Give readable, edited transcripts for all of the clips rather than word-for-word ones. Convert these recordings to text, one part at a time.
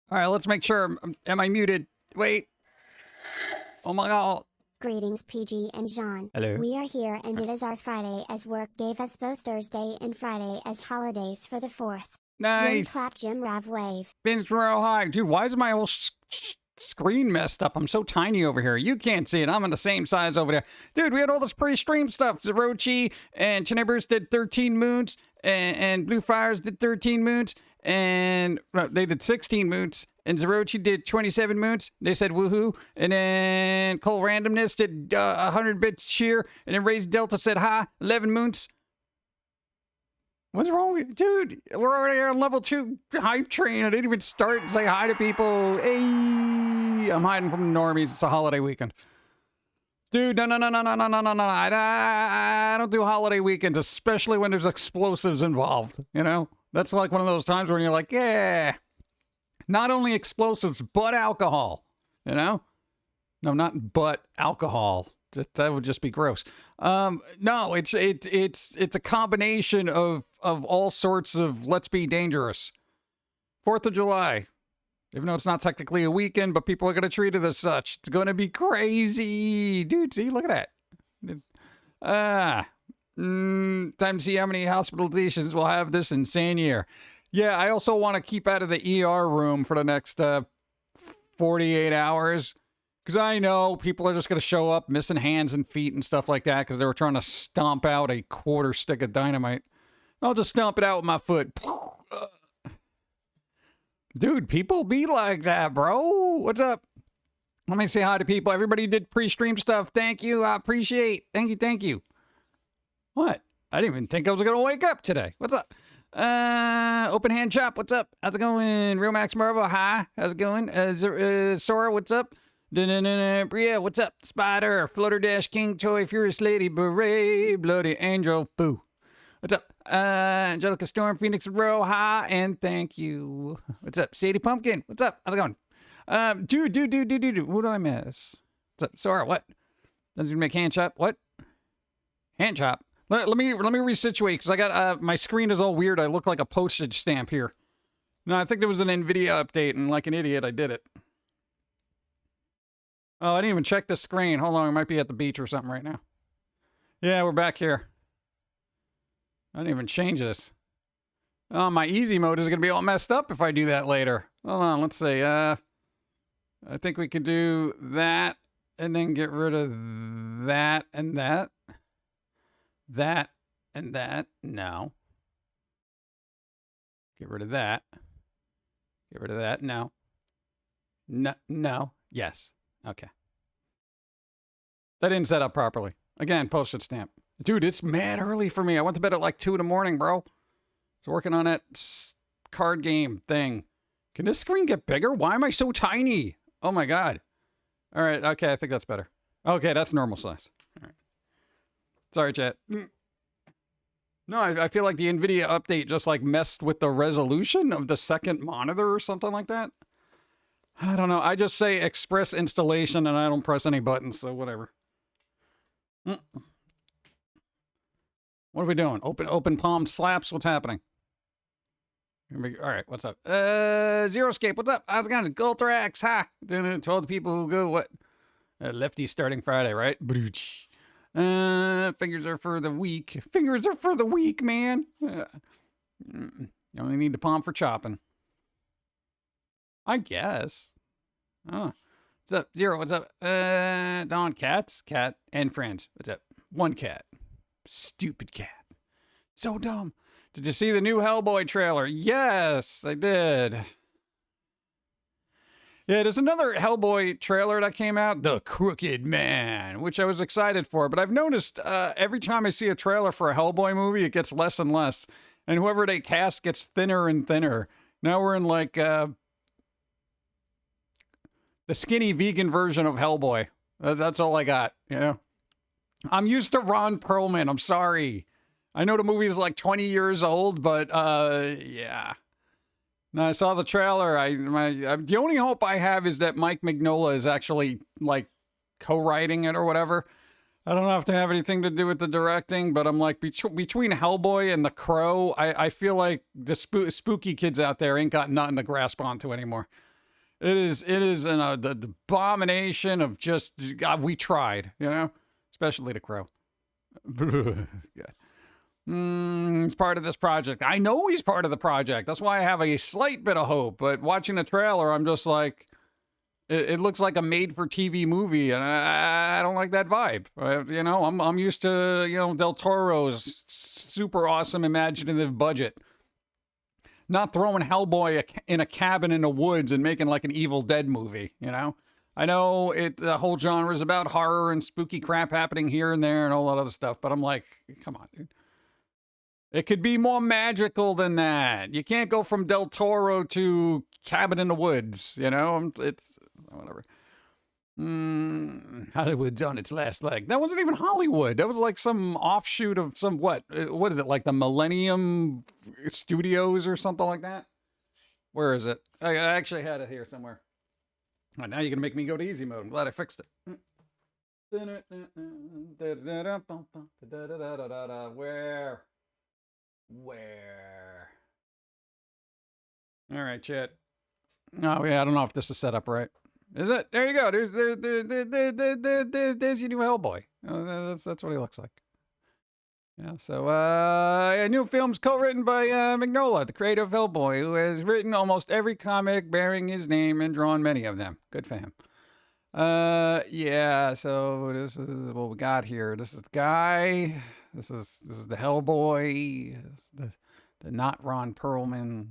All right, let's make sure. Am I muted? Wait. Oh my god. Greetings, PG and Jean. Hello. We are here and it is our Friday as work gave us both Thursday and Friday as holidays for the 4th. Jim Nice. clap, Jim Rav wave. Binge real high. Dude, why is my whole screen messed up? I'm so tiny over here. You can't see it. I'm in the same size over there. Dude, we had all this pre-stream stuff. Zerochi and Chinebers did 13 moons, and Blue Fires did 13 moons, and they did 16 moons, and Zerochi did 27 moons. They said woohoo. And then Cole Randomness did 100 bits cheer, and then Raised Delta said hi, 11 moons. What's wrong with you? Dude, we're already on level 2 hype train. I didn't even start to say hi to people. Hey, I'm hiding from the normies. It's a holiday weekend. Dude, no. I don't do holiday weekends, especially when there's explosives involved. You know? That's like one of those times where you're like, yeah, not only explosives, but alcohol. You know? No, not but alcohol. That would just be gross. No, it's a combination of all sorts of let's be dangerous. 4th of July. Even though it's not technically a weekend, but people are going to treat it as such. It's going to be crazy. Dude, see, look at that. Time to see how many hospitalizations we'll have this insane year. Yeah, I also want to keep out of the ER room for the next 48 hours. Because I know people are just going to show up missing hands and feet and stuff like that because they were trying to stomp out a quarter stick of dynamite. I'll just stomp it out with my foot. Dude, people be like that, bro. What's up? Let me say hi to people. Everybody did pre-stream stuff. Thank you. I appreciate. Thank you. What? I didn't even think I was going to wake up today. What's up? Open Hand Chop. What's up? How's it going? Real Max Marvel. Hi. How's it going? Sora. What's up? Bria, what's up? Spider, Flutter Dash, King Toy, Furious Lady, Beret, Bloody Angel, Boo. What's up? Angelica Storm, Phoenix Row, hi, and thank you. What's up? Sadie Pum'Kin, what's up? How's it going? Dude. Who do I miss? What's up? Sora, what? Doesn't make hand chop? What? Hand chop? Let me resituate, because I got, my screen is all weird. I look like a postage stamp here. No, I think there was an NVIDIA update, and like an idiot, I did it. Oh, I didn't even check the screen. Hold on, I might be at the beach or something right now. Yeah, we're back here. I didn't even change this. Oh, my easy mode is going to be all messed up if I do that later. Hold on, let's see. I think we could do that and then get rid of that and that. That and that. No. Get rid of that. Get rid of that. No. No. Yes. Okay. That didn't set up properly. Again, postage stamp. Dude, it's mad early for me. I went to bed at like 2 in the morning, bro. So working on that card game thing. Can this screen get bigger? Why am I so tiny? Oh my god. All right. Okay, I think that's better. Okay, that's normal size. All right. Sorry, chat. No, I feel like the NVIDIA update just like messed with the resolution of the second monitor or something like that. I don't know. I just say express installation and I don't press any buttons, so whatever. What are we doing? Open palm slaps? What's happening? All right, what's up? Zeroscape, what's up? How's it going? Goldrax, hi. To all the people who go, what? Lefty starting Friday, right? Fingers are for the weak. Fingers are for the weak, man. You only need the palm for chopping. I guess. Oh. What's up, Zero? What's up? Don, cats? Cat and friends. What's up? One cat. Stupid cat. So dumb. Did you see the new Hellboy trailer? Yes, I did. Yeah, there's another Hellboy trailer that came out, The Crooked Man, which I was excited for. But I've noticed every time I see a trailer for a Hellboy movie, it gets less and less. And whoever they cast gets thinner and thinner. Now we're in like the skinny vegan version of Hellboy. That's all I got, you know? I'm used to Ron Perlman. I'm sorry. I know the movie is like 20 years old, but yeah. Now I saw the trailer. The only hope I have is that Mike Mignola is actually like co-writing it or whatever. I don't know if they have anything to do with the directing, but I'm like between Hellboy and The Crow, I feel like the spooky kids out there ain't got nothing to grasp onto anymore. It is the abomination of just, God, we tried, especially the Crow. Yeah. He's part of this project. I know he's part of the project. That's why I have a slight bit of hope. But watching the trailer, I'm just like, it looks like a made-for-TV movie, and I don't like that vibe. I'm used to Del Toro's super awesome imaginative budget, not throwing Hellboy in a cabin in the woods and making like an Evil Dead movie. I know the whole genre is about horror and spooky crap happening here and there and all that other stuff, but I'm like, come on, dude. It could be more magical than that. You can't go from Del Toro to Cabin in the Woods, It's whatever. Hollywood's on its last leg. That wasn't even Hollywood. That was like some offshoot of some, what is it, like the Millennium Studios or something like that? Where is it? I actually had it here somewhere. Right, now you're going to make me go to easy mode. I'm glad I fixed it. Where? All right, chat. Oh, yeah, I don't know if this is set up right. Is it? There you go. There's your new Hellboy. That's what he looks like. Yeah, so a new film's co-written by Mignola, the creator of Hellboy, who has written almost every comic bearing his name and drawn many of them. Good for him. Yeah, so this is what we got here. This is the guy. This is the Hellboy. The not Ron Perlman.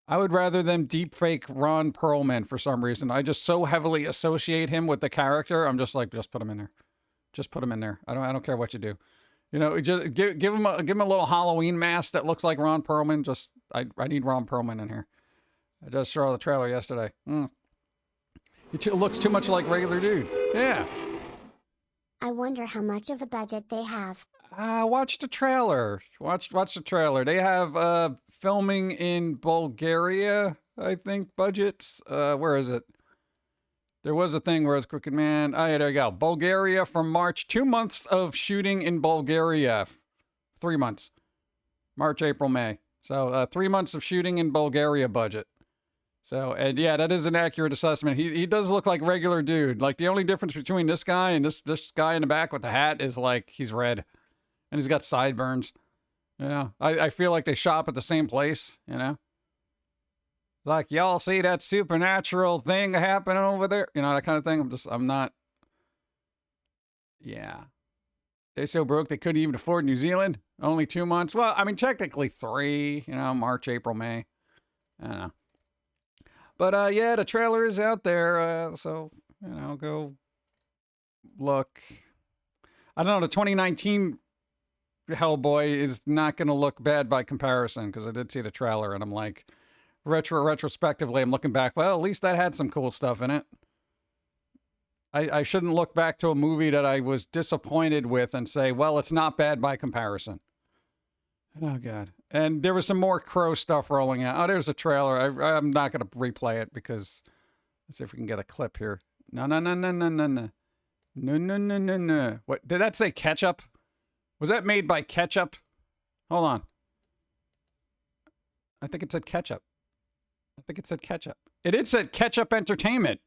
I would rather them deepfake Ron Perlman for some reason. I just so heavily associate him with the character. I'm just like, just put him in there. Just put him in there. I don't care what you do. Just give him a little Halloween mask that looks like Ron Perlman. Just I need Ron Perlman in here. I just saw the trailer yesterday. He looks too much like regular dude. Yeah. I wonder how much of a budget they have. Watch the trailer. Watch the trailer. They have filming in Bulgaria, I think, budgets. Where is it? There was a thing where it's Crooked Man. Oh, yeah, there you go. Bulgaria from March. 2 months of shooting in Bulgaria. 3 months. March, April, May. So 3 months of shooting in Bulgaria budget. So, and yeah, that is an accurate assessment. He does look like regular dude. Like, the only difference between this guy and this guy in the back with the hat is, like, he's red. And he's got sideburns. I feel like they shop at the same place, Like, y'all see that supernatural thing happening over there? That kind of thing. I'm not. Yeah. They're so broke they couldn't even afford New Zealand. Only 2 months. Well, I mean, technically 3, March, April, May. I don't know. But, yeah, the trailer is out there. So, go look. I don't know. The 2019 Hellboy is not going to look bad by comparison because I did see the trailer and I'm like, retrospectively, I'm looking back, well, at least that had some cool stuff in it. I shouldn't look back to a movie that I was disappointed with and say, well, it's not bad by comparison. Oh, God. And there was some more Crow stuff rolling out. Oh, there's a trailer. I'm not going to replay it because let's see if we can get a clip here. No. No. What, did that say ketchup? Was that made by ketchup? Hold on. I think it said ketchup. It said Ketchup Entertainment.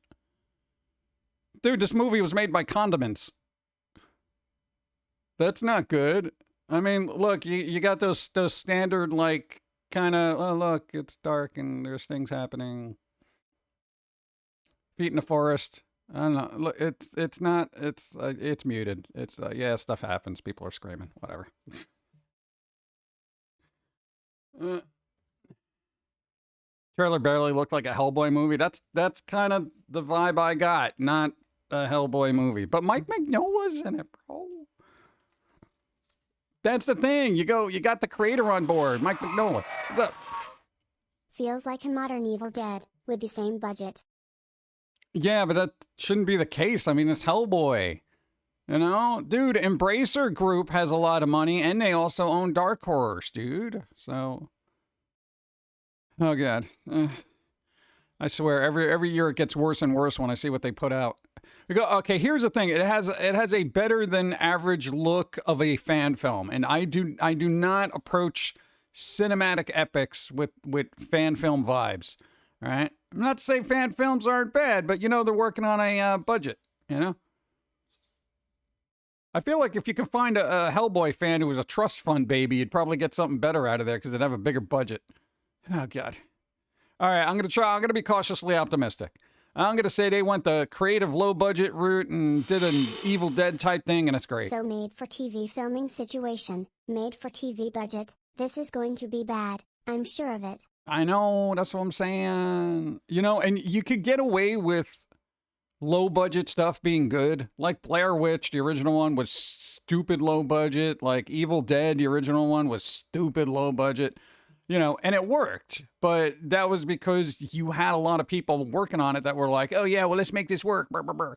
Dude, this movie was made by condiments. That's not good. I mean, look, you got those standard, like, kind of, oh, look, it's dark and there's things happening. Feet in the forest. I don't know. Look, it's not, it's muted. It's, yeah, stuff happens. People are screaming, whatever. Trailer barely looked like a Hellboy movie. That's kind of the vibe I got. Not a Hellboy movie. But Mike Mignola's in it, bro. That's the thing. You got the creator on board, Mike Mignola. What's up? Feels like a modern Evil Dead, with the same budget. Yeah, but that shouldn't be the case. I mean, it's Hellboy. Dude, Embracer Group has a lot of money, and they also own Dark Horse, dude. So, oh, God. I swear, every year it gets worse and worse when I see what they put out. We go, okay, here's the thing. It has a better than average look of a fan film, and I do not approach cinematic epics with fan film vibes. All right. I'm not to say fan films aren't bad, but they're working on a budget, I feel like if you can find a Hellboy fan who was a trust fund baby, you'd probably get something better out of there because they'd have a bigger budget. Oh, God. All right, I'm going to be cautiously optimistic. I'm going to say they went the creative low-budget route and did an Evil Dead type thing, and it's great. So made-for-TV filming situation, made-for-TV budget, this is going to be bad, I'm sure of it. I know, that's what I'm saying. And you could get away with low-budget stuff being good. Like Blair Witch, the original one, was stupid low-budget. Like Evil Dead, the original one, was stupid low-budget. And it worked. But that was because you had a lot of people working on it that were like, oh, yeah, well, let's make this work. Brr, brr, brr.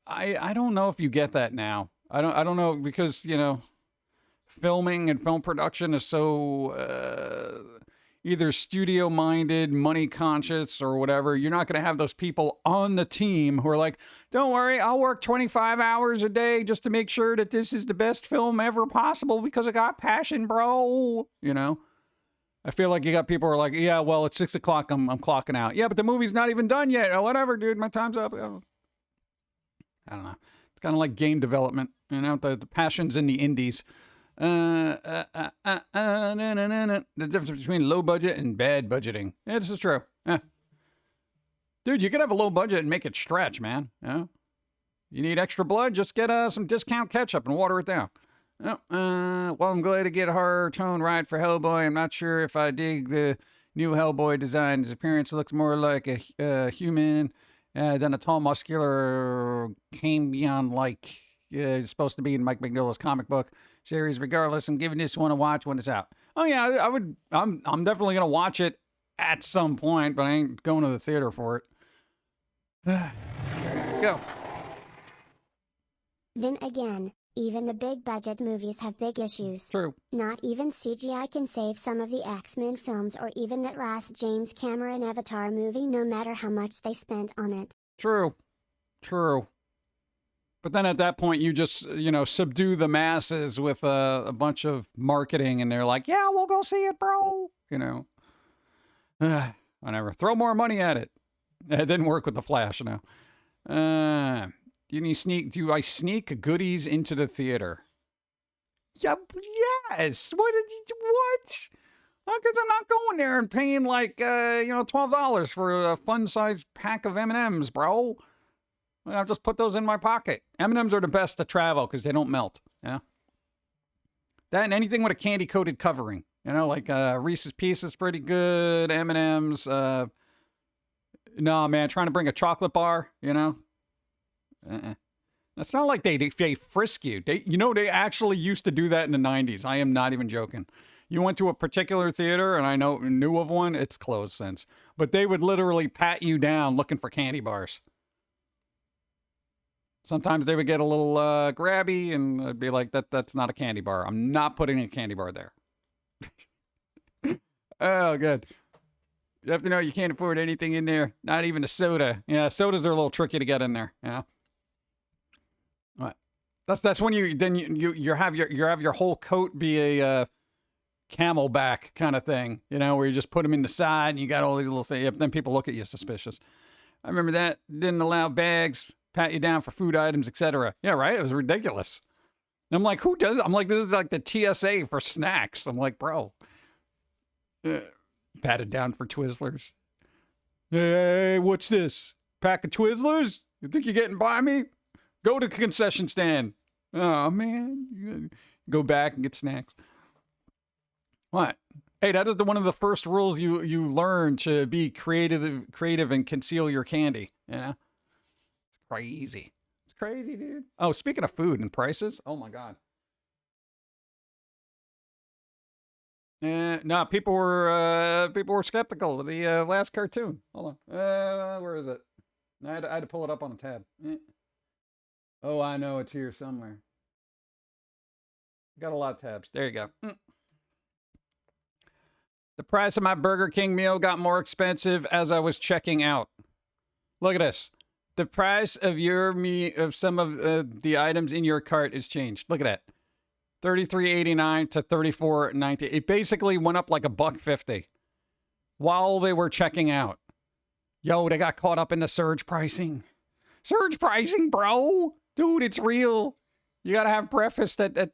I don't know if you get that now. I don't know because, filming and film production is so either studio-minded, money-conscious, or whatever. You're not going to have those people on the team who are like, don't worry, I'll work 25 hours a day just to make sure that this is the best film ever possible because I got passion, bro. I feel like you got people who are like, yeah, well, it's 6 o'clock, I'm clocking out. Yeah, but the movie's not even done yet. Oh, whatever, dude, my time's up. I don't know. It's kind of like game development, the passion's in the indies. The difference between low budget and bad budgeting. Yeah, this is true. Yeah. Dude, you could have a low budget and make it stretch, man. You need extra blood? Just get some discount ketchup and water it down. Well, I'm glad to get a horror tone right for Hellboy. I'm not sure if I dig the new Hellboy design. His appearance looks more like a human than a tall, muscular Cambion-like. It's supposed to be in Mike Mignola's comic book series. Regardless, I'm giving this one a watch when it's out. Oh yeah, I would. I'm definitely gonna watch it at some point, but I ain't going to the theater for it. Go. Then again, even the big budget movies have big issues. True. Not even CGI can save some of the X-Men films or even that last James Cameron Avatar movie, no matter how much they spent on it. True. But then at that point, you just, subdue the masses with a bunch of marketing, and they're like, yeah, we'll go see it, bro. Whatever. Throw more money at it. It didn't work with The Flash, Do I sneak goodies into the theater? Yeah, yes. What? Because I'm not going there and paying like, $12 for a fun-sized pack of M&Ms, bro. I'll just put those in my pocket. M&Ms are the best to travel because they don't melt. Yeah. That and anything with a candy-coated covering. Like Reese's Pieces is pretty good. M&Ms. No, man, trying to bring a chocolate bar, It's not like they frisk you. They actually used to do that in the 90s. I am not even joking. You went to a particular theater, and I knew of one. It's closed since. But they would literally pat you down looking for candy bars. Sometimes they would get a little grabby, and I'd be like, that's not a candy bar. I'm not putting a candy bar there. Oh, good. You have to know you can't afford anything in there. Not even a soda. Yeah, sodas are a little tricky to get in there. Yeah. What? That's when you have your whole coat be a Camelback kind of thing. Where you just put them in the side and you got all these little things. Then people look at you suspicious. I remember that. Didn't allow bags. Pat you down for food items, etc. Yeah, right? It was ridiculous. And I'm like, who does it? I'm like, this is like the TSA for snacks. I'm like, bro. Patted down for Twizzlers. Hey, what's this? Pack of Twizzlers? You think you're getting by me? Go to the concession stand. Oh, man. Go back and get snacks. What? Hey, that is one of the first rules you learn to be creative and conceal your candy. Yeah. Crazy. It's crazy, dude. Oh, speaking of food and prices, oh my God. No, people were skeptical of the last cartoon. Hold on. Where is it? I had to pull it up on a tab. Oh, I know it's here somewhere. Got a lot of tabs. There you go. The price of my Burger King meal got more expensive as I was checking out. Look at this. The price of some of the items in your cart is changed. Look at that. $33.89 to $34.90. It basically went up like $1.50. while they were checking out. Yo, they got caught up in the surge pricing. Surge pricing, bro. Dude, it's real. You got to have breakfast at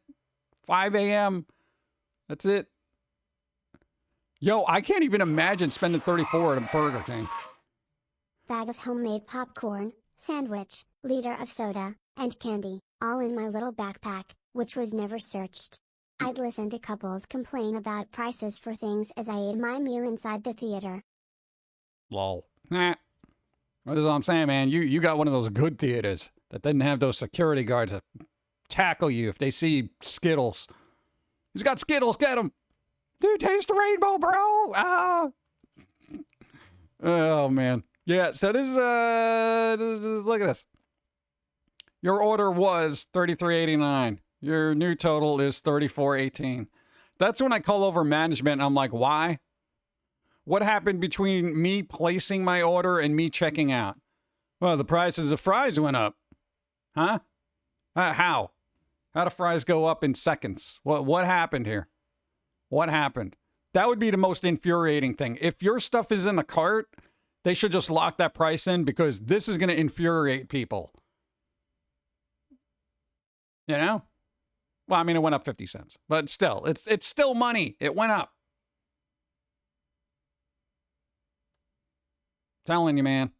5 a.m. That's it. Yo, I can't even imagine spending $34 at a Burger King. Bag of homemade popcorn, sandwich, liter of soda, and candy, all in my little backpack, which was never searched. I'd listen to couples complain about prices for things as I ate my meal inside the theater. Lol. Nah. What is all I'm saying, man? You got one of those good theaters that didn't have those security guards that tackle you if they see Skittles. He's got Skittles, get him! Dude, taste the rainbow, bro! Ah! Oh, man. Yeah, so this is, look at this. Your order was $33.89. Your new total is $34.18. That's when I call over management and I'm like, why? What happened between me placing my order and me checking out? Well, the prices of fries went up. Huh? How? How do fries go up in seconds? What happened here? What happened? That would be the most infuriating thing. If your stuff is in the cart, they should just lock that price in because this is going to infuriate people. You know? Well, I mean, it went up 50 cents. But still, it's still money. It went up. Telling you, man.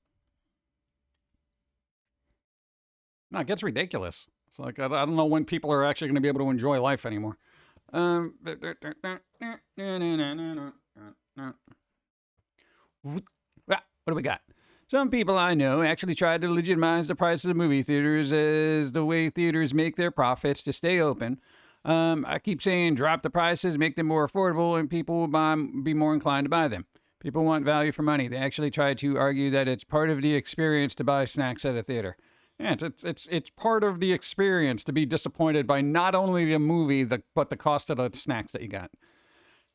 No, it gets ridiculous. It's like, I don't know when people are actually going to be able to enjoy life anymore. What do we got? Some people I know actually try to legitimize the prices of movie theaters as the way theaters make their profits to stay open. I keep saying drop the prices, make them more affordable, and people will be more inclined to buy them. People want value for money. They actually try to argue that it's part of the experience to buy snacks at a theater. Yeah, it's part of the experience to be disappointed by not only the movie, but the cost of the snacks that you got.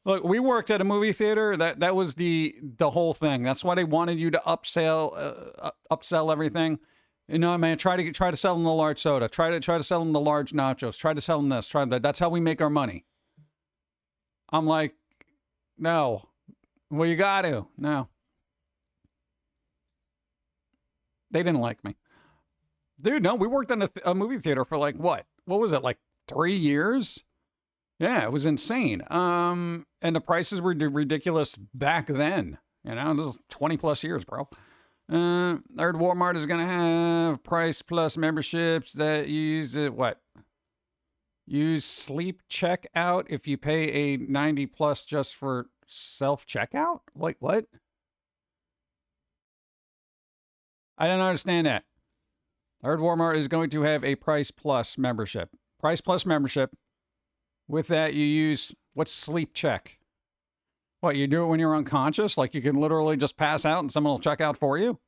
Look, we worked at a movie theater. That was the whole thing. That's why they wanted you to upsell everything. You know, man, try to sell them the large soda. Try to sell them the large nachos. Try to sell them this. Try that. That's how we make our money. I'm like, no. Well, you got to. No. They didn't like me. Dude, no, we worked in a movie theater for like, what? What was it, like 3 years? Yeah, it was insane. And the prices were ridiculous back then. You know, this is 20 plus years, bro. I heard Walmart is going to have price plus memberships that use what? Use sleep checkout if you pay a 90 plus just for self-checkout? Wait, what? I don't understand that. I heard Walmart is going to have a Price Plus membership. Price Plus membership. With that, you use, what's sleep check? What, you do it when you're unconscious? Like you can literally just pass out and someone will check out for you?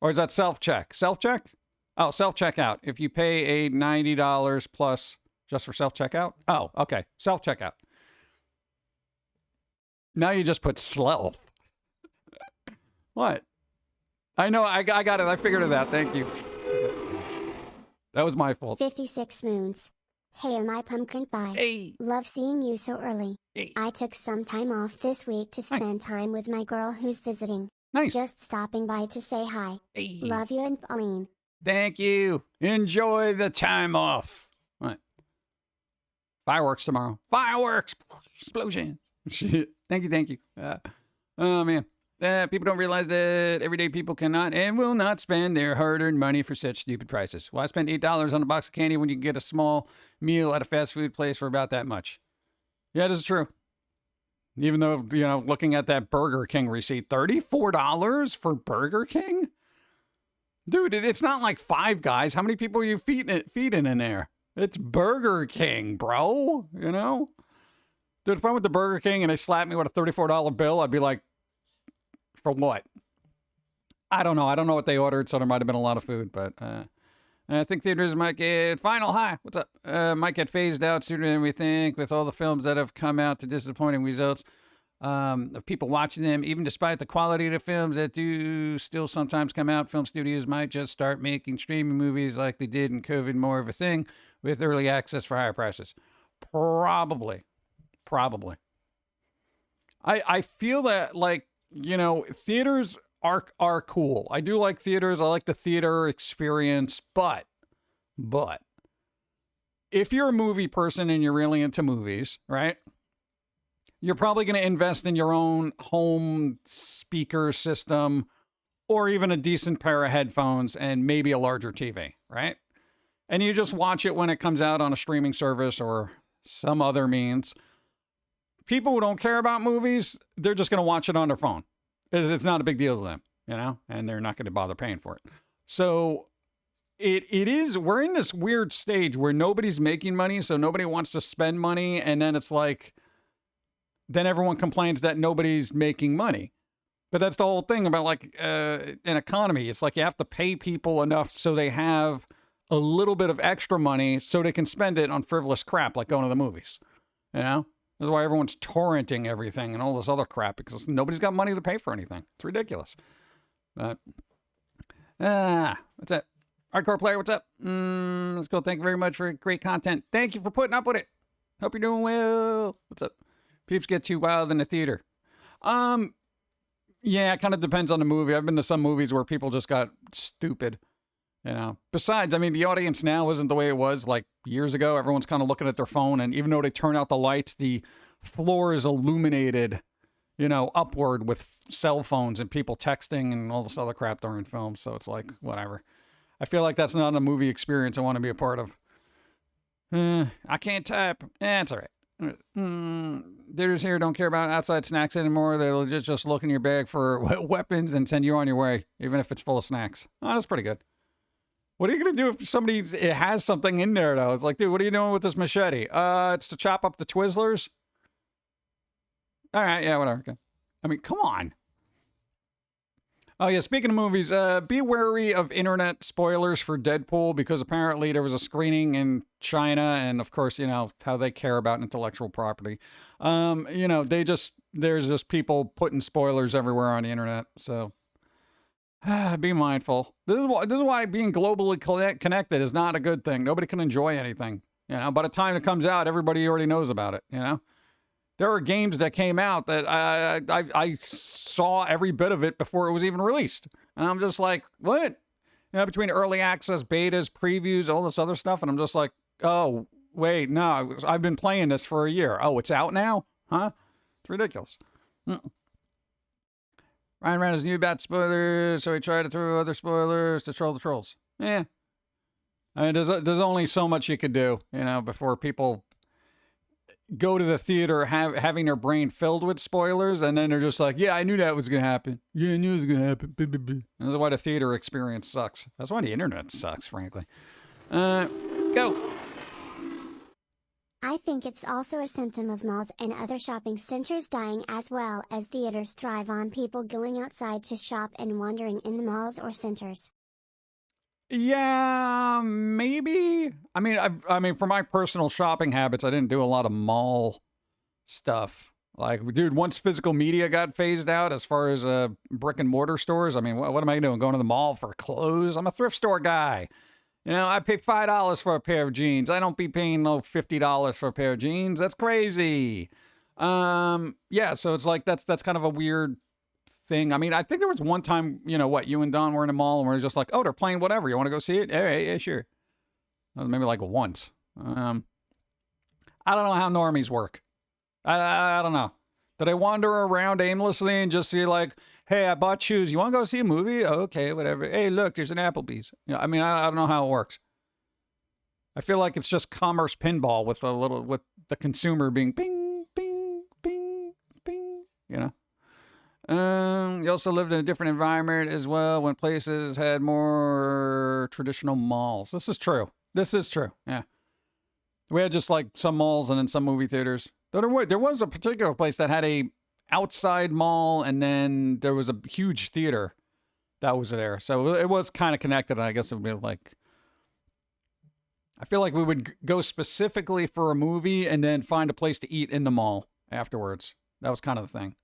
Or is that self-check? Self-check? Oh, self-checkout. If you pay a $90 plus just for self-checkout? Oh, okay. Self-checkout. Now you just put slow. What? I know, I got it. I figured it out. Thank you. That was my fault. 56 moons. Hey, am I Pumpkin Pie? Hey. Love seeing you so early. Hey. I took some time off this week to spend time with my girl who's visiting. Nice. Just stopping by to say hi. Hey. Love you and Pauline. Thank you. Enjoy the time off. What? Fireworks tomorrow. Fireworks. Explosion. Shit. Thank you. Oh, man. People don't realize that everyday people cannot and will not spend their hard-earned money for such stupid prices. Why spend $8 on a box of candy when you can get a small meal at a fast food place for about that much? Yeah, this is true. Even though, you know, looking at that Burger King receipt, $34 for Burger King? Dude, it's not like Five Guys. How many people are you feeding in there? It's Burger King, bro. You know? Dude, if I went to Burger King and they slapped me with a $34 bill, I'd be like, for what? I don't know. I don't know what they ordered, so there might have been a lot of food, but I think theaters might get final high. What's up? Might get phased out sooner than we think with all the films that have come out to disappointing results of people watching them. Even despite the quality of the films that do still sometimes come out, film studios might just start making streaming movies like they did in COVID more of a thing with early access for higher prices. Probably. I feel that, like, theaters are cool. I do like theaters. I like the theater experience, but if you're a movie person and you're really into movies, right? You're probably going to invest in your own home speaker system or even a decent pair of headphones and maybe a larger TV, right? And you just watch it when it comes out on a streaming service or some other means. People who don't care about movies, they're just going to watch it on their phone. It's not a big deal to them, and they're not going to bother paying for it. So we're in this weird stage where nobody's making money, so nobody wants to spend money, and then it's like, then everyone complains that nobody's making money. But that's the whole thing about, like, an economy. It's like you have to pay people enough so they have a little bit of extra money so they can spend it on frivolous crap like going to the movies. That's why everyone's torrenting everything and all this other crap, because nobody's got money to pay for anything. It's ridiculous. But, what's up? Hardcore Player, what's up? Let's go. Thank you very much for great content. Thank you for putting up with it. Hope you're doing well. What's up? Peeps get too wild in the theater. Yeah, it kind of depends on the movie. I've been to some movies where people just got stupid. Besides, I mean, the audience now isn't the way it was like years ago. Everyone's kind of looking at their phone, and even though they turn out the lights, the floor is illuminated, upward with cell phones and people texting and all this other crap during films. So it's like, whatever. I feel like that's not a movie experience I want to be a part of. I can't type. It's all right. Theaters here don't care about outside snacks anymore. They'll just look in your bag for weapons and send you on your way, even if it's full of snacks. Oh, that's pretty good. What are you going to do if it has something in there, though? It's like, dude, what are you doing with this machete? It's to chop up the Twizzlers? All right, yeah, whatever. Okay. I mean, come on. Oh, yeah, speaking of movies, be wary of internet spoilers for Deadpool, because apparently there was a screening in China, and of course, how they care about intellectual property. There's just people putting spoilers everywhere on the internet, so be mindful. This is why being globally connected is not a good thing. Nobody can enjoy anything. By the time it comes out, everybody already knows about it, There are games that came out that I saw every bit of it before it was even released. And I'm just like, what? Between early access, betas, previews, all this other stuff. And I'm just like, oh, wait, no, I've been playing this for a year. Oh, it's out now? Huh? It's ridiculous. Ryan Reynolds knew about spoilers, so he tried to throw other spoilers to troll the trolls. Yeah. I mean, there's only so much you could do, before people go to the theater having their brain filled with spoilers, and then they're just like, yeah, I knew that was going to happen. Yeah, I knew it was going to happen. And that's why the theater experience sucks. That's why the internet sucks, frankly. Go. I think it's also a symptom of malls and other shopping centers dying, as well as theaters thrive on people going outside to shop and wandering in the malls or centers. Yeah, maybe. I mean, for my personal shopping habits, I didn't do a lot of mall stuff. Like, dude, once physical media got phased out as far as brick and mortar stores, I mean, what am I doing? Going to the mall for clothes? I'm a thrift store guy. I pay $5 for a pair of jeans. I don't be paying no $50 for a pair of jeans. That's crazy. Yeah, so it's like that's kind of a weird thing. I mean, I think there was one time, you and Don were in a mall and we are just like, oh, they're playing whatever. You want to go see it? Yeah, sure. Maybe like once. I don't know how normies work. I don't know. Do they wander around aimlessly and just see like, hey, I bought shoes. You want to go see a movie? Oh, okay, whatever. Hey, look, there's an Applebee's. I mean, I don't know how it works. I feel like it's just commerce pinball with the consumer being bing, bing, bing, bing, You also lived in a different environment as well when places had more traditional malls. This is true. Yeah. We had just like some malls and then some movie theaters. There was a particular place that had a outside mall, and then there was a huge theater that was there. So it was kind of connected. I guess it would be like, I feel like we would go specifically for a movie and then find a place to eat in the mall afterwards. That was kind of the thing.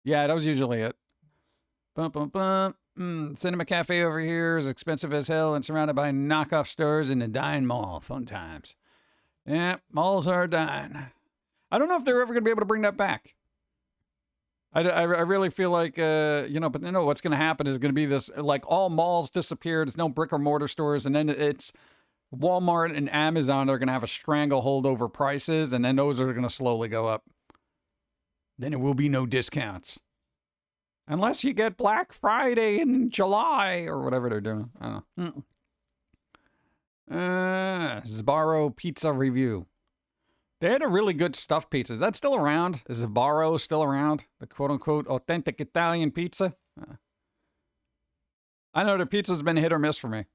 Yeah, that was usually it. Cinema cafe over here is expensive as hell and surrounded by knockoff stores in the dying mall. Fun times. Yeah, malls are dying. I don't know if they're ever going to be able to bring that back. I really feel like, but what's going to happen is going to be this, like all malls disappeared. There's no brick or mortar stores. And then it's Walmart and Amazon are going to have a stranglehold over prices. And then those are going to slowly go up. Then there will be no discounts. Unless you get Black Friday in July or whatever they're doing. I don't know. Sbarro Pizza Review. They had a really good stuffed pizza. Is that still around? Is Sbarro still around? The quote-unquote authentic Italian pizza? I know their pizza's been hit or miss for me.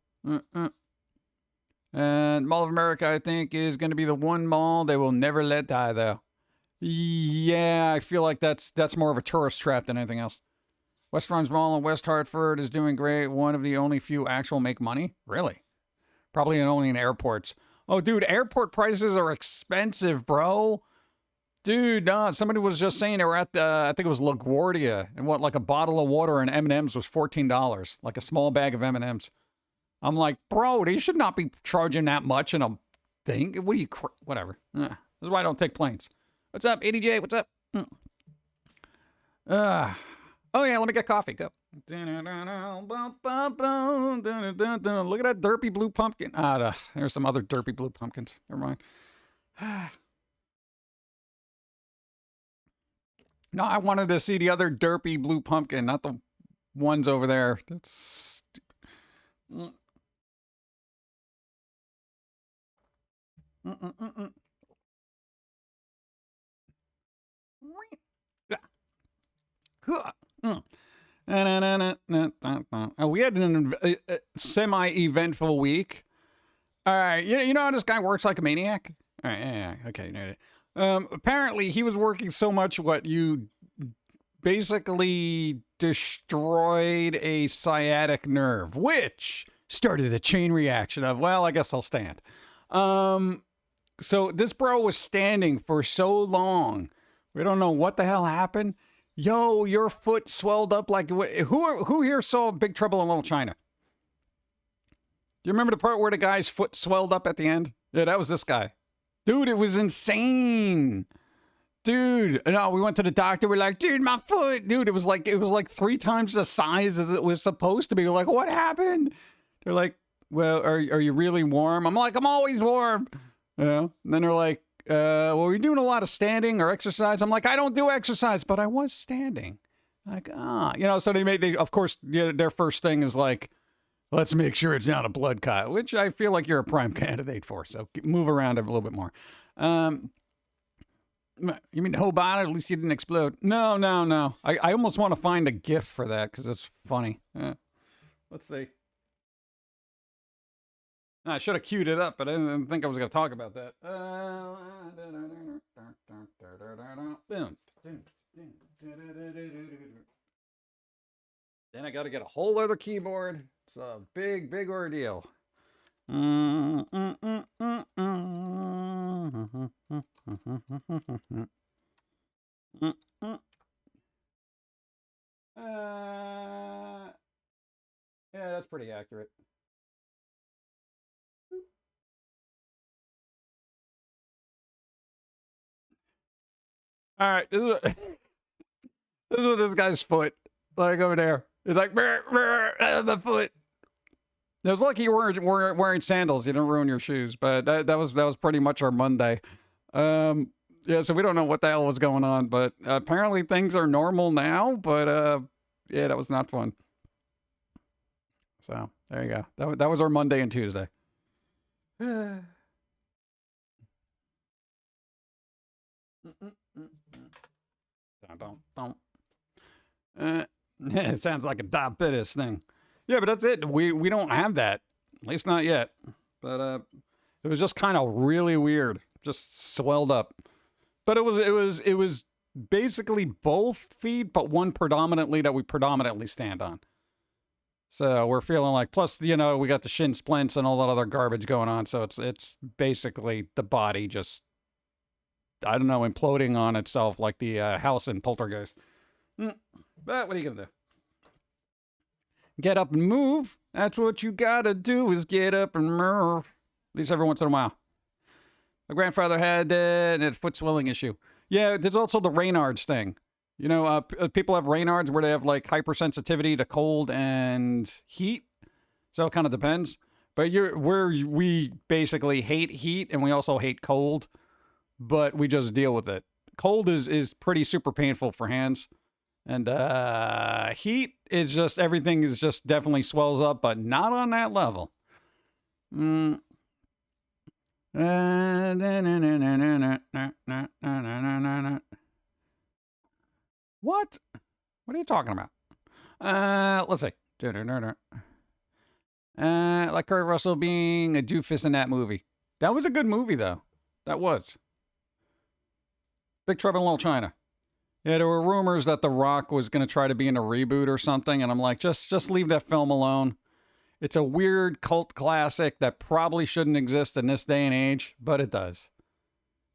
And Mall of America, I think, is going to be the one mall they will never let die, though. Yeah, I feel like that's more of a tourist trap than anything else. West Farms Mall in West Hartford is doing great. One of the only few actual make money. Really? Probably only in airports. Oh, dude, airport prices are expensive, bro. Dude, no, somebody was just saying they were at I think it was LaGuardia, and like a bottle of water and M&Ms was $14, like a small bag of M&Ms. I'm like, bro, they should not be charging that much in a thing. What do you, whatever. This is why I don't take planes. What's up, ADJ? What's up? Oh, yeah, let me get coffee. Go. Look at that derpy blue pumpkin. There's some other derpy blue pumpkins. Never mind. No, I wanted to see the other derpy blue pumpkin, not the ones over there. That's stupid. We had a semi-eventful week. All right, you know how this guy works like a maniac? All right, yeah, okay. Apparently, he was working so much you basically destroyed a sciatic nerve, which started a chain reaction of, well, I guess I'll stand. So this bro was standing for so long. We don't know what the hell happened. Yo, your foot swelled up like... Who here saw Big Trouble in Little China? Do you remember the part where the guy's foot swelled up at the end? Yeah, that was this guy. Dude, it was insane. Dude, no, we went to the doctor. We're like, dude, my foot. Dude, it was like 3 times the size as it was supposed to be. We're like, what happened? They're like, well, are you really warm? I'm like, I'm always warm. And then they're like, well, you're doing a lot of standing or exercise. I'm like, I don't do exercise, but I was standing. Like, so they of course, their first thing is like, let's make sure it's not a blood clot, which I feel like you're a prime candidate for. So move around a little bit more. You mean the whole body? At least you didn't explode. No. I almost want to find a GIF for that because it's funny. Let's see. I should have queued it up, but I didn't think I was going to talk about that. Then I got to get a whole other keyboard. It's a big, big ordeal. Yeah, that's pretty accurate. All right, this is what this guy's foot like over there. It's like the foot. It was lucky you weren't wearing sandals. You didn't ruin your shoes, but that was pretty much our Monday. Yeah, so we don't know what the hell was going on, but apparently things are normal now. But yeah, that was not fun. So there you go. That was our Monday and Tuesday. It sounds like a diabetes thing. Yeah, but that's it. We don't have that. At least not yet. But it was just kind of really weird. Just swelled up. But it was basically both feet, but one predominantly that we predominantly stand on. So we're feeling like, plus, we got the shin splints and all that other garbage going on. So it's basically the body just, I don't know, imploding on itself like the house in Poltergeist. But what are you going to do? Get up and move. That's what you got to do is get up and move. At least every once in a while. My grandfather had a foot swelling issue. Yeah, there's also the Raynaud's thing. You know, people have Raynaud's where they have like hypersensitivity to cold and heat. So it kind of depends. But we basically hate heat and we also hate cold, but we just deal with it. Cold is pretty super painful for hands. And heat is just everything is just definitely swells up, but not on that level. Mm. What? What are you talking about? Let's see. Like Kurt Russell being a doofus in that movie. That was a good movie, though. That was. Big Trouble in Little China. Yeah, there were rumors that The Rock was going to try to be in a reboot or something, and I'm like, just leave that film alone. It's a weird cult classic that probably shouldn't exist in this day and age, but it does.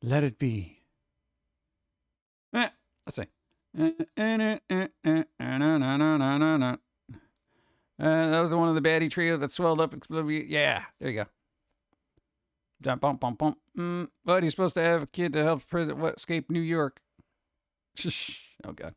Let it be. Let's see. That was one of the baddie trio that swelled up. Yeah, there you go. But he's supposed to have a kid to help escape New York. Oh, God.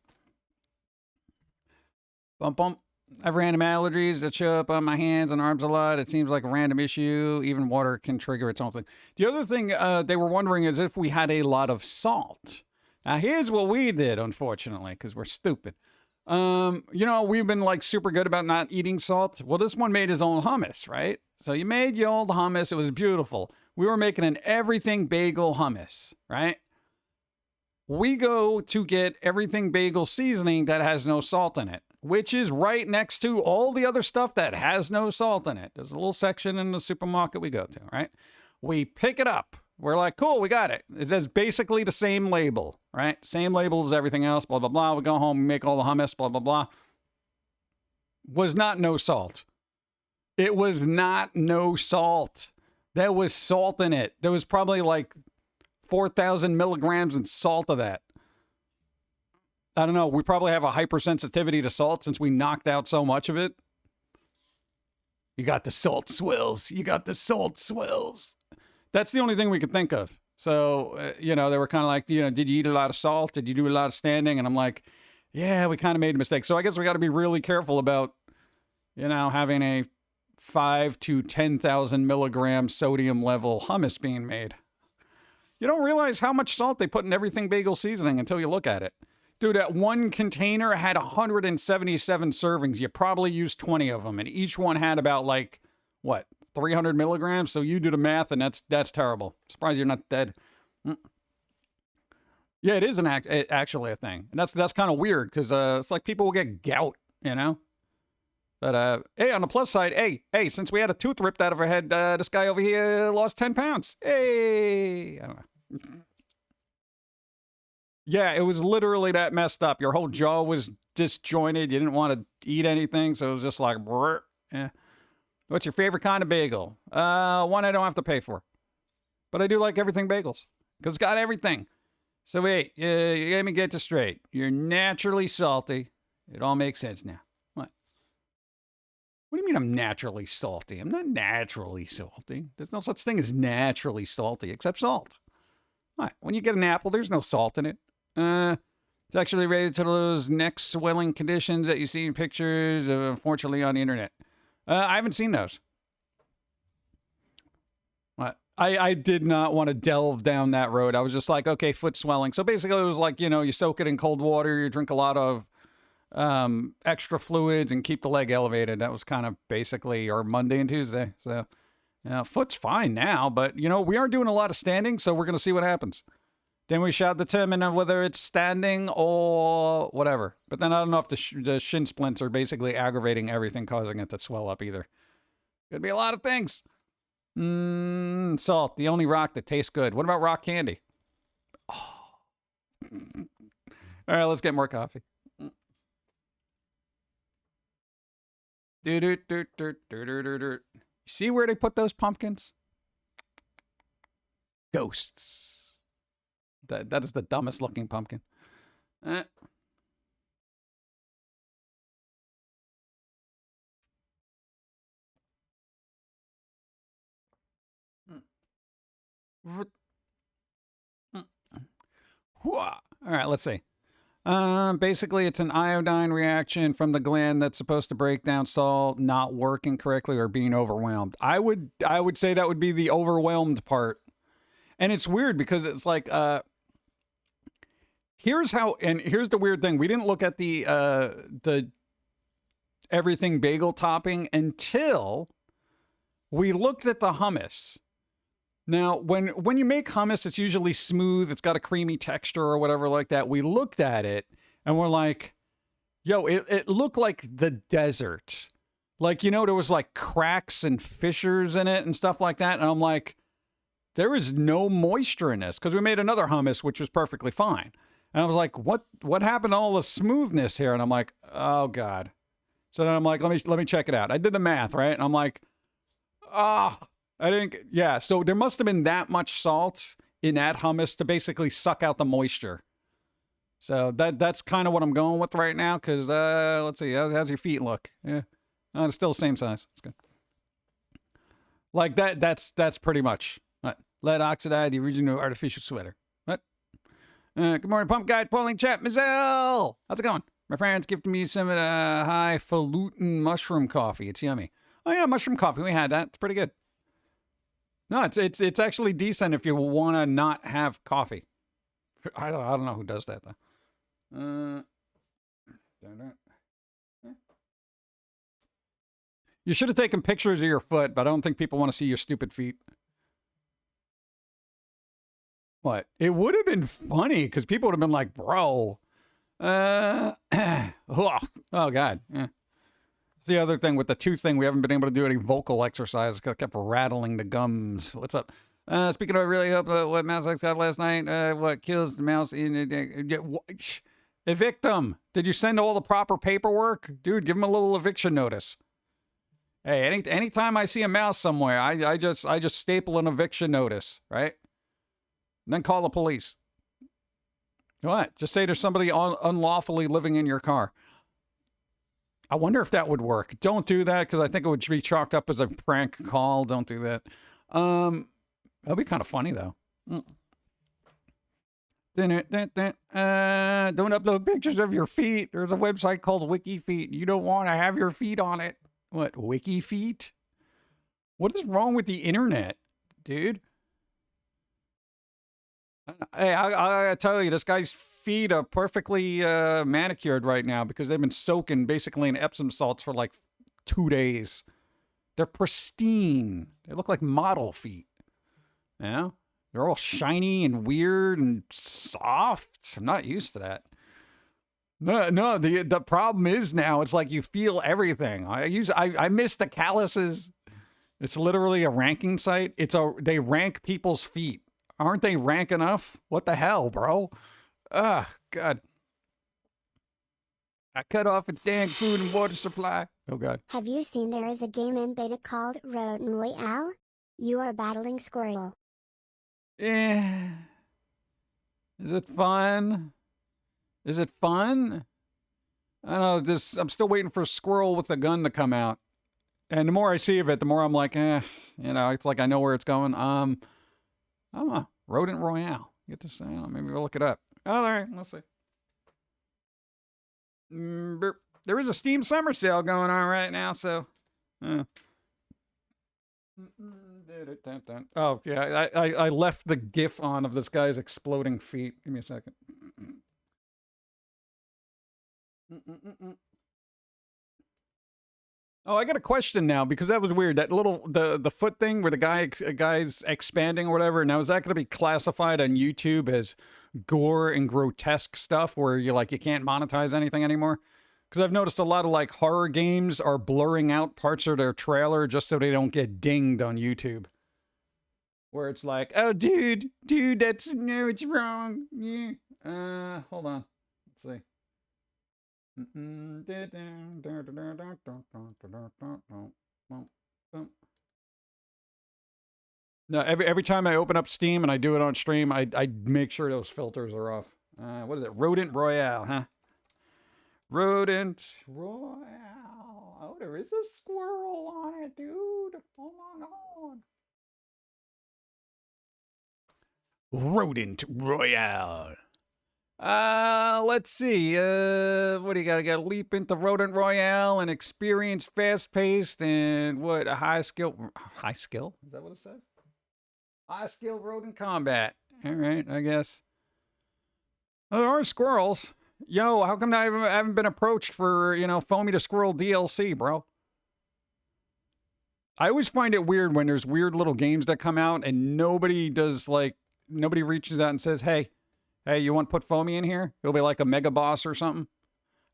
I have random allergies that show up on my hands and arms a lot. It seems like a random issue. Even water can trigger its own thing. The other thing they were wondering is if we had a lot of salt. Now, here's what we did, unfortunately, because we're stupid. You know, we've been like super good about not eating salt. Well, this one made his own hummus, right? So you made your old hummus. It was beautiful. We were making an everything bagel hummus, right? We go to get everything bagel seasoning that has no salt in it, which is right next to all the other stuff that has no salt in it. There's a little section in the supermarket we go to, right? We pick it up. We're like, cool, we got it. It has basically the same label, right? Same label as everything else, blah, blah, blah. We go home, we make all the hummus, blah, blah, blah. Was not no salt. It was not no salt. There was salt in it. There was probably like 4,000 milligrams in salt of that. I don't know. We probably have a hypersensitivity to salt since we knocked out so much of it. You got the salt swills. You got the salt swills. That's the only thing we could think of. So, you know, they were kind of like, you know, did you eat a lot of salt? Did you do a lot of standing? And I'm like, yeah, we kind of made a mistake. So I guess we got to be really careful about, you know, having a 5 to 10,000 milligram sodium level hummus being made. You don't realize how much salt they put in everything bagel seasoning until you look at it. Dude, that one container had 177 servings. You probably used 20 of them, and each one had about like, what, 300 milligrams? So you do the math, and that's terrible. Surprised you're not dead. Yeah, it is actually a thing, and that's kind of weird because it's like people will get gout, you know. But hey, on the plus side, hey, since we had a tooth ripped out of our head, this guy over here lost 10 pounds. Hey, I don't know. Yeah, it was literally that messed up. Your whole jaw was disjointed. You didn't want to eat anything, so it was just like, yeah. What's your favorite kind of bagel? One I don't have to pay for. But I do like everything bagels, because it's got everything. So wait, let me get this straight. You're naturally salty. It all makes sense now. What? What do you mean I'm naturally salty? I'm not naturally salty. There's no such thing as naturally salty, except salt. What? When you get an apple, there's no salt in it. It's actually related to those neck swelling conditions that you see in pictures, unfortunately, on the internet. I haven't seen those. What? I did not want to delve down that road. I was just like, okay, foot swelling. So basically, it was like, you know, you soak it in cold water, you drink a lot of extra fluids, and keep the leg elevated. That was kind of basically our Monday and Tuesday. So, foot's fine now, but, you know, we are doing a lot of standing, so we're going to see what happens. Then we shall determine whether it's standing or whatever. But then I don't know if the shin splints are basically aggravating everything, causing it to swell up either. Could be a lot of things. Salt, the only rock that tastes good. What about rock candy? Oh. All right, let's get more coffee. You see where they put those pumpkins? Ghosts. That is the dumbest looking pumpkin. All right, let's see. Basically, it's an iodine reaction from the gland that's supposed to break down salt not working correctly or being overwhelmed. I would say that would be the overwhelmed part. And it's weird because it's like here's the weird thing. We didn't look at the everything bagel topping until we looked at the hummus. Now, when you make hummus, it's usually smooth. It's got a creamy texture or whatever like that. We looked at it and we're like, yo, it looked like the desert. Like, you know, there was like cracks and fissures in it and stuff like that. And I'm like, there is no moisture in this, because we made another hummus, which was perfectly fine. And I was like, what happened to all the smoothness here? And I'm like, oh God. So then I'm like, let me check it out. I did the math, right? And I'm like, I didn't, yeah. So there must have been that much salt in that hummus to basically suck out the moisture. So that's kind of what I'm going with right now. Because let's see, how's your feet look? Yeah, it's still the same size. It's good. Like that. That's pretty much what? Lead oxide, the original artificial sweater. What? Good morning, Pump Guide, polling chat, Mizzelle. How's it going? My friends gifted me some of the highfalutin mushroom coffee. It's yummy. Oh yeah, mushroom coffee. We had that. It's pretty good. No, it's actually decent if you want to not have coffee. I don't know who does that though. You should have taken pictures of your foot, but I don't think people want to see your stupid feet. What? It would have been funny because people would have been like, bro. Oh God. Yeah. It's the other thing with the tooth thing. We haven't been able to do any vocal exercise because I kept rattling the gums. What's up? Speaking of, I really hope what mouse I got last night. What kills the mouse evict them. Did you send all the proper paperwork? Dude, give them a little eviction notice. Hey, anytime I see a mouse somewhere, I just staple an eviction notice, right? And then call the police. What? Just say there's somebody unlawfully living in your car. I wonder if that would work. Don't do that because I think it would be chalked up as a prank call. Don't do that. That'd be kind of funny though. Don't upload pictures of your feet. There's a website called WikiFeet. You don't want to have your feet on it. What, WikiFeet? What is wrong with the internet, dude? Hey, I gotta tell you, this guy's feet are perfectly manicured right now because they've been soaking basically in Epsom salts for like 2 days. They're pristine. They look like model feet. Yeah, they're all shiny and weird and soft. I'm not used to that. No. The problem is now it's like you feel everything. I miss the calluses. It's literally a ranking site. They rank people's feet. Aren't they rank enough? What the hell, bro? Ah, God. I cut off its dang food and water supply. Oh, God. Have you seen there is a game in beta called Rodent Royale? You are battling squirrel. Eh. Is it fun? Is it fun? I don't know. I'm still waiting for a squirrel with a gun to come out. And the more I see of it, the more I'm like, it's like I know where it's going. I don't know. Rodent Royale. Get this. Maybe we'll look it up. All right, let's see. There is a Steam Summer Sale going on right now, so. Oh yeah, I left the GIF on of this guy's exploding feet. Give me a second. Oh, I got a question now because that was weird. That little the foot thing where the guy's expanding or whatever. Now is that going to be classified on YouTube as gore and grotesque stuff where you can't monetize anything anymore? Because I've noticed a lot of like horror games are blurring out parts of their trailer just so they don't get dinged on YouTube. Where it's like, oh, dude, it's wrong. Yeah. Hold on. Let's see. No, every time I open up Steam and I do it on stream, I make sure those filters are off. What is it? Rodent Royale, huh? Rodent Royale. Oh, there is a squirrel on it, dude. Oh my God. Rodent Royale. Let's see. What do you got? I got to leap into Rodent Royale and experience fast-paced and what a high skill. High skill? Is that what it said? High skill rodent combat. All right, I guess. Oh, there are squirrels. Yo, how come I haven't been approached for, Foamy to Squirrel DLC, bro? I always find it weird when there's weird little games that come out and nobody reaches out and says, hey, you want to put Foamy in here? It'll be like a mega boss or something.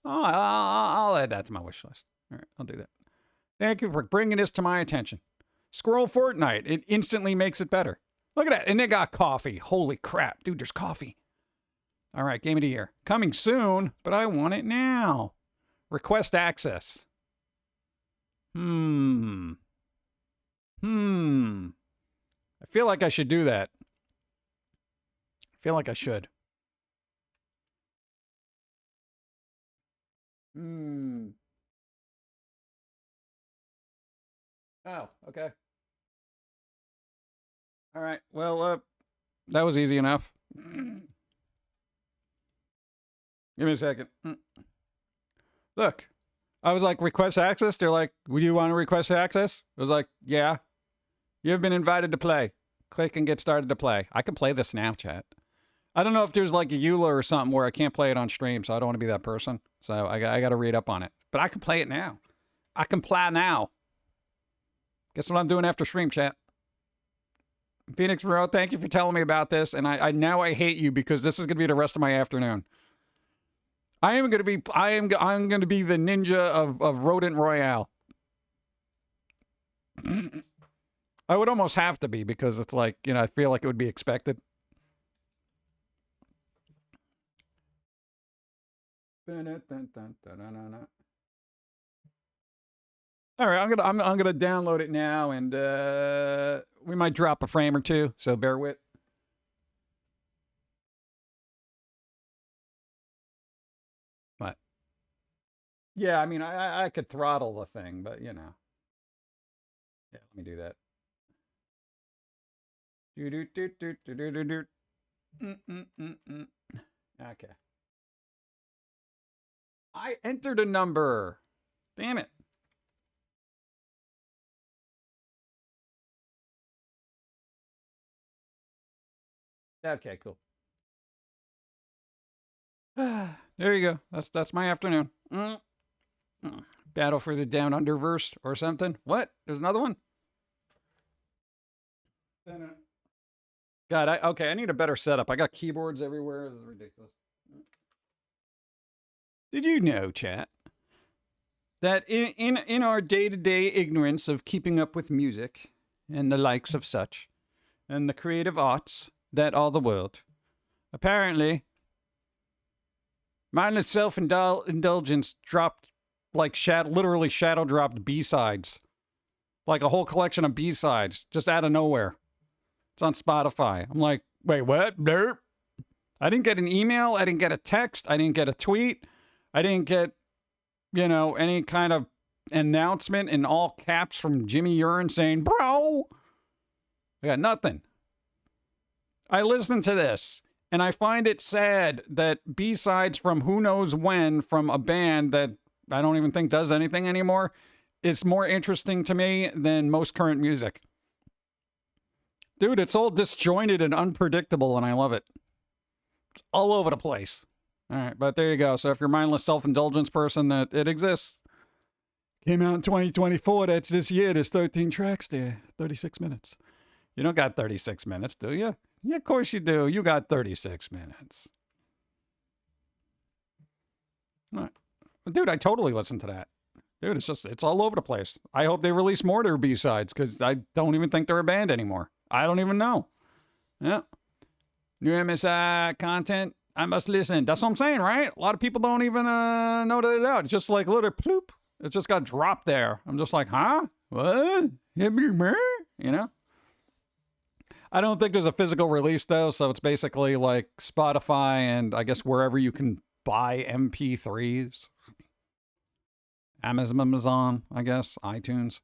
Oh, I'll add that to my wish list. All right, I'll do that. Thank you for bringing this to my attention. Squirrel Fortnite. It instantly makes it better. Look at that. And they got coffee. Holy crap. Dude, there's coffee. All right, game of the year. Coming soon, but I want it now. Request access. I feel like I should do that. I feel like I should. Oh, okay. All right. Well, that was easy enough. Give me a second. Look, I was like, request access? They're like, would you want to request access? I was like, yeah. You've been invited to play. Click and get started to play. I can play this now, chat. I don't know if there's like a EULA or something where I can't play it on stream, so I don't want to be that person. So I got to read up on it. But I can play it now. I can play now. Guess what I'm doing after stream, chat? Phoenix Bro, thank you for telling me about this, and I hate you because this is gonna be the rest of my afternoon. I'm gonna be the ninja of Rodent Royale. I would almost have to be because it's like, I feel like it would be expected. All right, I'm gonna download it now, and we might drop a frame or two, so bear with. What? Yeah, I mean, I could throttle the thing, but Yeah, let me do that. Okay. I entered a number. Damn it. Okay, cool. There you go. That's my afternoon. Battle for the Down Underverse or something. What? There's another one? God, I need a better setup. I got keyboards everywhere. This is ridiculous. Did you know, chat, that in our day-to-day ignorance of keeping up with music and the likes of such, and the creative arts that are the world, apparently, mindless self-indulgence dropped, like, literally shadow dropped B-sides. Like a whole collection of B-sides, just out of nowhere. It's on Spotify. I'm like, wait, what? Derp. I didn't get an email. I didn't get a text. I didn't get a tweet. I didn't get, any kind of announcement in all caps from Jimmy Urine saying, bro. I got nothing. I listened to this, and I find it sad that B-sides from who knows when from a band that I don't even think does anything anymore is more interesting to me than most current music. Dude, it's all disjointed and unpredictable, and I love it. It's all over the place. All right, but there you go. So if you're a mindless self-indulgence person, that it exists. Came out in 2024. That's this year. There's 13 tracks there. 36 minutes. You don't got 36 minutes, do you? Yeah, of course you do. You got 36 minutes. All right. Dude, I totally listened to that. Dude, it's all over the place. I hope they release more of their B-sides because I don't even think they're a band anymore. I don't even know. Yeah. New MSI content. I must listen. That's what I'm saying, right? A lot of people don't even know that it's out. It's just like a little ploop. It just got dropped there. I'm just like, huh? What? I don't think there's a physical release, though, so it's basically like Spotify and I guess wherever you can buy MP3s. Amazon, I guess. iTunes.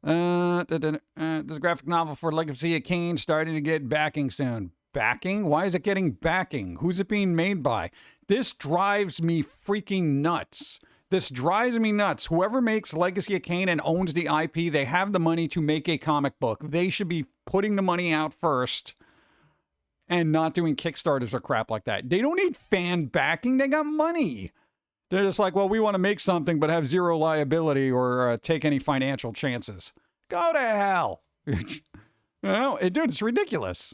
This graphic novel for Legacy of Kain starting to get backing soon. backing? Why is it getting backing? Who's it being made by? This drives me freaking nuts. This drives me nuts. Whoever makes Legacy of Kain and owns the IP, they have the money to make a comic book. They should be putting the money out first and not doing Kickstarters or crap like that. They don't need fan backing. They got money. They're just like, well, we want to make something but have zero liability or take any financial chances. Go to hell. Dude, it's ridiculous.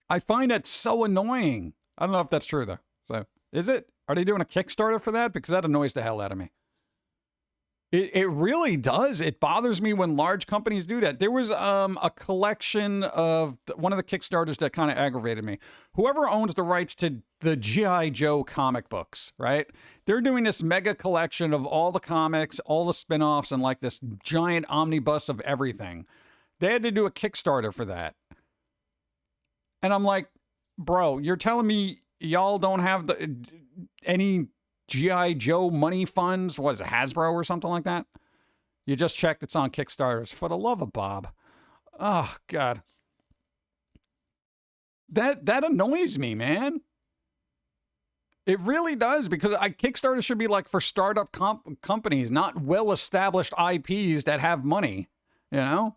I find that so annoying. I don't know if that's true, though. So, is it? Are they doing a Kickstarter for that? Because that annoys the hell out of me. It really does. It bothers me when large companies do that. There was a collection of one of the Kickstarters that kind of aggravated me. Whoever owns the rights to the G.I. Joe comic books, right? They're doing this mega collection of all the comics, all the spin-offs, and like this giant omnibus of everything. They had to do a Kickstarter for that. And I'm like, bro, you're telling me y'all don't have any G.I. Joe money funds? What is it, Hasbro or something like that? You just checked it's on Kickstarters. For the love of Bob. Oh, God. That annoys me, man. It really does, because Kickstarter should be like for startup companies, not well-established IPs that have money, you know?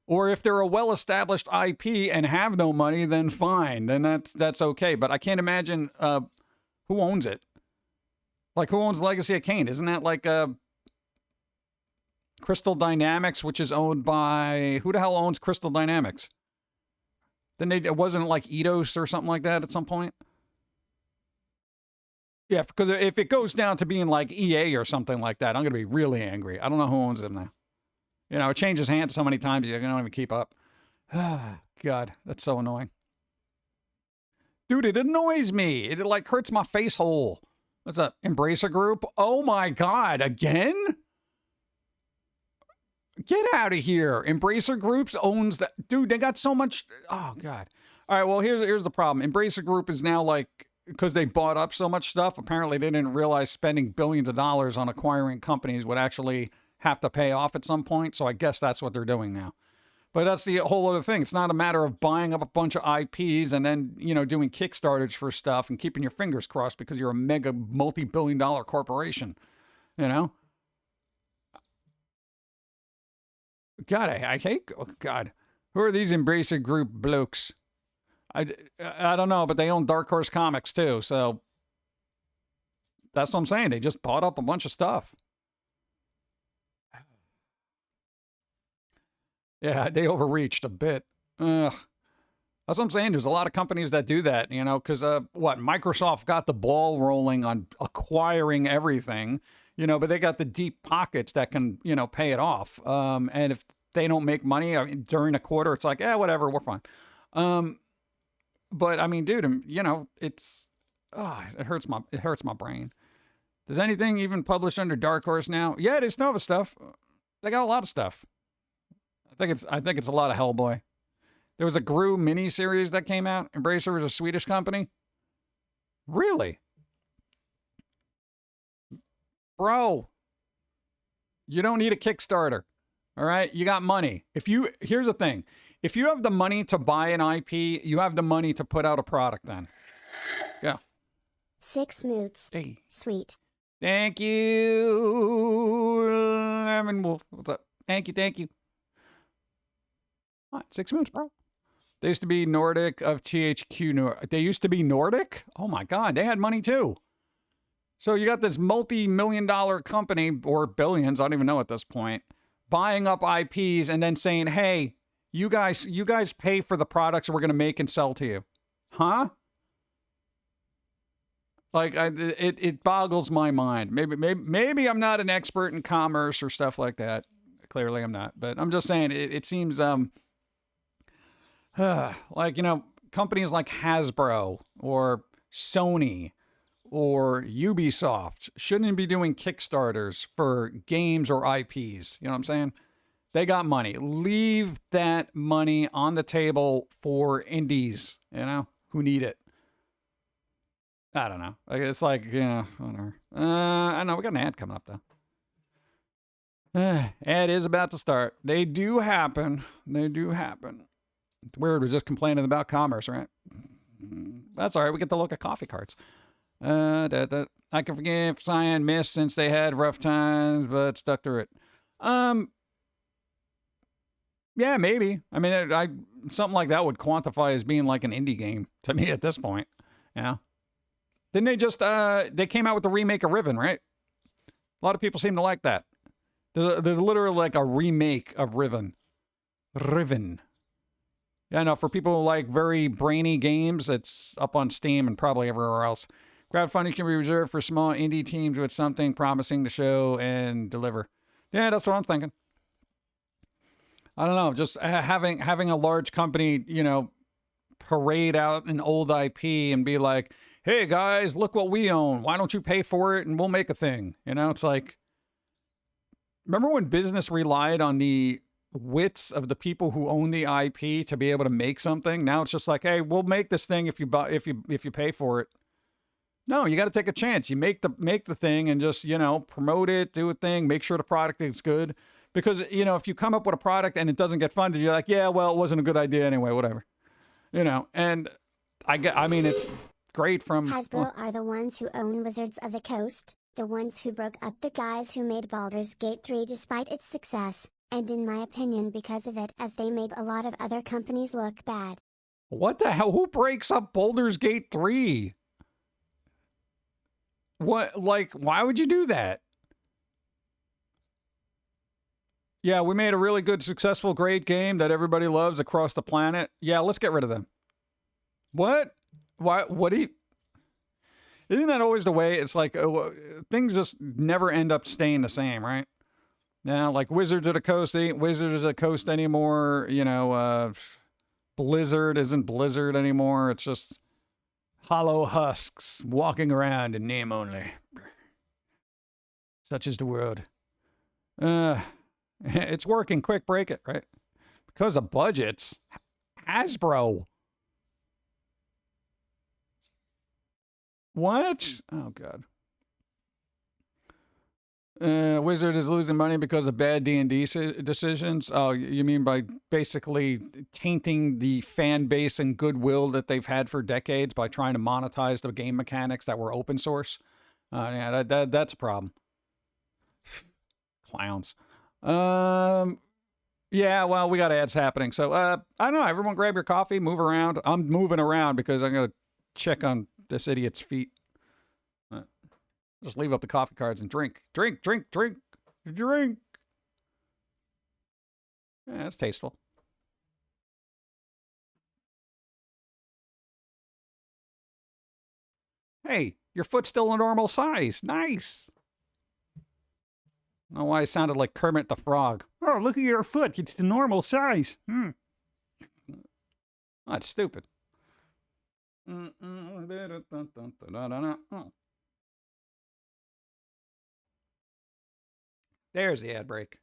Or if they're a well-established IP and have no money, then fine. Then that's okay. But I can't imagine who owns it. Like, who owns Legacy of Kain? Isn't that like Crystal Dynamics, which is owned by... Who the hell owns Crystal Dynamics? Then it wasn't like Eidos or something like that at some point? Yeah, because if it goes down to being like EA or something like that, I'm going to be really angry. I don't know who owns them now. You know, it changes hands so many times you don't even keep up. God, that's so annoying. Dude, it annoys me. It like hurts my face hole. What's that? Embracer Group? Oh my God, again? Get out of here. Embracer Groups owns that. Dude, they got so much. Oh God. All right, well, here's the problem. Embracer Group is now like, because they bought up so much stuff, apparently they didn't realize spending billions of dollars on acquiring companies would actually have to pay off at some point. So I guess that's what they're doing now. But that's the whole other thing. It's not a matter of buying up a bunch of IPs and then, you know, doing Kickstarters for stuff and keeping your fingers crossed because you're a mega multi-billion-dollar corporation. You know? God, I hate... Oh, God. Who are these Embracer Group blokes? I don't know, but they own Dark Horse Comics, too. So that's what I'm saying. They just bought up a bunch of stuff. Yeah, they overreached a bit. That's what I'm saying. There's a lot of companies that do that, you know, because Microsoft got the ball rolling on acquiring everything, you know, but they got the deep pockets that can, you know, pay it off. And if they don't make money during a quarter, it's like, whatever, we're fine. But I mean, dude, you know, it hurts my brain. Does anything even published under Dark Horse now? Yeah, there's Nova stuff. They got a lot of stuff. I think it's a lot of Hellboy. There was a Gru miniseries that came out. Embracer was a Swedish company. Really? Bro, you don't need a Kickstarter. All right? You got money. Here's the thing. If you have the money to buy an IP, you have the money to put out a product then. Go. 6 moots. Hey. Sweet. Thank you, Lemon Wolf. What's up? Thank you. What? 6 moots, bro. They used to be Nordic of THQ. They used to be Nordic? Oh my God, they had money too. So you got this multi-million-dollar company, or billions, I don't even know at this point, buying up IPs and then saying, hey, you guys pay for the products we're going to make and sell to you. Huh? Like, it boggles my mind. Maybe I'm not an expert in commerce or stuff like that. Clearly I'm not. But I'm just saying, it seems... like, you know, companies like Hasbro or Sony or Ubisoft shouldn't be doing Kickstarters for games or IPs. You know what I'm saying? They got money. Leave that money on the table for indies, you know, who need it. I don't know. It's like, yeah, whatever. I know we got an ad coming up though. Ad is about to start. They do happen. It's weird. We're just complaining about commerce, right? That's all right. We get to look at coffee carts. I can forgive Cyan Mist since they had rough times, but stuck through it. Yeah, maybe. I mean, something like that would quantify as being like an indie game to me at this point. Yeah. Didn't they just, they came out with the remake of Riven, right? A lot of people seem to like that. There's literally like a remake of Riven. Riven. Yeah, no, for people who like very brainy games, it's up on Steam and probably everywhere else. Crowdfunding can be reserved for small indie teams with something promising to show and deliver. Yeah, that's what I'm thinking. I don't know, just having a large company, you know, parade out an old IP and be like, hey guys, look what we own. Why don't you pay for it and we'll make a thing? You know, it's like, remember when business relied on the wits of the people who own the IP to be able to make something? Now it's just like, hey, we'll make this thing if you pay for it. No, you got to take a chance. You make the thing and just, you know, promote it, do a thing, make sure the product is good. Because, you know, if you come up with a product and it doesn't get funded, you're like, yeah, well, it wasn't a good idea anyway, whatever. You know, and I mean, it's great from... Hasbro are the ones who own Wizards of the Coast, the ones who broke up the guys who made Baldur's Gate 3 despite its success, and in my opinion because of it, as they made a lot of other companies look bad. What the hell? Who breaks up Baldur's Gate 3? What, like, why would you do that? Yeah, we made a really good, successful, great game that everybody loves across the planet. Yeah, let's get rid of them. What? Why? What do you... Isn't that always the way? It's like, things just never end up staying the same, right? Yeah, like Wizards of the Coast, they ain't Wizards of the Coast anymore. You know, Blizzard isn't Blizzard anymore. It's just hollow husks walking around in name only. Such is the world. It's working. Quick, break it, right? Because of budgets. Hasbro. What? Oh, God. Wizard is losing money because of bad D&D decisions. Oh, you mean by basically tainting the fan base and goodwill that they've had for decades by trying to monetize the game mechanics that were open source? Yeah, that's a problem. Clowns. Yeah, well, we got ads happening. So, I don't know. Everyone grab your coffee, move around. I'm moving around because I'm going to check on this idiot's feet. Just leave up the coffee cards and drink. Drink, drink, drink, drink. Yeah, that's tasteful. Hey, your foot's still a normal size. Nice. I don't know why I sounded like Kermit the Frog. Oh, look at your foot. It's the normal size. Oh, that's stupid. There's the ad break.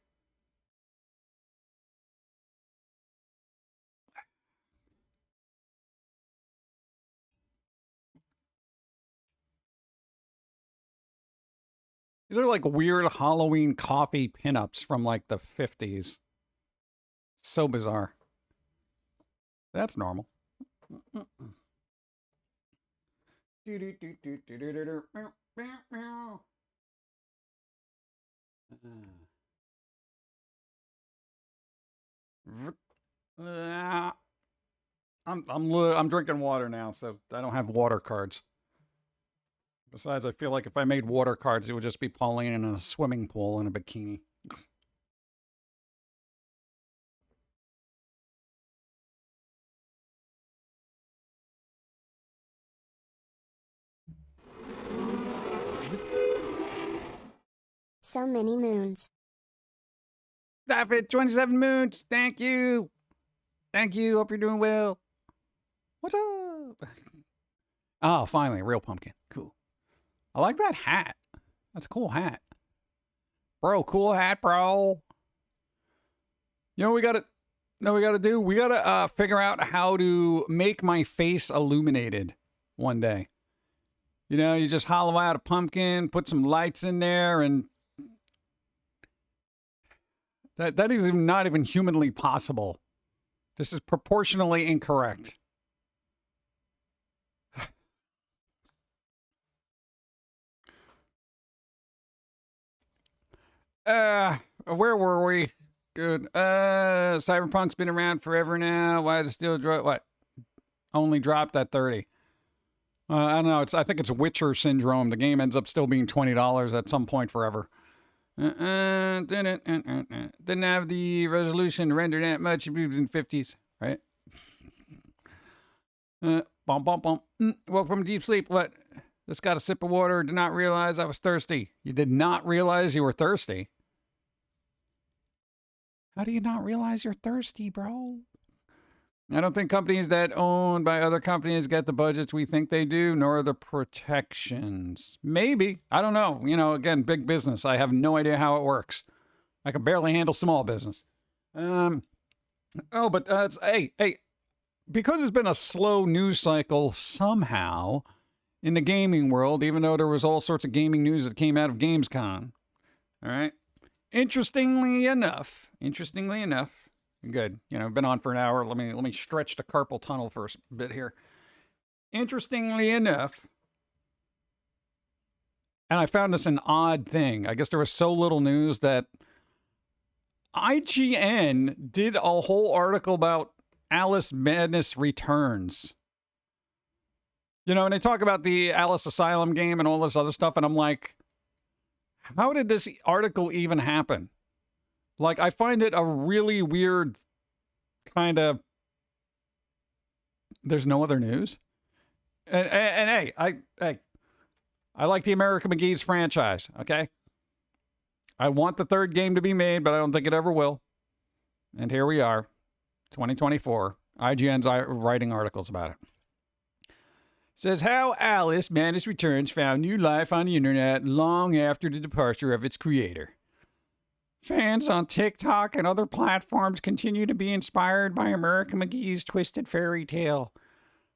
These are like weird Halloween coffee pinups from like the 50s. So bizarre. That's normal. I'm drinking water now, so I don't have water cards. Besides, I feel like if I made water cards, it would just be Pauline in a swimming pool in a bikini. So many moons. Stop it! 27 moons! Thank you! Thank you, hope you're doing well. What's up? Oh, finally, a real pumpkin. Cool. I like that hat. That's a cool hat. Bro, cool hat, bro. You know what we gotta do? We gotta figure out how to make my face illuminated one day. You know, you just hollow out a pumpkin, put some lights in there, and that is not even humanly possible This is proportionally incorrect. Where were we? Good. Cyberpunk's been around forever now. Why is it still what? Only dropped at 30. I don't know. I think it's Witcher syndrome. The game ends up still being $20 at some point forever. Didn't have the resolution rendered that much. It was in 50s, right? Woke from deep sleep. What? Just got a sip of water. Did not realize I was thirsty. You did not realize you were thirsty? How do you not realize you're thirsty, bro? I don't think companies that owned by other companies get the budgets we think they do, nor the protections. Maybe. I don't know. You know, again, big business. I have no idea how it works. I can barely handle small business. Hey, because it's been a slow news cycle somehow in the gaming world, even though there was all sorts of gaming news that came out of Gamescom. All right. Interestingly enough, good. You know, I've been on for an hour. Let me stretch the carpal tunnel for a bit here. Interestingly enough, and I found this an odd thing. I guess there was so little news that IGN did a whole article about Alice Madness Returns. You know, and they talk about the Alice Asylum game and all this other stuff, and I'm like, how did this article even happen? Like, I find it a really weird kind of, there's no other news. And hey, I like the American McGee's franchise, okay? I want the third game to be made, but I don't think it ever will. And here we are, 2024. IGN's writing articles about it. Says how Alice Madness Returns found new life on the internet long after the departure of its creator. Fans on TikTok and other platforms continue to be inspired by American McGee's twisted fairy tale.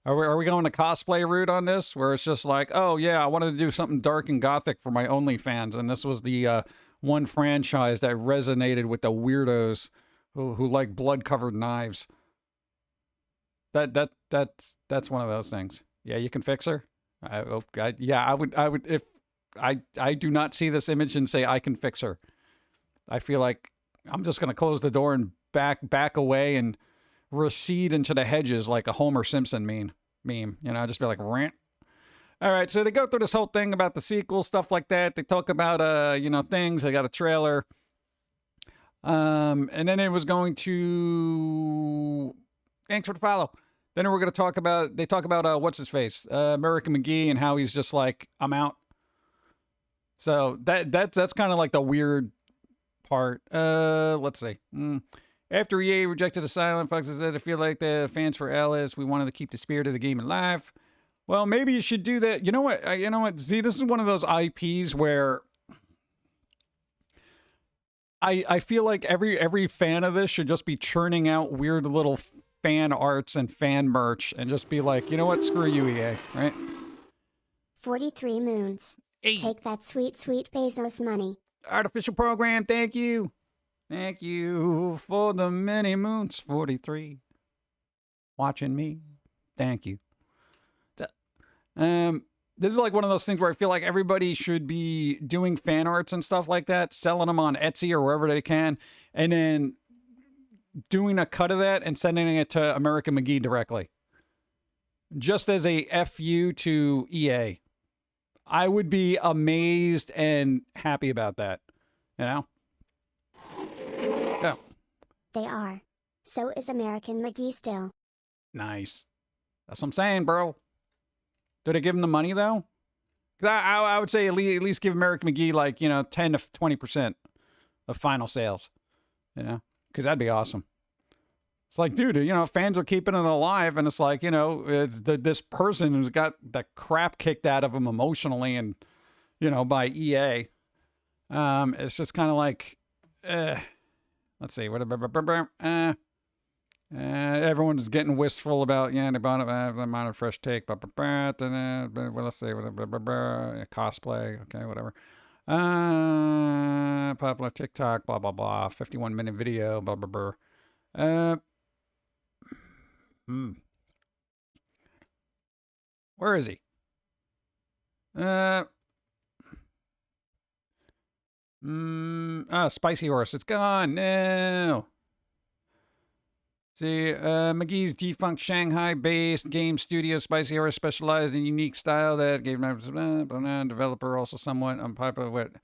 Are we going to cosplay route on this? Where it's just like, oh yeah, I wanted to do something dark and gothic for my OnlyFans, and this was the one franchise that resonated with the weirdos who like blood-covered knives. That's one of those things. Yeah, you can fix her. I would if I do not see this image and say I can fix her. I feel like I'm just gonna close the door and back away and recede into the hedges like a Homer Simpson meme. You know, just be like rant. All right, so they go through this whole thing about the sequel, stuff like that. They talk about things. They got a trailer. And then it was going to. Thanks for the follow. Then we're going to talk about. They talk about what's his face, American McGee, and how he's just like, I'm out. So that's kind of like the weird part. Let's see. After EA rejected Asylum, Fox said, I feel like the fans for Alice, we wanted to keep the spirit of the game alive. Well, maybe you should do that. You know what? See, this is one of those IPs where I feel like every fan of this should just be churning out weird little fan arts and fan merch and just be like, you know what? Screw you, EA, right? 43 moons. Hey. Take that sweet, sweet Bezos money. Artificial program, thank you. Thank you for the many moons. 43. Watching me. Thank you. This is like one of those things where I feel like everybody should be doing fan arts and stuff like that, selling them on Etsy or wherever they can, and then doing a cut of that and sending it to American McGee directly. Just as a FU to EA. I would be amazed and happy about that. You know? Yeah. They are. So is American McGee still. Nice. That's what I'm saying, bro. Did I give him the money, though? Because I would say at least give American McGee, 10 to 20% of final sales. You know? Because that'd be awesome. It's like, dude, fans are keeping it alive, and it's like, it's this person who's got the crap kicked out of him emotionally and, by EA. It's just kind of like, let's see, everyone's getting wistful about, they bought it, I'm on a fresh take, let's say, cosplay, okay, whatever. Popular TikTok, blah, blah, blah, 51-minute video, blah, blah, blah. Hmm. Where is he? Spicy Horse. It's gone. No. See, McGee's defunct Shanghai-based game studio Spicy Horse specialized in unique style that gave developer also somewhat unpopular with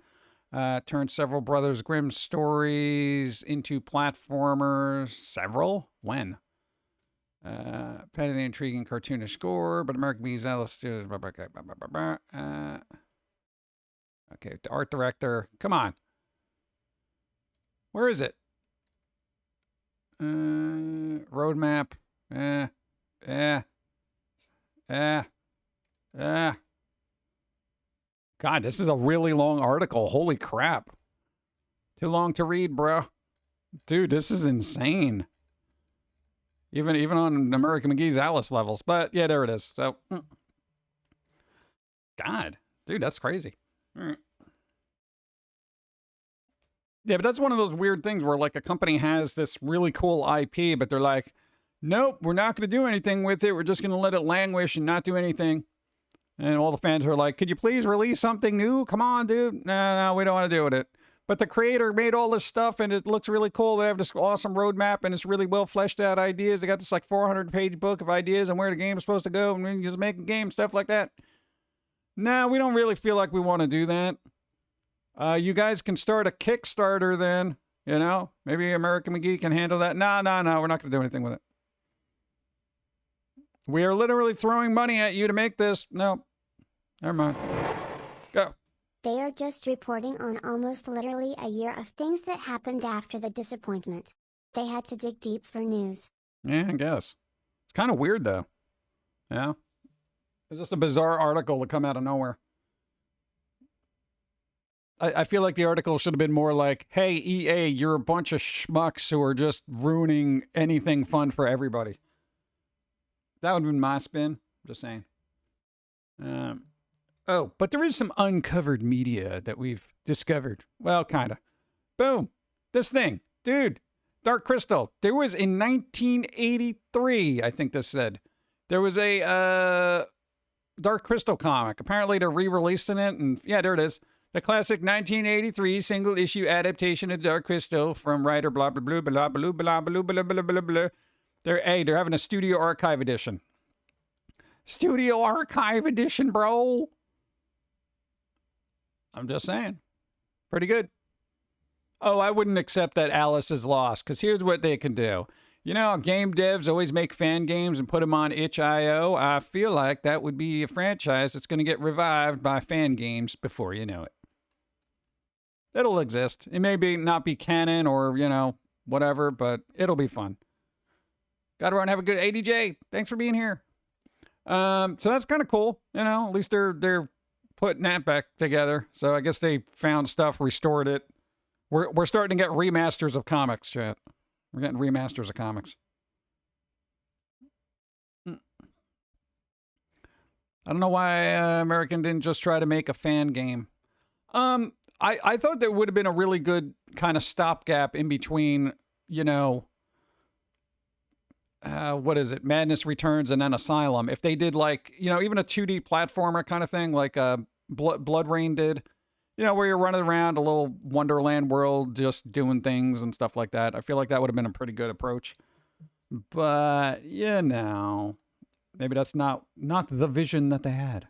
turned several Brothers Grimm stories into platformers. Several? When? Petty and intriguing cartoonish score, but American McGee's Alice. Okay, the art director. Come on. Where is it? Roadmap. God, this is a really long article. Holy crap. Too long to read, bro. Dude, this is insane. Even on American McGee's Alice levels. But yeah, there it is. So, God, dude, that's crazy. All right. Yeah, but that's one of those weird things where like a company has this really cool IP, but they're like, nope, we're not going to do anything with it. We're just going to let it languish and not do anything. And all the fans are like, could you please release something new? Come on, dude. No, we don't want to do with it. But the creator made all this stuff and it looks really cool. They have this awesome roadmap and it's really well fleshed out ideas. They got this like 400-page book of ideas and where the game is supposed to go and we can just make a game, stuff like that. No, we don't really feel like we want to do that. You guys can start a Kickstarter then, you know? Maybe American McGee can handle that. No, we're not going to do anything with it. We are literally throwing money at you to make this. No, never mind. Go. They are just reporting on almost literally a year of things that happened after the disappointment. They had to dig deep for news. Yeah, I guess. It's kind of weird, though. Yeah? It's just a bizarre article to come out of nowhere. I feel like the article should have been more like, hey, EA, you're a bunch of schmucks who are just ruining anything fun for everybody. That would have been my spin. Just saying. Oh, but there is some uncovered media that we've discovered. Well, kind of. Boom. This thing. Dude. Dark Crystal. There was in 1983, I think this said. There was a Dark Crystal comic. Apparently they're re-releasing it. And yeah, there it is. The classic 1983 single-issue adaptation of Dark Crystal from writer blah, blah, blah, blah, blah, blah, blah, blah, blah, blah, blah. They're having a Studio Archive edition. Studio Archive edition, bro. I'm just saying. Pretty good. Oh, I wouldn't accept that Alice is lost, because here's what they can do. You know, game devs always make fan games and put them on itch.io. I feel like that would be a franchise that's going to get revived by fan games before you know it. It'll exist. It may not be canon or, you know, whatever, but it'll be fun. Gotta run. Have a good ADJ. Thanks for being here. So that's kind of cool. You know, at least they're putting that back together. So I guess they found stuff, restored it. We're starting to get remasters of comics, chat. We're getting remasters of comics. I don't know why American didn't just try to make a fan game. I thought there would have been a really good kind of stopgap in between, you know, what is it? Madness Returns and then Asylum. If they did like, you know, even a 2D platformer kind of thing, like Blood Rain did, you know, where you're running around a little Wonderland world, just doing things and stuff like that. I feel like that would have been a pretty good approach. But, you know, maybe that's not the vision that they had.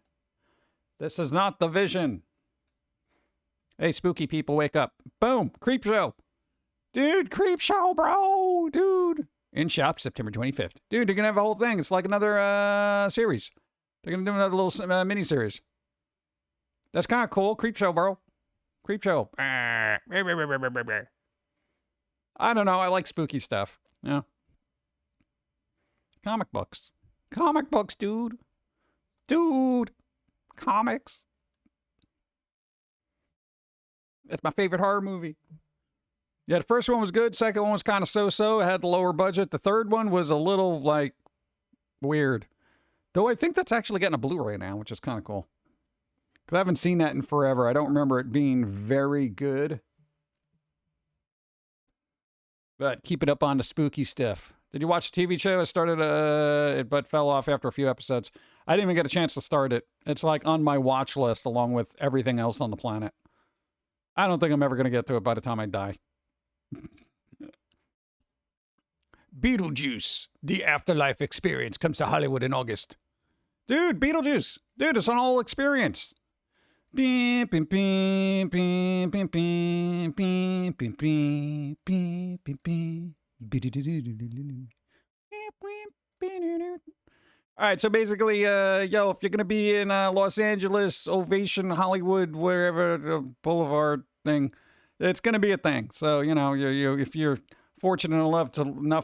This is not the vision. Hey, spooky people, wake up. Boom. Creep Show. Dude, Creep Show, bro. Dude. In shop September 25th. Dude, they're going to have a whole thing. It's like another series. They're going to do another little mini-series. That's kind of cool. Creep Show, bro. Creep Show. I don't know. I like spooky stuff. Yeah. Comic books. Comic books, dude. Dude. Comics. That's my favorite horror movie. Yeah, the first one was good. Second one was kind of so-so. It had the lower budget. The third one was a little, like, weird. Though I think that's actually getting a Blu-ray now, which is kind of cool. Because I haven't seen that in forever. I don't remember it being very good. But keep it up on the spooky stuff. Did you watch the TV show? I started it, but fell off after a few episodes. I didn't even get a chance to start it. It's like on my watch list along with everything else on the planet. I don't think I'm ever going to get to it by the time I die. Beetlejuice, the afterlife experience, comes to Hollywood in August. Dude, Beetlejuice. Dude, it's an whole experience. Beep, beep, beep, beep, beep, beep, beep, beep, beep, beep, beep, beep. All right, so basically, if you're gonna be in Los Angeles, Ovation, Hollywood, wherever the Boulevard thing, it's gonna be a thing. So if you're fortunate enough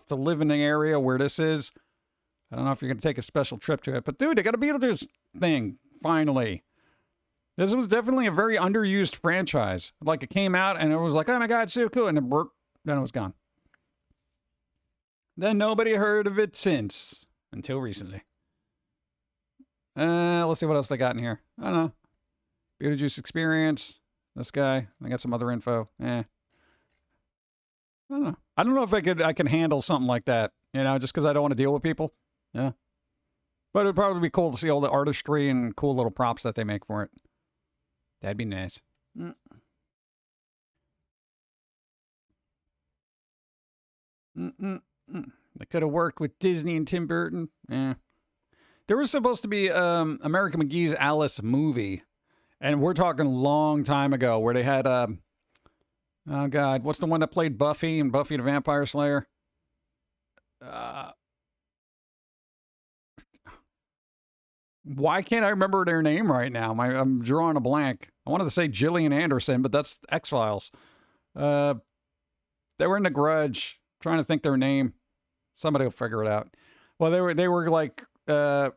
to live in the area where this is, I don't know if you're gonna take a special trip to it, but dude, they got a Beetlejuice thing finally. This was definitely a very underused franchise. Like it came out and it was like, oh my god, it's so cool, and then it was gone. Then nobody heard of it since until recently. Let's see what else they got in here. I don't know. Beetlejuice experience. This guy. I got some other info. I don't know. I don't know if I can handle something like that. Just because I don't want to deal with people. Yeah. But it'd probably be cool to see all the artistry and cool little props that they make for it. That'd be nice. They could have worked with Disney and Tim Burton. Yeah. There was supposed to be American McGee's Alice movie. And we're talking a long time ago where they had, oh God, what's the one that played Buffy and Buffy the Vampire Slayer? Why can't I remember their name right now? I'm drawing a blank. I wanted to say Gillian Anderson, but that's X-Files. They were in The Grudge. I'm trying to think their name. Somebody will figure it out. Well, they were like Sarah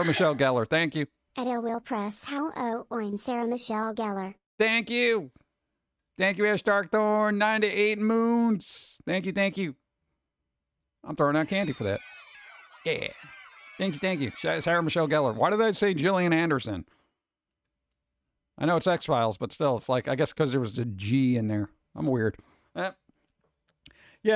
Michelle Gellar. Thank you. At Ill Will Press, how oin Sarah Michelle Gellar. Thank you. Thank you, Ash Darkthorn. 9 to 8 moons. Thank you. I'm throwing out candy for that. Yeah. Thank you. Sarah Michelle Gellar. Why did I say Gillian Anderson? I know it's X-Files, but still, it's like, I guess because there was a G in there. I'm weird. Yeah,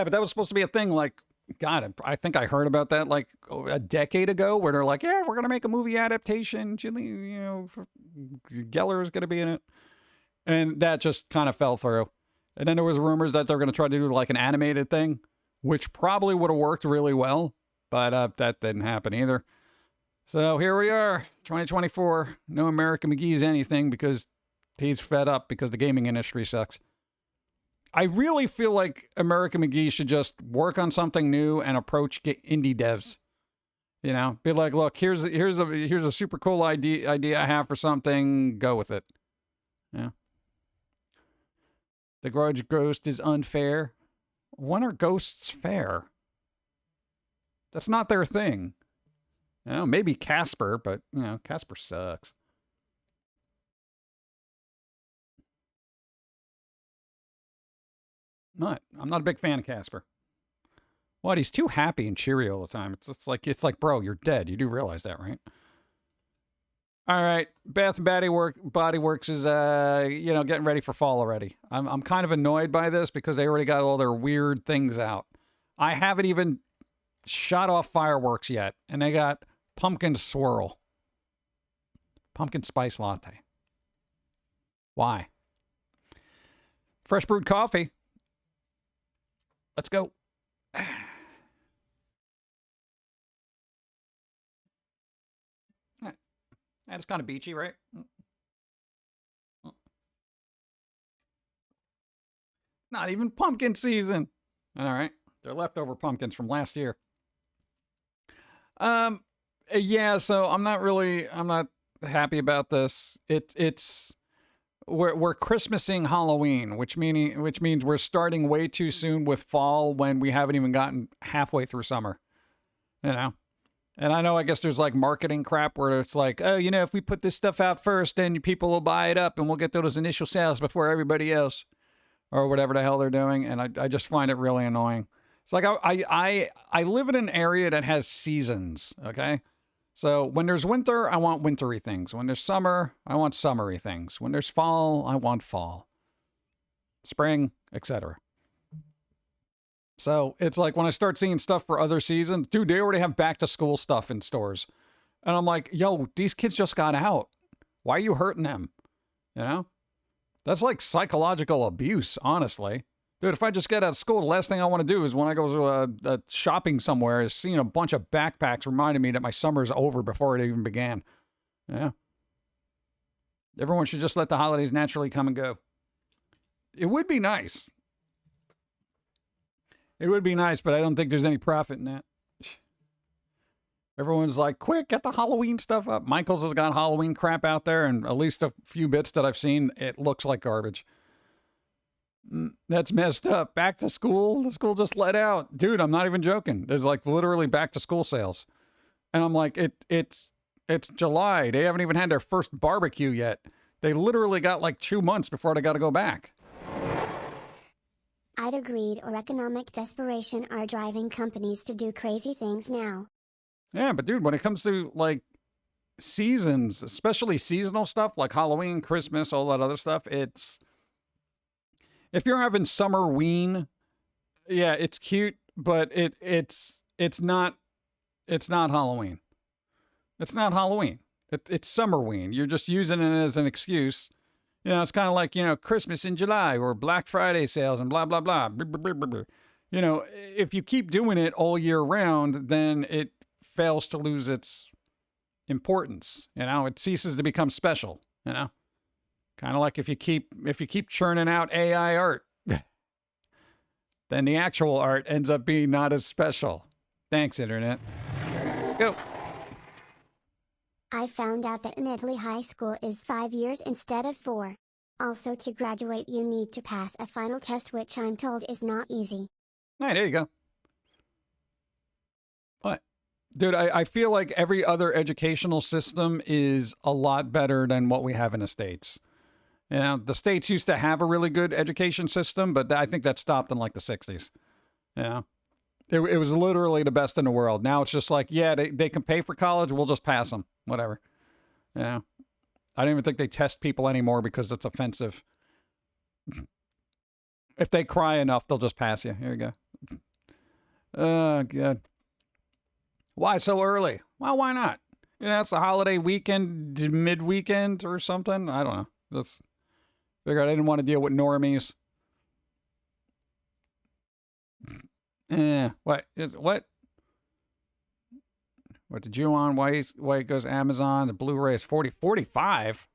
but that was supposed to be a thing, like, God, I think I heard about that like a decade ago where they're like, yeah, we're going to make a movie adaptation. Gillian, Gellar is going to be in it. And that just kind of fell through. And then there was rumors that they're going to try to do like an animated thing, which probably would have worked really well, but that didn't happen either. So here we are, 2024. No American McGee's anything because he's fed up because the gaming industry sucks. I really feel like American McGee should just work on something new and approach indie devs. Be like, look, here's a super cool idea I have for something. Go with it. Yeah. The Grudge Ghost is unfair. When are ghosts fair? That's not their thing. Maybe Casper, but Casper sucks. I'm not a big fan of Casper. What? He's too happy and cheery all the time. It's like, bro, you're dead. You do realize that, right? All right, Bath and Body Works is getting ready for fall already. I'm kind of annoyed by this because they already got all their weird things out. I haven't even shot off fireworks yet, and they got pumpkin swirl, pumpkin spice latte. Why? Fresh brewed coffee. Let's go. And it's kind of beachy, right? Not even pumpkin season. All right. They're leftover pumpkins from last year. Yeah, so I'm not happy about this. We're Christmasing Halloween, which means we're starting way too soon with fall when we haven't even gotten halfway through summer. And I know, I guess there's like marketing crap where it's like, oh, if we put this stuff out first, then people will buy it up and we'll get those initial sales before everybody else, or whatever the hell they're doing. And I just find it really annoying. It's like I live in an area that has seasons. Okay. So when there's winter, I want wintry things. When there's summer, I want summery things. When there's fall, I want fall. Spring, etc. So it's like when I start seeing stuff for other seasons, dude, they already have back to school stuff in stores. And I'm like, yo, these kids just got out. Why are you hurting them? You know? That's like psychological abuse, honestly. Dude, if I just get out of school, the last thing I want to do is when I go to a shopping somewhere is seeing a bunch of backpacks reminding me that my summer's over before it even began. Yeah. Everyone should just let the holidays naturally come and go. It would be nice. It would be nice, but I don't think there's any profit in that. Everyone's like, quick, get the Halloween stuff up. Michael's has got Halloween crap out there, and at least a few bits that I've seen, it looks like garbage. That's messed up. Back to school? The school just let out. Dude, I'm not even joking. There's like literally back to school sales. And I'm like, it's July. They haven't even had their first barbecue yet. They literally got like 2 months before they got to go back. Either greed or economic desperation are driving companies to do crazy things now. Yeah, but dude, when it comes to like seasons, especially seasonal stuff like Halloween, Christmas, all that other stuff, it's if you're having summerween, yeah, it's cute, but it's not Halloween. It's not Halloween. It's summerween. You're just using it as an excuse. You know, it's kind of like, you know, Christmas in July or Black Friday sales and blah, blah, blah. You know, if you keep doing it all year round, then it fails to lose its importance. You know, it ceases to become special, you know, kind of like if you keep churning out AI art, then the actual art ends up being not as special. Thanks, Internet. Go. I found out that in Italy high school is 5 years instead of 4. Also, to graduate you need to pass a final test, which I'm told is not easy. Hey, there you go. What? Dude, I feel like every other educational system is a lot better than what we have in the States. You know, the States used to have a really good education system, but I think that stopped in like the 60s. Yeah. It was literally the best in the world. Now it's just like, yeah, they can pay for college. We'll just pass them. Whatever. Yeah. I don't even think they test people anymore because it's offensive. If they cry enough, they'll just pass you. Here you go. Oh, God. Why so early? Well, why not? You know, it's a holiday weekend, mid-weekend or something. I don't know. Just figured I didn't want to deal with normies. What? What did you on? Why it goes Amazon? The Blu-ray is 45.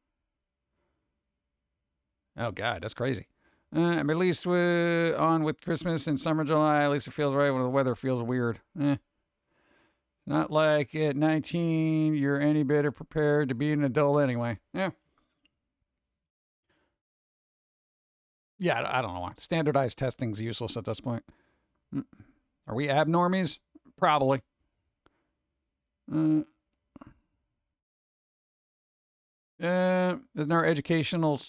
Oh, God, that's crazy. At least on with Christmas in summer, July. At least it feels right when the weather feels weird. Not like at 19, you're any better prepared to be an adult anyway. Yeah. Yeah, I don't know why. Standardized testing's useless at this point. Are we abnormies? Probably. Isn't our educational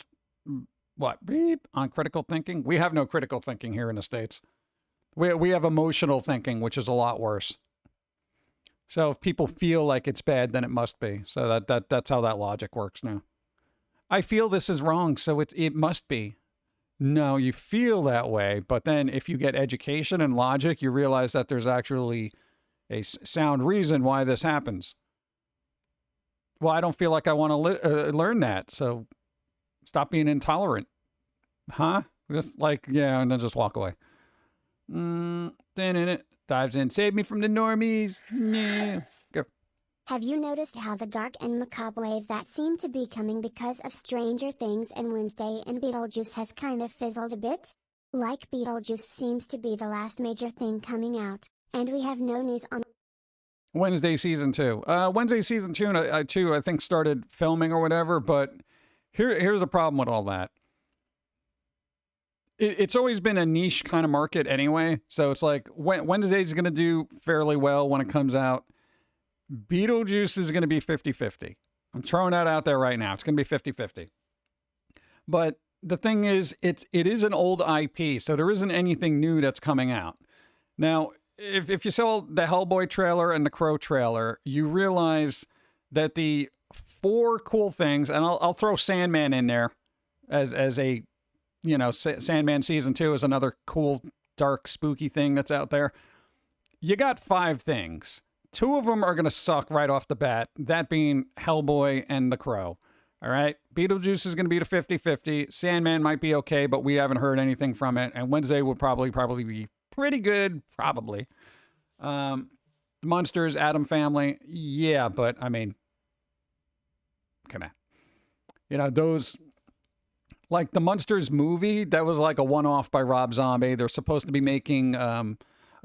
what beep on critical thinking? We have no critical thinking here in the States. We have emotional thinking, which is a lot worse. So if people feel like it's bad, then it must be. So that's how that logic works now. I feel this is wrong, so it must be. No, you feel that way, but then if you get education and logic, you realize that there's actually a sound reason why this happens. Well, I don't feel like I want to learn that, so stop being intolerant. Huh? Just like, yeah, and then just walk away. Then in it, dives in. Save me from the normies. Yeah. Go. Have you noticed how the dark and macabre wave that seemed to be coming because of Stranger Things and Wednesday and Beetlejuice has kind of fizzled a bit? Like Beetlejuice seems to be the last major thing coming out, and we have no news on Wednesday season 2. Wednesday season 2, I think started filming or whatever, but here's the problem with all that. It's always been a niche kind of market anyway, so it's like Wednesday's going to do fairly well when it comes out. Beetlejuice is going to be 50-50. I'm throwing that out there right now. It's going to be 50-50. But the thing is, it is an old IP, so there isn't anything new that's coming out. Now, if you saw the Hellboy trailer and the Crow trailer, you realize that the 4 cool things, and I'll throw Sandman in there as a, you know, Sandman season 2 is another cool dark, spooky thing that's out there. You got 5 things. 2 of them are going to suck right off the bat, that being Hellboy and The Crow. All right? Beetlejuice is going to be the 50-50. Sandman might be okay, but we haven't heard anything from it. And Wednesday would probably be pretty good, probably. Monsters, Atom Family, yeah, but I mean, come on. You know, those, like the Monsters movie, that was like a one-off by Rob Zombie. They're supposed to be making a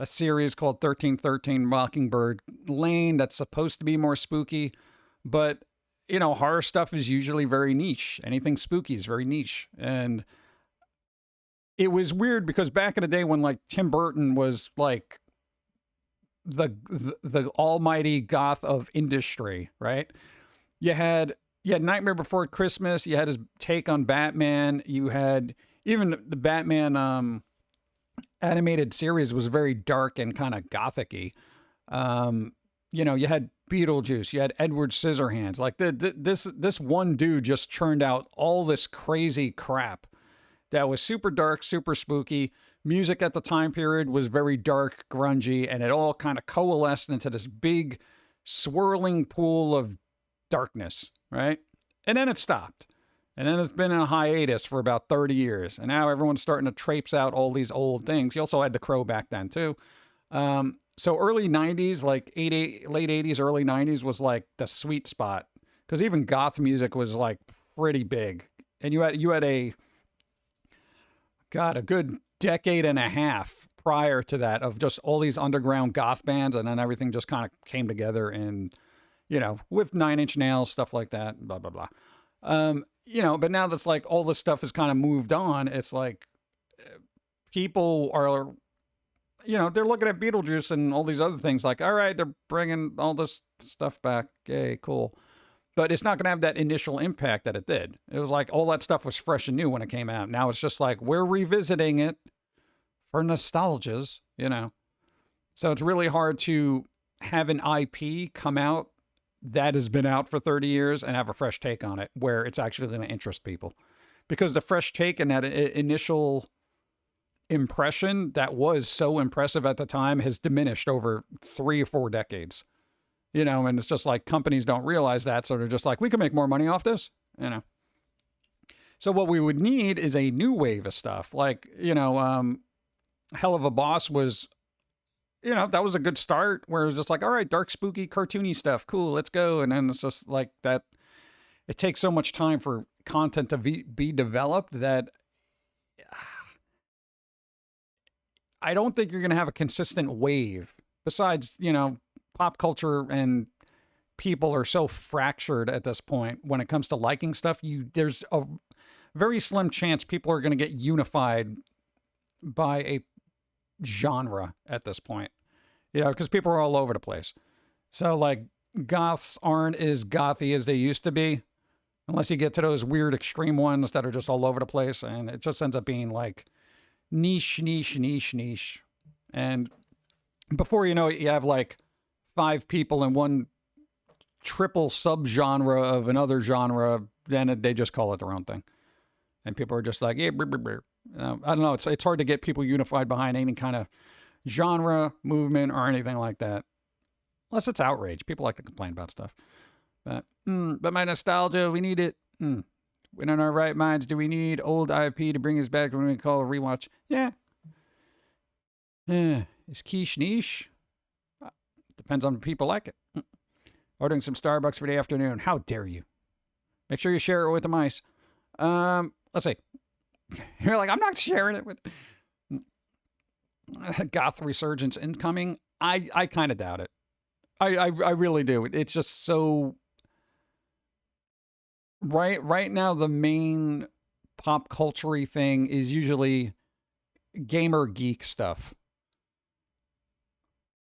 series called 1313 Mockingbird Lane that's supposed to be more spooky, but, you know, horror stuff is usually very niche. Anything spooky is very niche. And it was weird because back in the day when, like, Tim Burton was, like, the almighty goth of industry, right? You had Nightmare Before Christmas. You had his take on Batman. You had even the Batman animated series was very dark and kind of gothic-y. You know, you had Beetlejuice. You had Edward Scissorhands. Like this one dude just churned out all this crazy crap that was super dark, super spooky. Music at the time period was very dark, grungy, and it all kind of coalesced into this big swirling pool of darkness, right? And then it stopped. And then it's been in a hiatus for about 30 years. And now everyone's starting to traipse out all these old things. You also had The Crow back then, too. So early 90s, like late 80s, early 90s was like the sweet spot. Because even goth music was like pretty big. And you had a good decade and a half prior to that of just all these underground goth bands, and then everything just kind of came together and, you know, with 9 Inch Nails, stuff like that, blah, blah, blah. You know, but now that's like all this stuff has kind of moved on. It's like people are, you know, they're looking at Beetlejuice and all these other things like, all right, they're bringing all this stuff back. Yay, cool. But it's not going to have that initial impact that it did. It was like all that stuff was fresh and new when it came out. Now it's just like we're revisiting it for nostalgias, you know. So it's really hard to have an IP come out that has been out for 30 years and have a fresh take on it where it's actually going to interest people. Because the fresh take and that initial impression that was so impressive at the time has diminished over 3 or 4 decades. You know, and it's just like companies don't realize that. So they're just like, we can make more money off this, you know. So what we would need is a new wave of stuff. Like, you know, Hell of a Boss was, you know, that was a good start where it was just like, all right, dark, spooky, cartoony stuff. Cool, let's go. And then it's just like that. It takes so much time for content to be developed that I don't think you're going to have a consistent wave. Besides, you know, pop culture and people are so fractured at this point when it comes to liking stuff. There's a very slim chance people are going to get unified by a genre at this point, you know, because people are all over the place. So like goths aren't as gothy as they used to be, unless you get to those weird extreme ones that are just all over the place. And it just ends up being like niche. And before you know it, you have like 5 people in one triple subgenre of another genre, then they just call it their own thing. And people are just like, yeah, brr, brr, brr. I don't know. It's hard to get people unified behind any kind of genre, movement, or anything like that. Unless it's outrage. People like to complain about stuff. But my nostalgia, we need it. When in our right minds, do we need old IP to bring us back when we call a rewatch? Yeah. Is quiche niche? Depends on people like it. Ordering some Starbucks for the afternoon. How dare you? Make sure you share it with the mice. Let's see. You're like, I'm not sharing it with goth resurgence incoming. I kind of doubt it. I really do. It's just so right now the main pop culture-y thing is usually gamer geek stuff.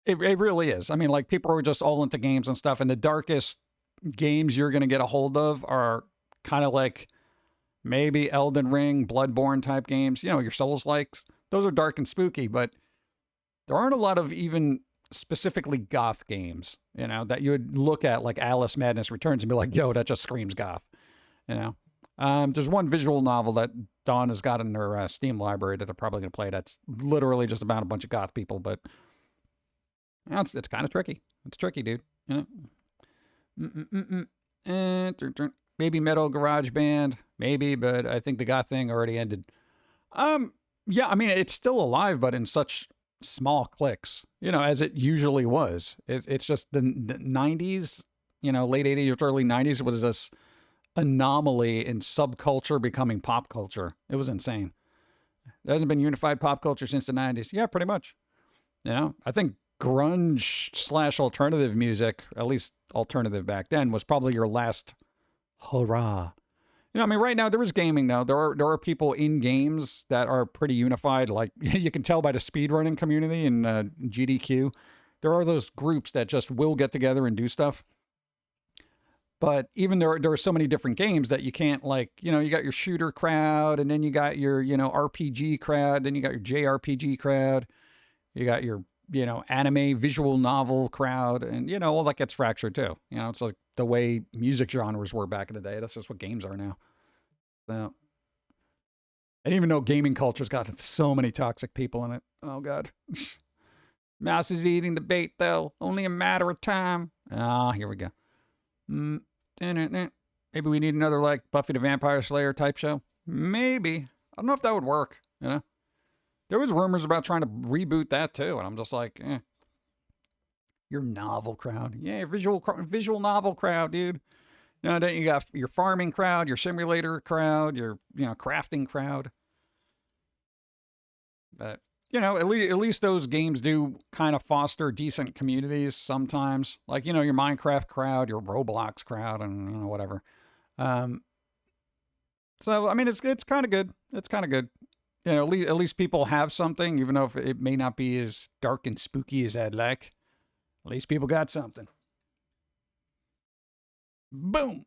It really is. I mean, like, people are just all into games and stuff, and the darkest games you're going to get a hold of are kind of like maybe Elden Ring, Bloodborne type games. You know, your Souls-likes. Those are dark and spooky, but there aren't a lot of even specifically goth games, you know, that you would look at like Alice Madness Returns and be like, yo, that just screams goth, you know? There's one visual novel that Dawn has got in her Steam library that they're probably going to play. That's literally just about a bunch of goth people, but it's kind of tricky. It's tricky, dude. You know? Maybe Metal Garage Band, maybe, but I think the goth thing already ended. Yeah, I mean, it's still alive, but in such small clicks, as it usually was. It's just the 90s, late 80s, early 90s was this anomaly in subculture becoming pop culture. It was insane. There hasn't been unified pop culture since the 90s. Yeah, pretty much. I think grunge / alternative music, at least alternative back then, was probably your last hurrah. I mean, right now there is gaming though. There are people in games that are pretty unified. Like you can tell by the speedrunning community in GDQ. There are those groups that just will get together and do stuff. But even there are so many different games that you can't you got your shooter crowd, and then you got your, RPG crowd, then you got your JRPG crowd, you got your, anime visual novel crowd, and, all that gets fractured too. It's like the way music genres were back in the day. That's just what games are now. So, and even though gaming culture's got so many toxic people in it. Oh, God. Mouse is eating the bait, though. Only a matter of time. Here we go. Maybe we need another Buffy the Vampire Slayer type show. Maybe. I don't know if that would work. There was rumors about trying to reboot that too, and I'm just like, your novel crowd, yeah, visual novel crowd, dude. Then you got your farming crowd, your simulator crowd, your crafting crowd. But at least those games do kind of foster decent communities sometimes. Like, your Minecraft crowd, your Roblox crowd, and, whatever. So, I mean, it's kind of good. It's kind of good. At least people have something, even though it may not be as dark and spooky as I'd like. At least people got something. Boom.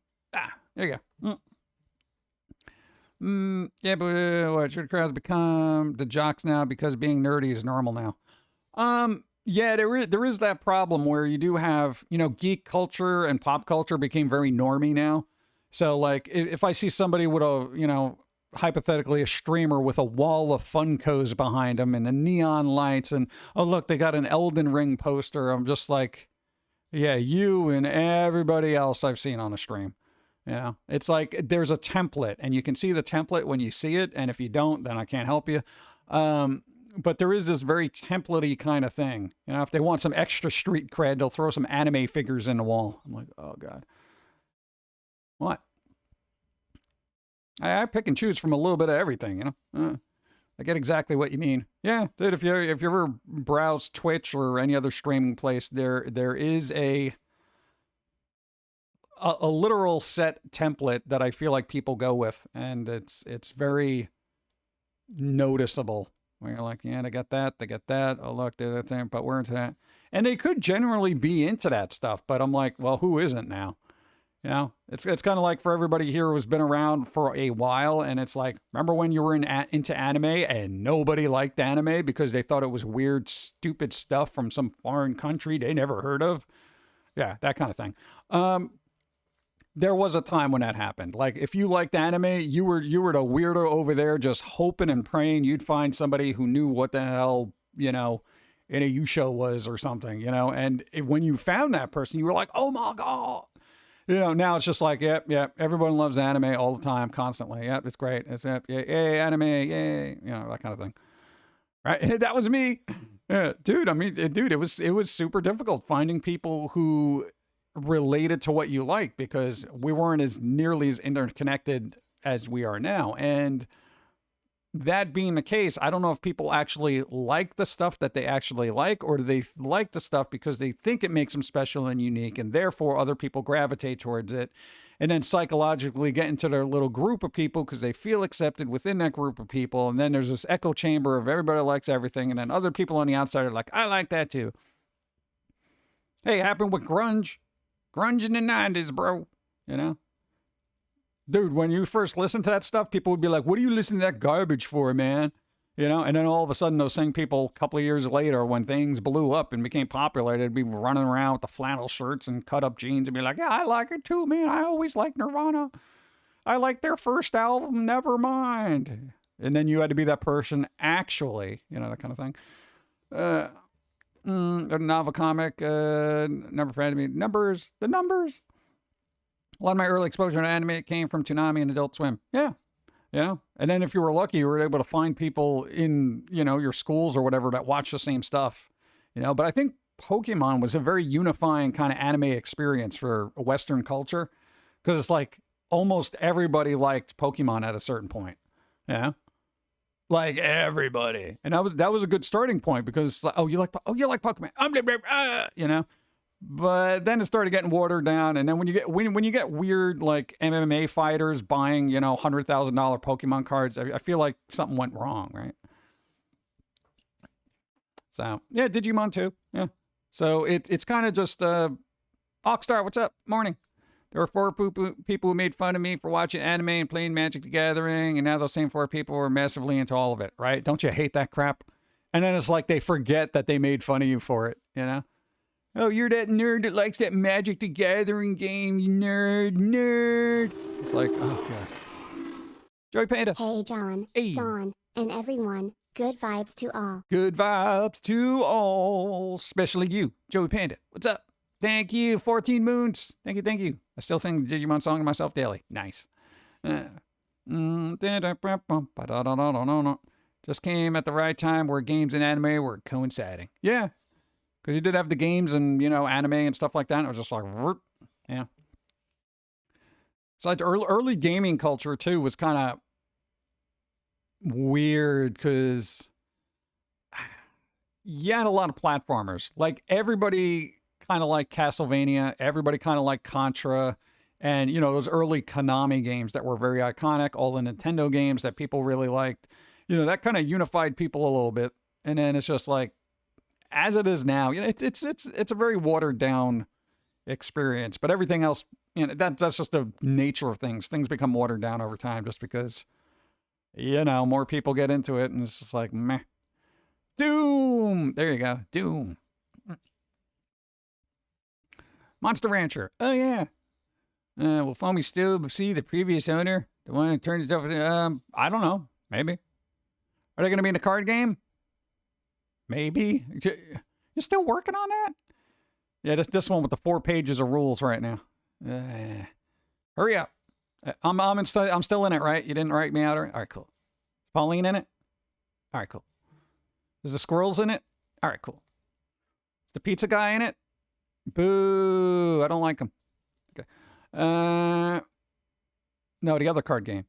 There you go. Yeah, but what should crowds become the jocks now because being nerdy is normal now? Yeah, there is that problem where you do have, geek culture and pop culture became very normy now. So if I see somebody with a, hypothetically a streamer with a wall of Funkos behind them and the neon lights and, oh, look, they got an Elden Ring poster. I'm just like, yeah, you and everybody else I've seen on a stream. It's like there's a template and you can see the template when you see it. And if you don't, then I can't help you. But there is this very template-y kind of thing. If they want some extra street cred, they'll throw some anime figures in the wall. I'm like, oh, God. What? I pick and choose from a little bit of everything, I get exactly what you mean. Yeah, dude, if you ever browse Twitch or any other streaming place, there is a literal set template that I feel like people go with, and it's very noticeable. Where you're like, yeah, they got that. Oh, look, they're that thing, but we're into that. And they could generally be into that stuff, but I'm like, well, who isn't now? It's kind of like for everybody here who's been around for a while, and it's like, remember when you were into anime and nobody liked anime because they thought it was weird, stupid stuff from some foreign country they never heard of? Yeah, that kind of thing. There was a time when that happened. Like, if you liked anime, you were the weirdo over there just hoping and praying you'd find somebody who knew what the hell, in a U show was or something, and when you found that person, you were like, oh my God. Now it's just like, yep, everyone loves anime all the time, constantly. Yep, it's great. It's yay, anime, yay, that kind of thing. Right? That was me. Yeah, dude, it was super difficult finding people who related to what you like because we weren't as nearly as interconnected as we are now. And that being the case, I don't know if people actually like the stuff that they actually like, or do they like the stuff because they think it makes them special and unique, and therefore other people gravitate towards it, and then psychologically get into their little group of people because they feel accepted within that group of people, and then there's this echo chamber of everybody likes everything, and then other people on the outside are like, I like that too. Hey, it happened with grunge. Grunge in the 90s, bro. Dude, when you first listen to that stuff, people would be like, what are you listening to that garbage for, man? And then all of a sudden those same people, a couple of years later, when things blew up and became popular, they'd be running around with the flannel shirts and cut up jeans and be like, yeah, I like it too, man. I always like Nirvana. I like their first album, never mind. And then you had to be that person actually, that kind of thing. A novel comic, never friended me. The numbers. A lot of my early exposure to anime came from Toonami and Adult Swim. Yeah. And then if you were lucky, you were able to find people in, your schools or whatever that watch the same stuff. But I think Pokemon was a very unifying kind of anime experience for Western culture. Because it's like almost everybody liked Pokemon at a certain point. Yeah. Like everybody. And that was a good starting point because, you like Pokemon. But then it started getting watered down, and then when you get weird like MMA fighters buying $100,000 Pokemon cards, I feel like something went wrong, right? So yeah, Digimon too. Yeah. So it's kind of just Oxstar, what's up? Morning. There were 4 people who made fun of me for watching anime and playing Magic the Gathering, and now those same 4 people were massively into all of it, right? Don't you hate that crap? And then it's like they forget that they made fun of you for it, Oh, you're that nerd that likes that Magic the Gathering game, you nerd. It's like, oh, God. Joey Panda. Hey, John, Hey. Dawn, and everyone. Good vibes to all. Good vibes to all, especially you, Joey Panda. What's up? Thank you, 14 moons. Thank you. I still sing the Digimon song to myself daily. Nice. Just came at the right time where games and anime were coinciding. Yeah. Because you did have the games and, anime and stuff like that. And it was just like, yeah. It's like early gaming culture, too, was kind of weird because you had a lot of platformers. Like, everybody kind of liked Castlevania. Everybody kind of liked Contra. And, those early Konami games that were very iconic. All the Nintendo games that people really liked. That kind of unified people a little bit. And then it's just like, as it is now, it's a very watered down experience. But everything else, that's just the nature of things. Things become watered down over time just because, more people get into it, and it's just like meh. Doom. There you go. Doom. Monster Rancher. Oh yeah. Will Foamy still see the previous owner, the one who turned it over? I don't know. Maybe. Are they going to be in a card game? Maybe. You're still working on that? Yeah, this one with the 4 pages of rules right now. Hurry up. I'm still in it, right? You didn't write me out? All right, cool. Is Pauline in it? All right, cool. Is the squirrels in it? All right, cool. Is the pizza guy in it? Boo. I don't like him. Okay. No, the other card game.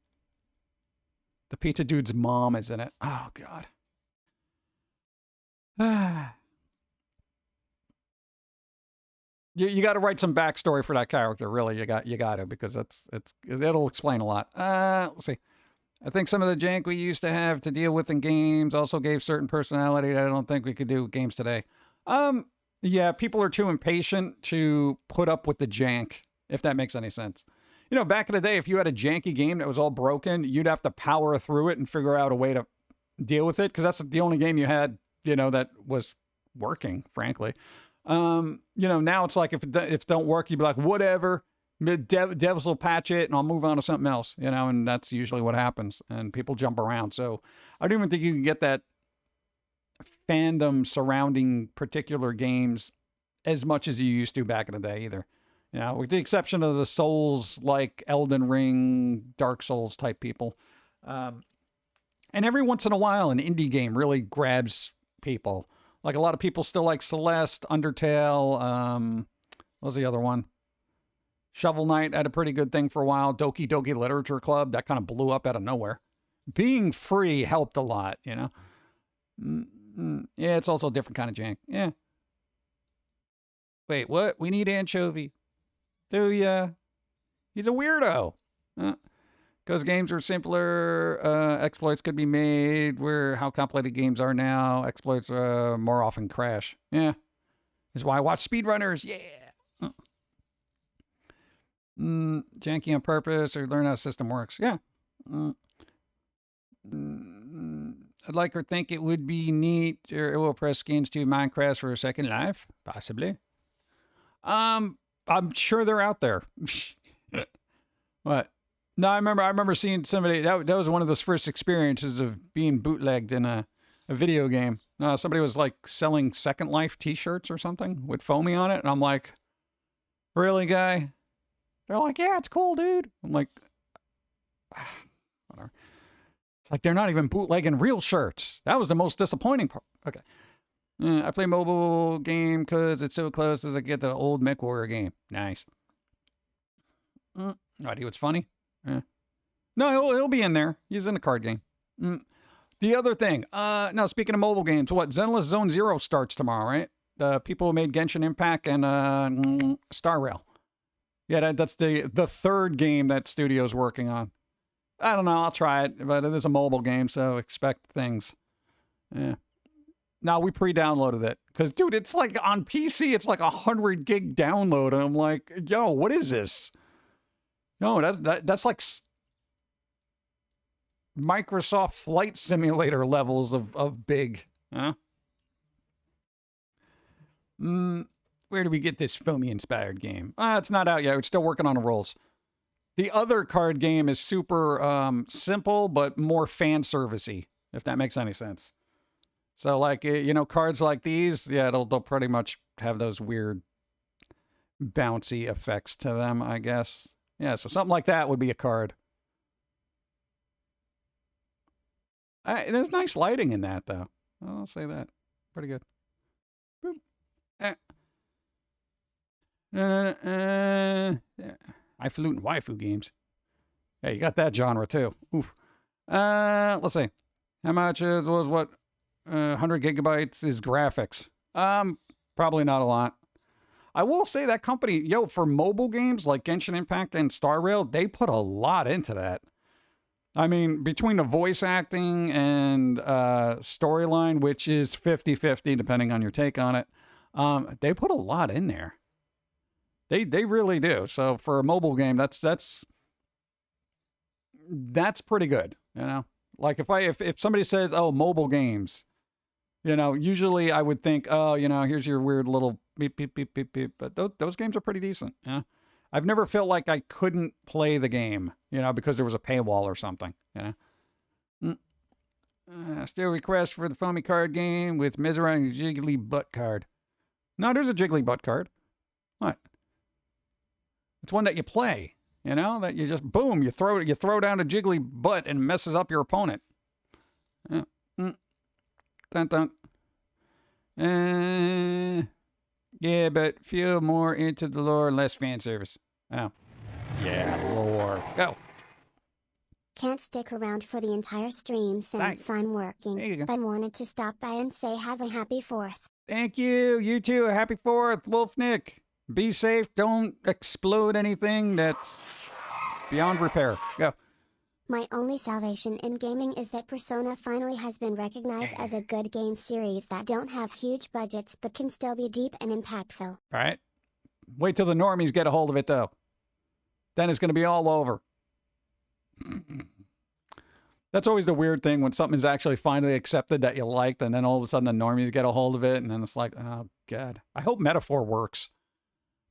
The pizza dude's mom is in it. Oh, God. You got to write some backstory for that character. Really, you got to, because it'll explain a lot. Let's see. I think some of the jank we used to have to deal with in games also gave certain personality that I don't think we could do with games today. Yeah, people are too impatient to put up with the jank, if that makes any sense. Back in the day, if you had a janky game that was all broken, you'd have to power through it and figure out a way to deal with it, because that's the only game you had that was working, frankly. Now it's like if it don't work, you'd be like, whatever, devs will patch it and I'll move on to something else, and that's usually what happens, and people jump around. So I don't even think you can get that fandom surrounding particular games as much as you used to back in the day either. With the exception of the Souls, like Elden Ring, Dark Souls type people. And every once in a while, an indie game really grabs people. Like a lot of people still like Celeste, Undertale. What was the other one? Shovel Knight had a pretty good thing for a while. Doki Doki Literature Club, that kind of blew up out of nowhere. Being free helped a lot, Yeah, it's also a different kind of jank. Yeah. Wait, what? We need Anchovy. Do ya? He's a weirdo. Because games are simpler, exploits could be made where how complicated games are now. Exploits more often crash. Yeah. That's why I watch speedrunners. Yeah. Janky on purpose or learn how the system works. Yeah. I'd like or think it would be neat or it will press games to Minecraft for a second life. Possibly. I'm sure they're out there. What? No, I remember seeing somebody, that was one of those first experiences of being bootlegged in a video game. Somebody was like selling Second Life t-shirts or something with Foamy on it. And I'm like, really, guy? They're like, yeah, it's cool, dude. I'm like, whatever. It's like they're not even bootlegging real shirts. That was the most disappointing part. Okay. I play mobile game because it's so close as I get to the old MechWarrior game. Nice. Right, what's funny? No, he'll be in there. He's in the card game. The other thing, no, speaking of mobile games, what? Zenless Zone Zero starts tomorrow, right? The people who made Genshin Impact and Star Rail. Yeah, that's the third game that studio's working on. I don't know, I'll try it, but it is a mobile game, so expect things. Yeah. Now, we pre-downloaded it. Because, dude, it's like on PC, it's like 100 gig download. And I'm like, yo, what is this? No, that's like Microsoft Flight Simulator levels of big. Huh? Where do we get this Foamy-inspired game? It's not out yet. We're still working on the rules. The other card game is super simple, but more fan servicey, if that makes any sense. So, like, you know, cards like these, yeah, they'll pretty much have those weird bouncy effects to them, I guess. Yeah, so something like that would be a card. There's nice lighting in that, though. I'll say that. Pretty good. Boop. Highfalutin waifu games. Yeah, you got that genre, too. Oof. Let's see. How much was what? 100 gigabytes is graphics. Probably not a lot. I will say that company, for mobile games like Genshin Impact and Star Rail, they put a lot into that. I mean, between the voice acting and storyline, which is 50-50 depending on your take on it, they put a lot in there. They really do. So for a mobile game, that's pretty good, you know? Like if somebody says, "Oh, mobile games," usually I would think, "Oh, here's your weird little beep beep beep beep beep." But those games are pretty decent. Yeah, I've never felt like I couldn't play the game, because there was a paywall or something. Still request for the Foamy card game with Mizrahi Jiggly Butt card. No, there's a Jiggly Butt card. What? It's one that you play. That you just, boom, you throw down a jiggly butt and messes up your opponent. Dun dun. Yeah, but feel more into the lore, less fan service. Oh. Yeah, lore. Go. Can't stick around for the entire stream since I'm working, but wanted to stop by and say have a happy 4th. Thank you. You too. Happy 4th, Wolf Nick. Be safe. Don't explode anything that's beyond repair. Go. My only salvation in gaming is that Persona finally has been recognized as a good game series that don't have huge budgets but can still be deep and impactful. All right. Wait till the normies get a hold of it, though. Then it's going to be all over. That's always the weird thing when something is actually finally accepted that you liked, and then all of a sudden the normies get a hold of it, and then it's like, oh, God. I hope Metaphor works.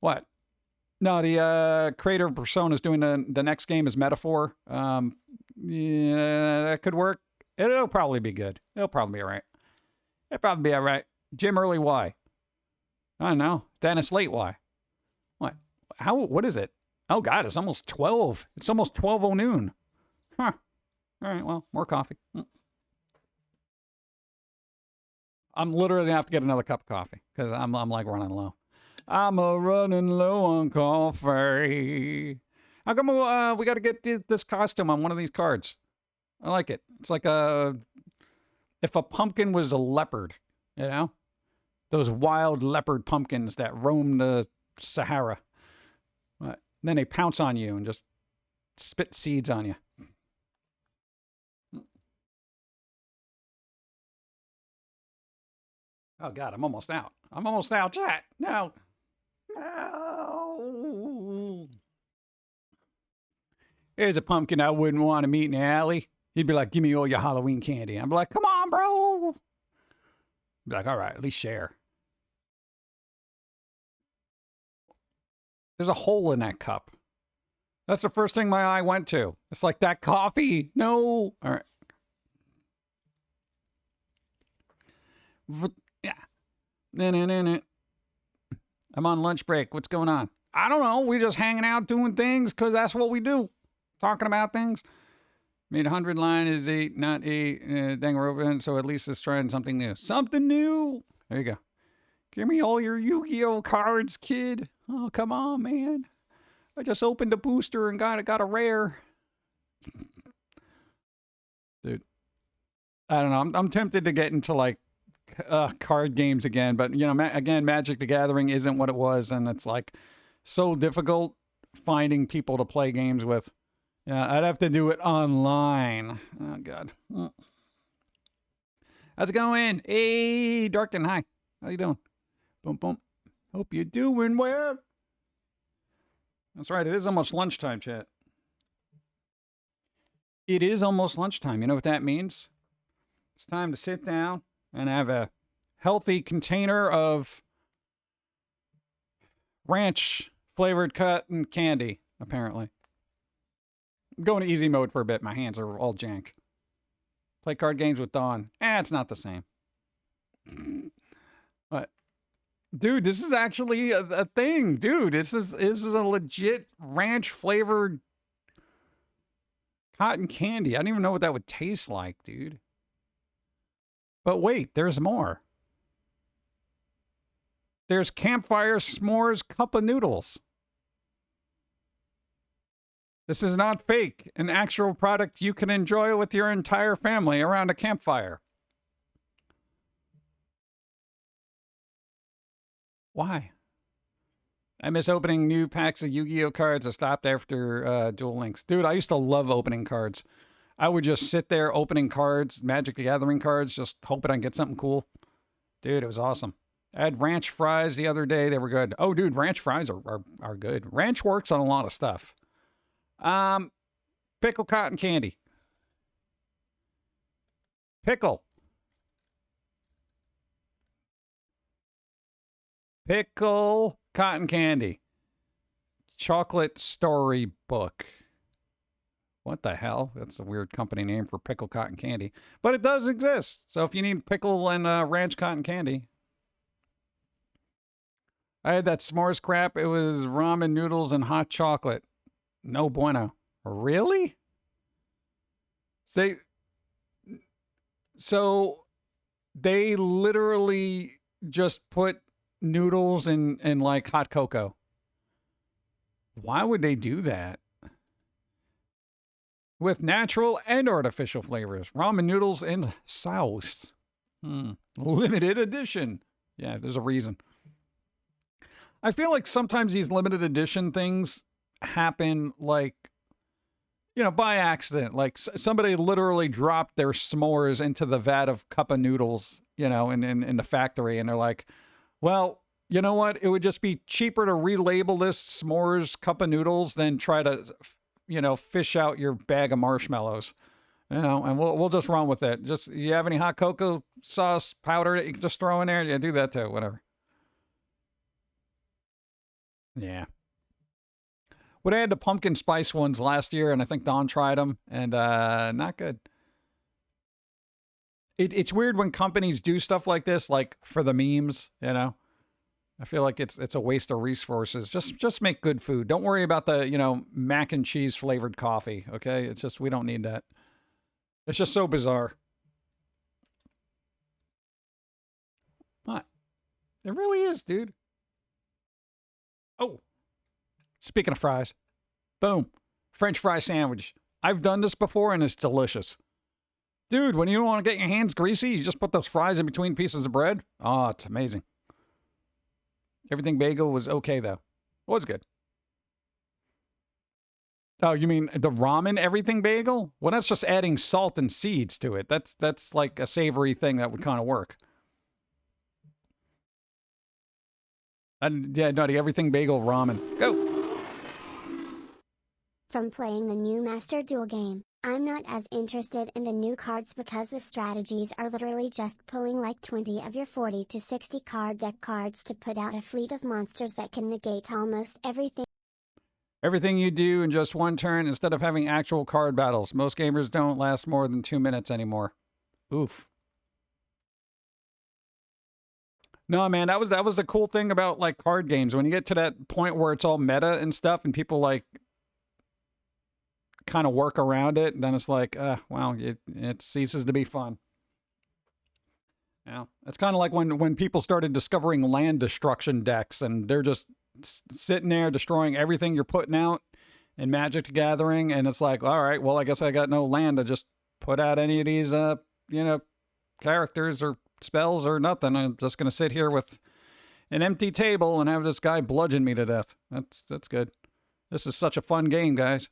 What? No, the creator of Persona is doing the next game is Metaphor. Yeah, that could work. It'll probably be good. It'll probably be all right. It'll probably be all right. Jim Early, why? I don't know. Dennis Late, why? What? What is it? Oh, God, it's almost 12. It's almost 12:00 noon. Huh. All right, well, more coffee. I'm literally going to have to get another cup of coffee because I'm like running low. I'm running low on coffee. How come we got to get this costume on one of these cards? I like it. It's like if a pumpkin was a leopard, those wild leopard pumpkins that roam the Sahara. Then they pounce on you and just spit seeds on you. Oh, God, I'm almost out. I'm almost out, chat. No. No. Here's a pumpkin I wouldn't want to meet in the alley. He'd be like, give me all your Halloween candy. I'd be like, come on, bro. Be like, all right, at least share. There's a hole in that cup. That's the first thing my eye went to. It's like, that coffee. No. All right. Yeah. I'm on lunch break. What's going on? I don't know. We just hanging out doing things because that's what we do. Talking about things. Made 100 line is 8, not 8. Danganronpa, so at least it's trying something new. Something new. There you go. Give me all your Yu-Gi-Oh cards, kid. Oh, come on, man. I just opened a booster and got a rare. Dude. I don't know. I'm tempted to get into like card games again, but you know, again, Magic the Gathering isn't what it was, and it's like so difficult finding people to play games with. Yeah, I'd have to do it online. Oh God. How's it going? Hey, Darkin, hi. How you doing? Boom, boom. Hope you're doing well. That's right. It is almost lunchtime, chat. It is almost lunchtime. You know what that means? It's time to sit down and have a healthy container of ranch flavored cotton candy, apparently. I'm going to easy mode for a bit. My hands are all jank. Play card games with Dawn. It's not the same. But, dude, this is actually a thing. Dude, this is a legit ranch flavored cotton candy. I don't even know what that would taste like, dude. But wait, there's more. There's campfire s'mores cup of noodles. This is not fake. An actual product you can enjoy with your entire family around a campfire. Why? I miss opening new packs of Yu-Gi-Oh cards. I stopped after Duel Links. Dude, I used to love opening cards. I would just sit there opening cards, Magic the Gathering cards, just hoping I'd get something cool. Dude, it was awesome. I had ranch fries the other day. They were good. Oh, dude, ranch fries are good. Ranch works on a lot of stuff. Pickle cotton candy. Pickle. Pickle cotton candy. Chocolate storybook. What the hell? That's a weird company name for pickle cotton candy. But it does exist. So if you need pickle and ranch cotton candy. I had that s'mores crap. It was ramen noodles and hot chocolate. No bueno. Really? So they literally just put noodles in like hot cocoa. Why would they do that? With natural and artificial flavors. Ramen noodles and sauce. Limited edition. Yeah, there's a reason. I feel like sometimes these limited edition things happen like, you know, by accident. Like somebody literally dropped their s'mores into the vat of cup of noodles, you know, in the factory. And they're like, well, you know what? It would just be cheaper to relabel this s'mores cup of noodles than try to, you know, fish out your bag of marshmallows, you know, and we'll just run with it. Just, you have any hot cocoa sauce powder that you can just throw in there? Yeah, do that too, whatever. Yeah. But I had the pumpkin spice ones last year, and I think Don tried them, and not good. It's weird when companies do stuff like this, like for the memes, you know. I feel like it's a waste of resources. Just make good food. Don't worry about the, you know, mac and cheese flavored coffee, okay? It's just, we don't need that. It's just so bizarre. What? It really is, dude. Oh. Speaking of fries. Boom. French fry sandwich. I've done this before and it's delicious. Dude, when you don't want to get your hands greasy, you just put those fries in between pieces of bread. Oh, it's amazing. Everything bagel was okay, though. It was good. Oh, you mean the ramen everything bagel? Well, that's just adding salt and seeds to it. That's like a savory thing that would kind of work. Yeah, no, the everything bagel ramen. Go! From playing the new Master Duel game, I'm not as interested in the new cards because the strategies are literally just pulling like 20 of your 40 to 60 card deck cards to put out a fleet of monsters that can negate almost everything. Everything you do in just one turn instead of having actual card battles. Most gamers don't last more than 2 minutes anymore. Oof. No, man, that was the cool thing about like card games. When you get to that point where it's all meta and stuff, and people like kind of work around it, then it's like, well, it ceases to be fun. Yeah, it's kind of like when people started discovering land destruction decks, and they're just sitting there destroying everything you're putting out in Magic the Gathering, and it's like, all right, well, I guess I got no land to just put out any of these, characters or spells or nothing. I'm just gonna sit here with an empty table and have this guy bludgeon me to death. That's good. This is such a fun game, guys.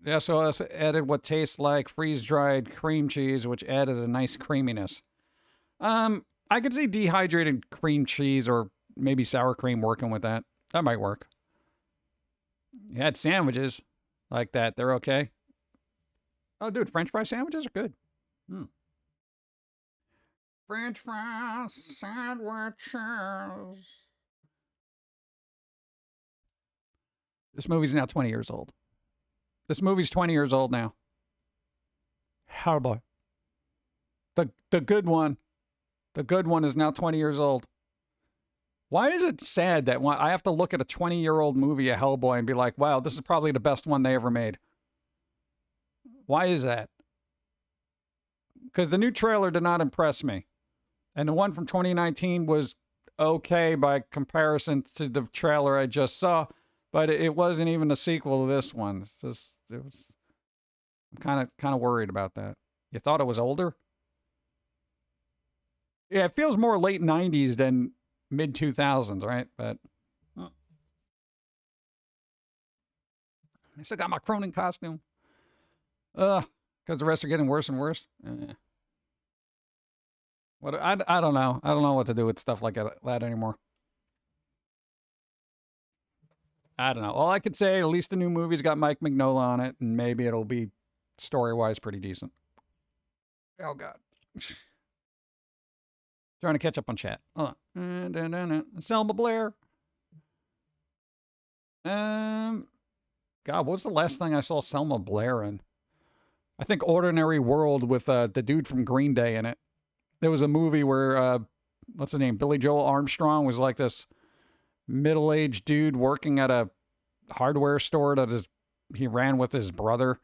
Yeah, so I added what tastes like freeze-dried cream cheese, which added a nice creaminess. I could see dehydrated cream cheese or maybe sour cream working with that. That might work. You had sandwiches like that. They're okay. Oh, dude, French fry sandwiches are good. French fry sandwiches. This movie's now 20 years old. This movie's 20 years old now. Hellboy. The good one. The good one is now 20 years old. Why is it sad that I have to look at a 20-year-old movie of Hellboy and be like, wow, this is probably the best one they ever made? Why is that? Because the new trailer did not impress me. And the one from 2019 was okay by comparison to the trailer I just saw, but it wasn't even a sequel to this one. I'm kind of worried about that. You thought it was older? Yeah, it feels more late 90s than mid 2000s, right? But I still got my Cronin costume. Because the rest are getting worse and worse. What I don't know. I don't know what to do with stuff like that anymore. I don't know. All I could say, at least the new movie's got Mike Mignola on it, and maybe it'll be story-wise pretty decent. Oh God. Trying to catch up on chat. Hold on. Selma Blair. God, what was the last thing I saw Selma Blair in? I think Ordinary World with the dude from Green Day in it. There was a movie where, what's his name? Billy Joel Armstrong was like this middle-aged dude working at a hardware store that he ran with his brother,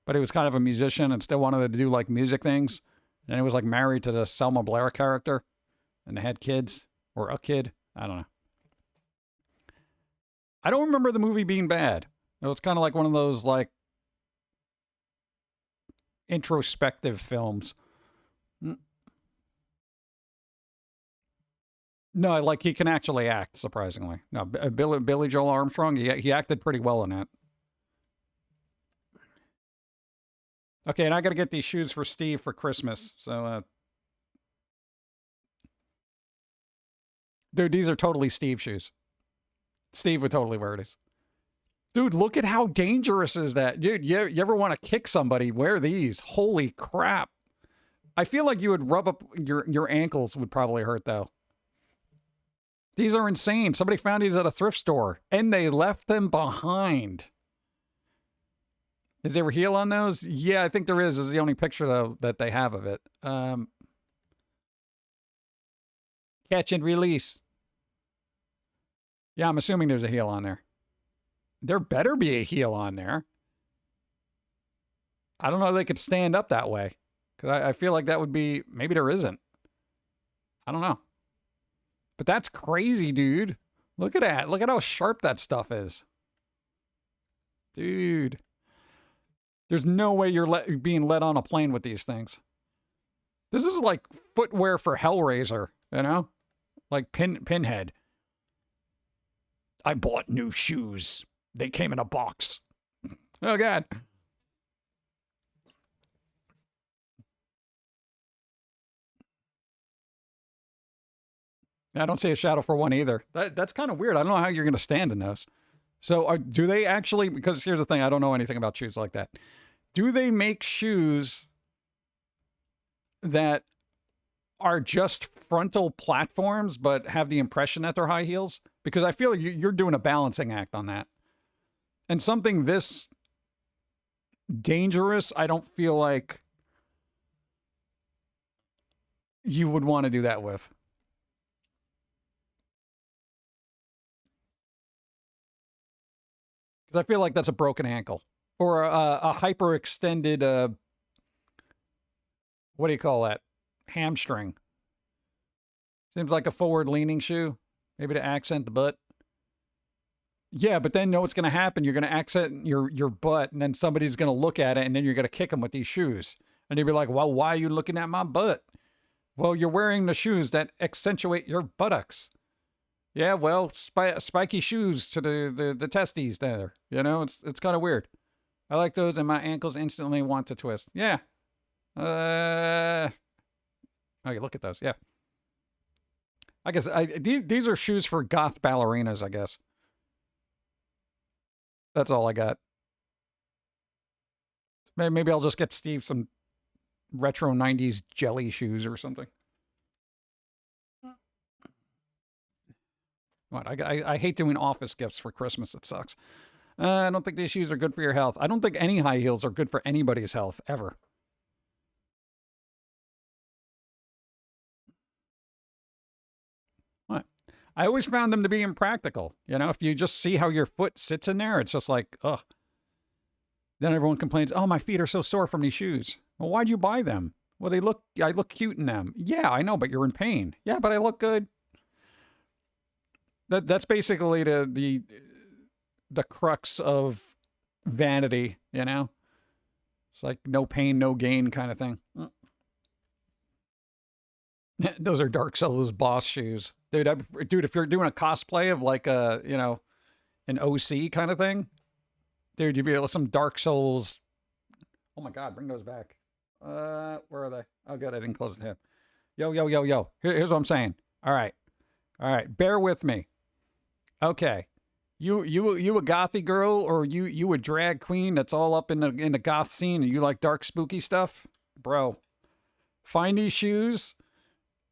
but he was kind of a musician and still wanted to do like music things. And he was like married to the Selma Blair character, and they had kids or a kid. I don't know. I don't remember the movie being bad. It was kind of like one of those like introspective films. No, like he can actually act, surprisingly. No, Billy Joel Armstrong, he acted pretty well in that. Okay, and I got to get these shoes for Steve for Christmas. So, dude, these are totally Steve shoes. Steve would totally wear these. Dude, look at how dangerous is that. Dude, you ever want to kick somebody, wear these. Holy crap. I feel like you would rub up your ankles would probably hurt, though. These are insane. Somebody found these at a thrift store, and they left them behind. Is there a heel on those? Yeah, I think there is. This is the only picture, though, that they have of it. Catch and release. Yeah, I'm assuming there's a heel on there. There better be a heel on there. I don't know if they could stand up that way. Because I feel like that would be... Maybe there isn't. I don't know. But that's crazy, dude. Look at that. Look at how sharp that stuff is. Dude. There's no way you're being let on a plane with these things. This is like footwear for Hellraiser, you know? Like Pinhead. I bought new shoes. They came in a box. Oh, God. I don't see a shadow for one either. That's kind of weird. I don't know how you're going to stand in those. So do they actually, because here's the thing, I don't know anything about shoes like that. Do they make shoes that are just frontal platforms but have the impression that they're high heels? Because I feel like you're doing a balancing act on that. And something this dangerous, I don't feel like you would want to do that with. Because I feel like that's a broken ankle. Or a hyperextended, what do you call that? Hamstring. Seems like a forward-leaning shoe. Maybe to accent the butt. Yeah, but then know what's going to happen. You're going to accent your butt, and then somebody's going to look at it, and then you're going to kick them with these shoes. And you'll be like, well, why are you looking at my butt? Well, you're wearing the shoes that accentuate your buttocks. Yeah, well, spiky shoes to the testes there. You know, it's kind of weird. I like those, and my ankles instantly want to twist. Yeah. Oh, you look at those. Yeah. I guess these are shoes for goth ballerinas, I guess. That's all I got. Maybe I'll just get Steve some retro 90s jelly shoes or something. What? I hate doing office gifts for Christmas. It sucks. I don't think these shoes are good for your health. I don't think any high heels are good for anybody's health, ever. What? I always found them to be impractical. You know, if you just see how your foot sits in there, it's just like, ugh. Then everyone complains, oh, my feet are so sore from these shoes. Well, why'd you buy them? Well, I look cute in them. Yeah, I know, but you're in pain. Yeah, but I look good. That's basically the crux of vanity, you know? It's like no pain, no gain kind of thing. Those are Dark Souls boss shoes. Dude, if you're doing a cosplay of like a, you know, an OC kind of thing, dude, you'd be able to some Dark Souls. Oh my God, bring those back. Where are they? Oh, good, I didn't close the tab. Yo. Here's what I'm saying. All right. Bear with me. Okay. You a gothy girl, or you a drag queen that's all up in the goth scene, and you like dark spooky stuff, bro? Find these shoes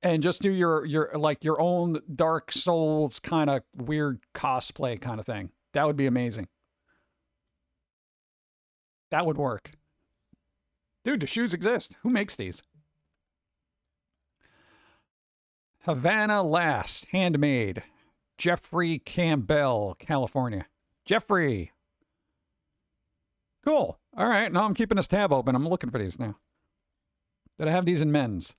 and just do your own Dark Souls kind of weird cosplay kind of thing. That would be amazing. That would work. Dude, the shoes exist. Who makes these? Havana Last, handmade. Jeffrey Campbell, California. Jeffrey. Cool. All right. Now I'm keeping this tab open. I'm looking for these now. Did I have these in men's?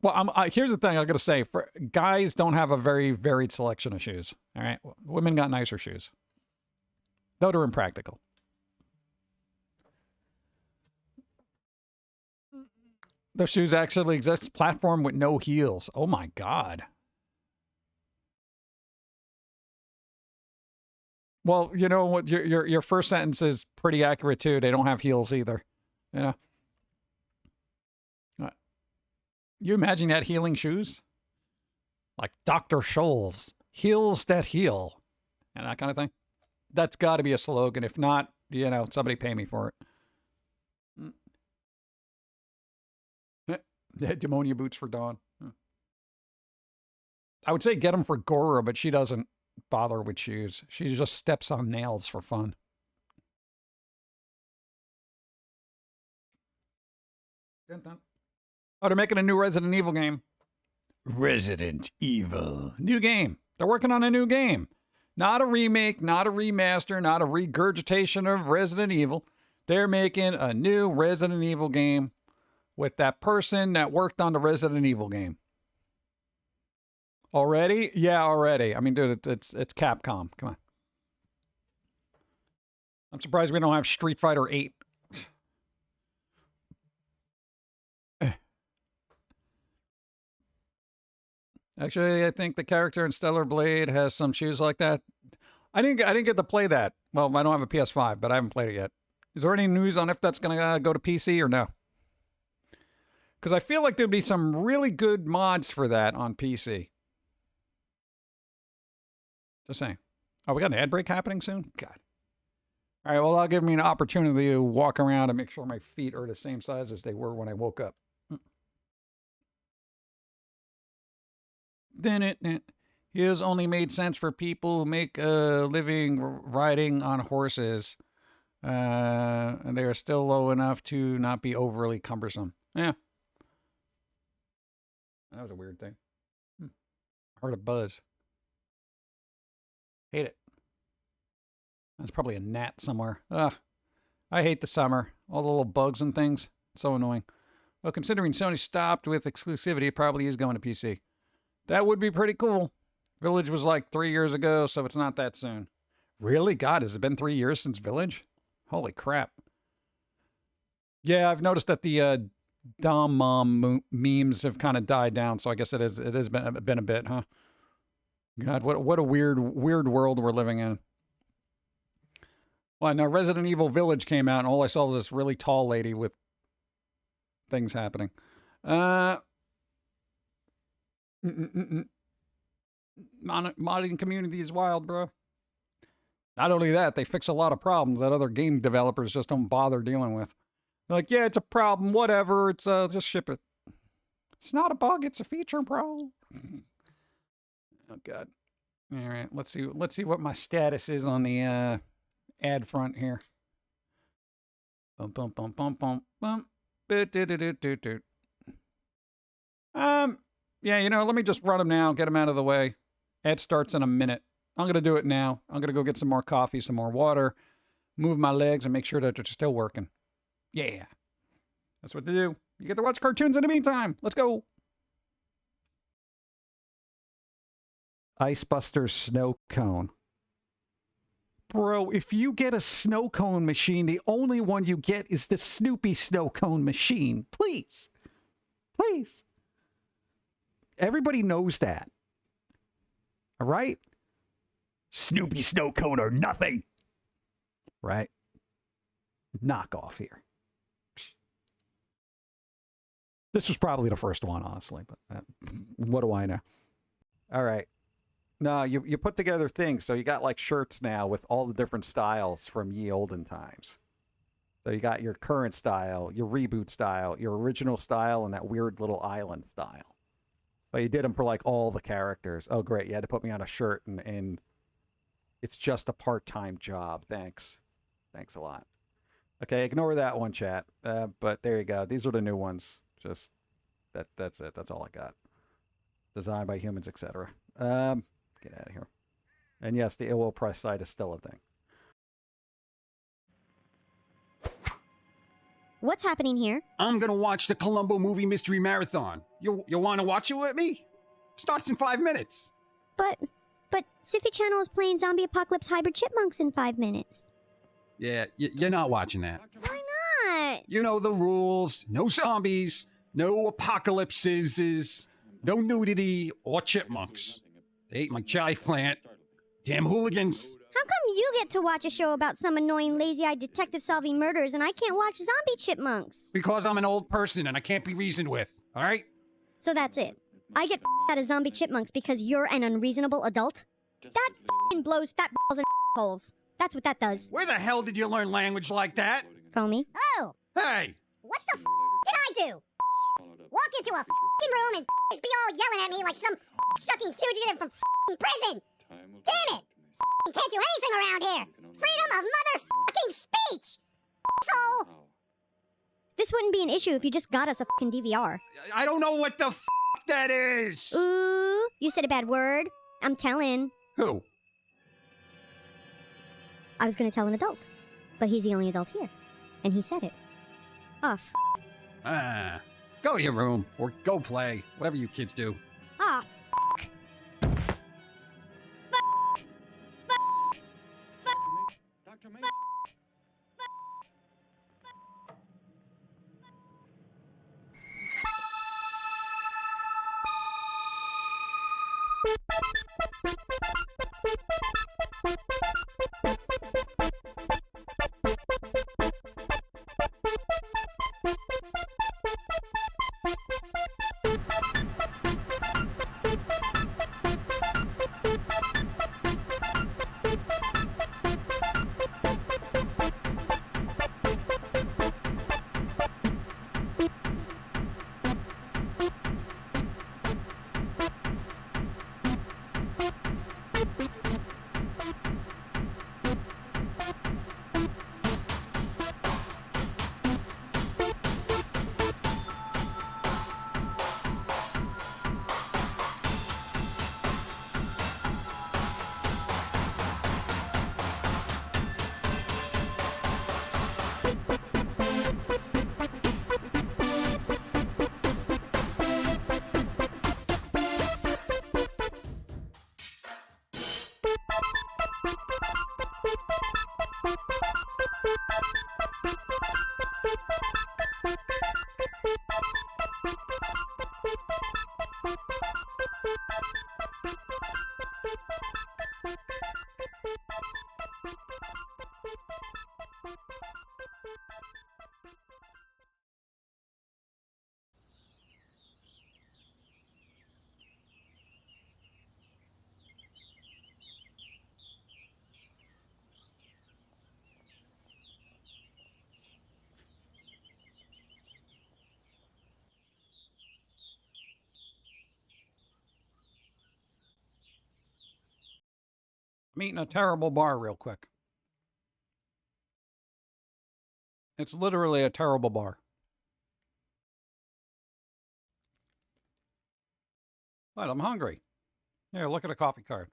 Well, here's the thing I got to say. For guys don't have a very varied selection of shoes. All right. Women got nicer shoes. Though they're impractical. Those shoes actually exist. Platform with no heels. Oh my God. Well, you know what? Your first sentence is pretty accurate too. They don't have heels either. You know. You imagine that healing shoes? Like Dr. Scholl's. Heels that heal. And that kind of thing. That's got to be a slogan. If not, you know, somebody pay me for it. Demonia boots for Dawn. I would say get them for Gora, but she doesn't bother with shoes. She just steps on nails for fun. Dun, dun. Oh, they're making a new Resident Evil game. Resident Evil. New game. They're working on a new game. Not a remake, not a remaster, not a regurgitation of Resident Evil. They're making a new Resident Evil game with that person that worked on the Resident Evil game. Already? Yeah, already. I mean, dude, it's Capcom. Come on. I'm surprised we don't have Street Fighter 8. Actually, I think the character in Stellar Blade has some shoes like that. I didn't get to play that. Well, I don't have a PS5, but I haven't played it yet. Is there any news on if that's going to go to PC or no? Because I feel like there'd be some really good mods for that on PC. Just saying. Oh, we got an ad break happening soon? God. All right, well, that'll give me an opportunity to walk around and make sure my feet are the same size as they were when I woke up. then it his only made sense for people who make a living riding on horses. And they are still low enough to not be overly cumbersome. Yeah. That was a weird thing. Heard a buzz. Hate it. That's probably a gnat somewhere. Ugh. I hate the summer. All the little bugs and things. So annoying. Well, considering Sony stopped with exclusivity, it probably is going to PC. That would be pretty cool. Village was like 3 years ago, so it's not that soon. Really? God, has it been 3 years since Village? Holy crap. Yeah, I've noticed that the Dom Mom memes have kind of died down, so I guess it has been a bit, huh? God, what a weird world we're living in. Well, now Resident Evil Village came out, and all I saw was this really tall lady with things happening. Modding community is wild, bro. Not only that, they fix a lot of problems that other game developers just don't bother dealing with. They're like, yeah, it's a problem, whatever, it's just ship it. It's not a bug, it's a feature, bro. Oh god. All right, let's see what my status is on the ad front here. Bum bum bum bum bum bum. Yeah, you know, let me just run them now, get them out of the way. Ad starts in a minute. I'm going to do it now. I'm going to go get some more coffee, some more water, move my legs, and make sure that they're still working. Yeah. That's what to do. You get to watch cartoons in the meantime. Let's go. Icebuster snow cone. Bro, if you get a snow cone machine, the only one you get is the Snoopy snow cone machine. Please. Please. Everybody knows that. All right? Snoopy snow cone or nothing. Right? Knock off here. This was probably the first one, honestly, but what do I know? All right. No, you put together things, so you got like shirts now with all the different styles from ye olden times. So you got your current style, your reboot style, your original style, and that weird little island style. But you did them for like all the characters. Oh, great. You had to put me on a shirt, and it's just a part-time job. Thanks. Thanks a lot. Okay, ignore that one, chat. But there you go. These are the new ones. Just, that's it. That's all I got. Designed by humans, etc. Get out of here. And yes, the ill press site is still a thing. What's happening here? I'm gonna watch the Columbo Movie Mystery Marathon. You wanna watch it with me? Starts in 5 minutes. But Siffy Channel is playing Zombie Apocalypse Hybrid Chipmunks in 5 minutes. Yeah, you're not watching that. Why not? You know the rules. No zombies, no apocalypses, no nudity or chipmunks. They ate my chive plant. Damn hooligans. How come you get to watch a show about some annoying, lazy-eyed detective solving murders and I can't watch zombie chipmunks? Because I'm an old person and I can't be reasoned with, all right? So that's it. I get out of zombie chipmunks because you're an unreasonable adult? That blows fat balls and holes. That's what that does. Where the hell did you learn language like that? Foamy. Oh! Hey! What the did I do? Walk into a room and be all yelling at me like some sucking fugitive from prison! Damn it! Can't do anything around here! Freedom of motherfucking speech! So... This wouldn't be an issue if you just got us a fucking DVR. I don't know what the that is! Ooh, you said a bad word. I'm telling. Who? I was gonna tell an adult, but he's the only adult here. And he said it. Oh, Go to your room, or go play, whatever you kids do. Oh, I'm eating a terrible bar real quick. It's literally a terrible bar. But I'm hungry. Here, look at a coffee card.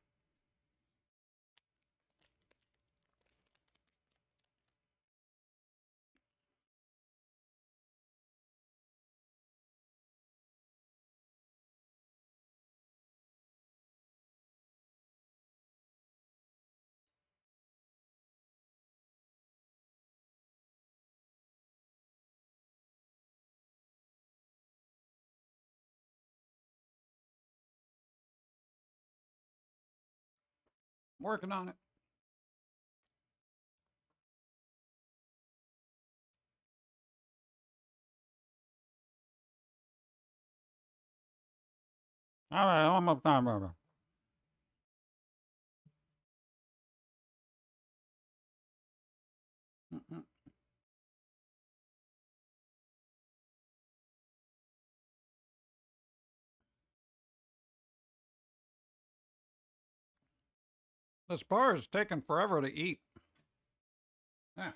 Working on it. All right, I'm up time. This bar is taking forever to eat. Yeah.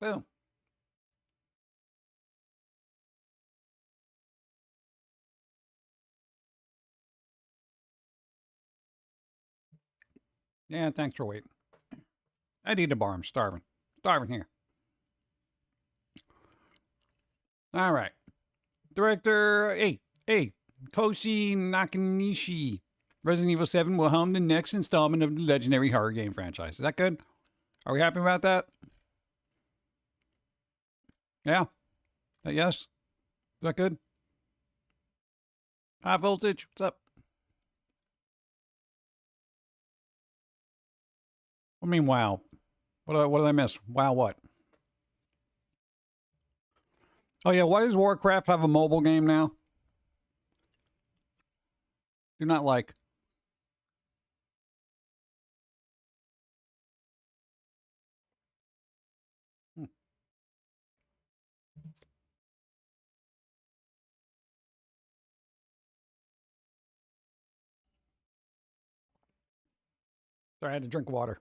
Boom. Yeah, thanks for waiting. I need a bar. I'm starving. Starving here. All right. Director, hey, Koshi Nakanishi. Resident Evil 7 will helm the next installment of the legendary horror game franchise. Is that good? Are we happy about that? Yeah? Yes? Is that good? High voltage? What's up? I mean, wow. What did I miss? Wow, what? Oh, yeah, why does Warcraft have a mobile game now? Do not like. Sorry, I had to drink water.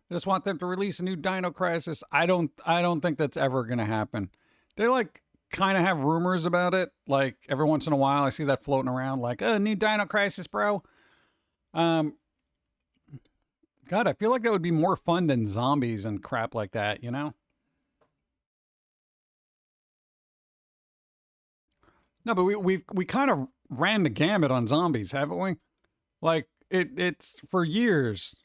I just want them to release a new Dino Crisis. I don't think that's ever gonna happen. They like kind of have rumors about it. Like every once in a while I see that floating around like, oh, new Dino Crisis, bro. God, I feel like that would be more fun than zombies and crap like that, you know? No, but we kind of ran the gamut on zombies, haven't we? Like it's for years.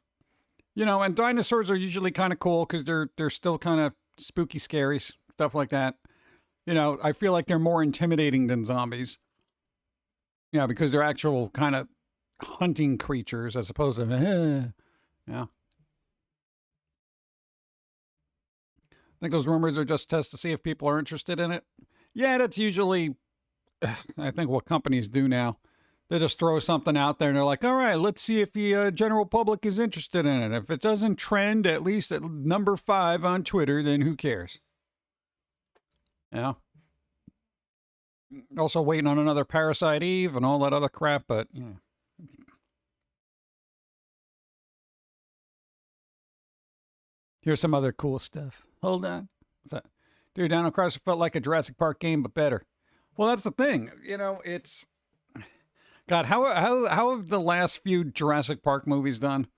You know, and dinosaurs are usually kind of cool because they're still kind of spooky, scary stuff like that. You know, I feel like they're more intimidating than zombies. You know, because they're actual kind of hunting creatures as opposed to yeah. I think those rumors are just tests to see if people are interested in it. Yeah, that's usually I think what companies do now. They just throw something out there and they're like, all right, let's see if the general public is interested in it. If it doesn't trend at least at number 5 on Twitter, then who cares? Yeah. Also waiting on another Parasite Eve and all that other crap, but yeah. Here's some other cool stuff. Hold on. What's that? Dude, Dino Crisis felt like a Jurassic Park game, but better. Well, that's the thing. You know, it's God, how have the last few Jurassic Park movies done?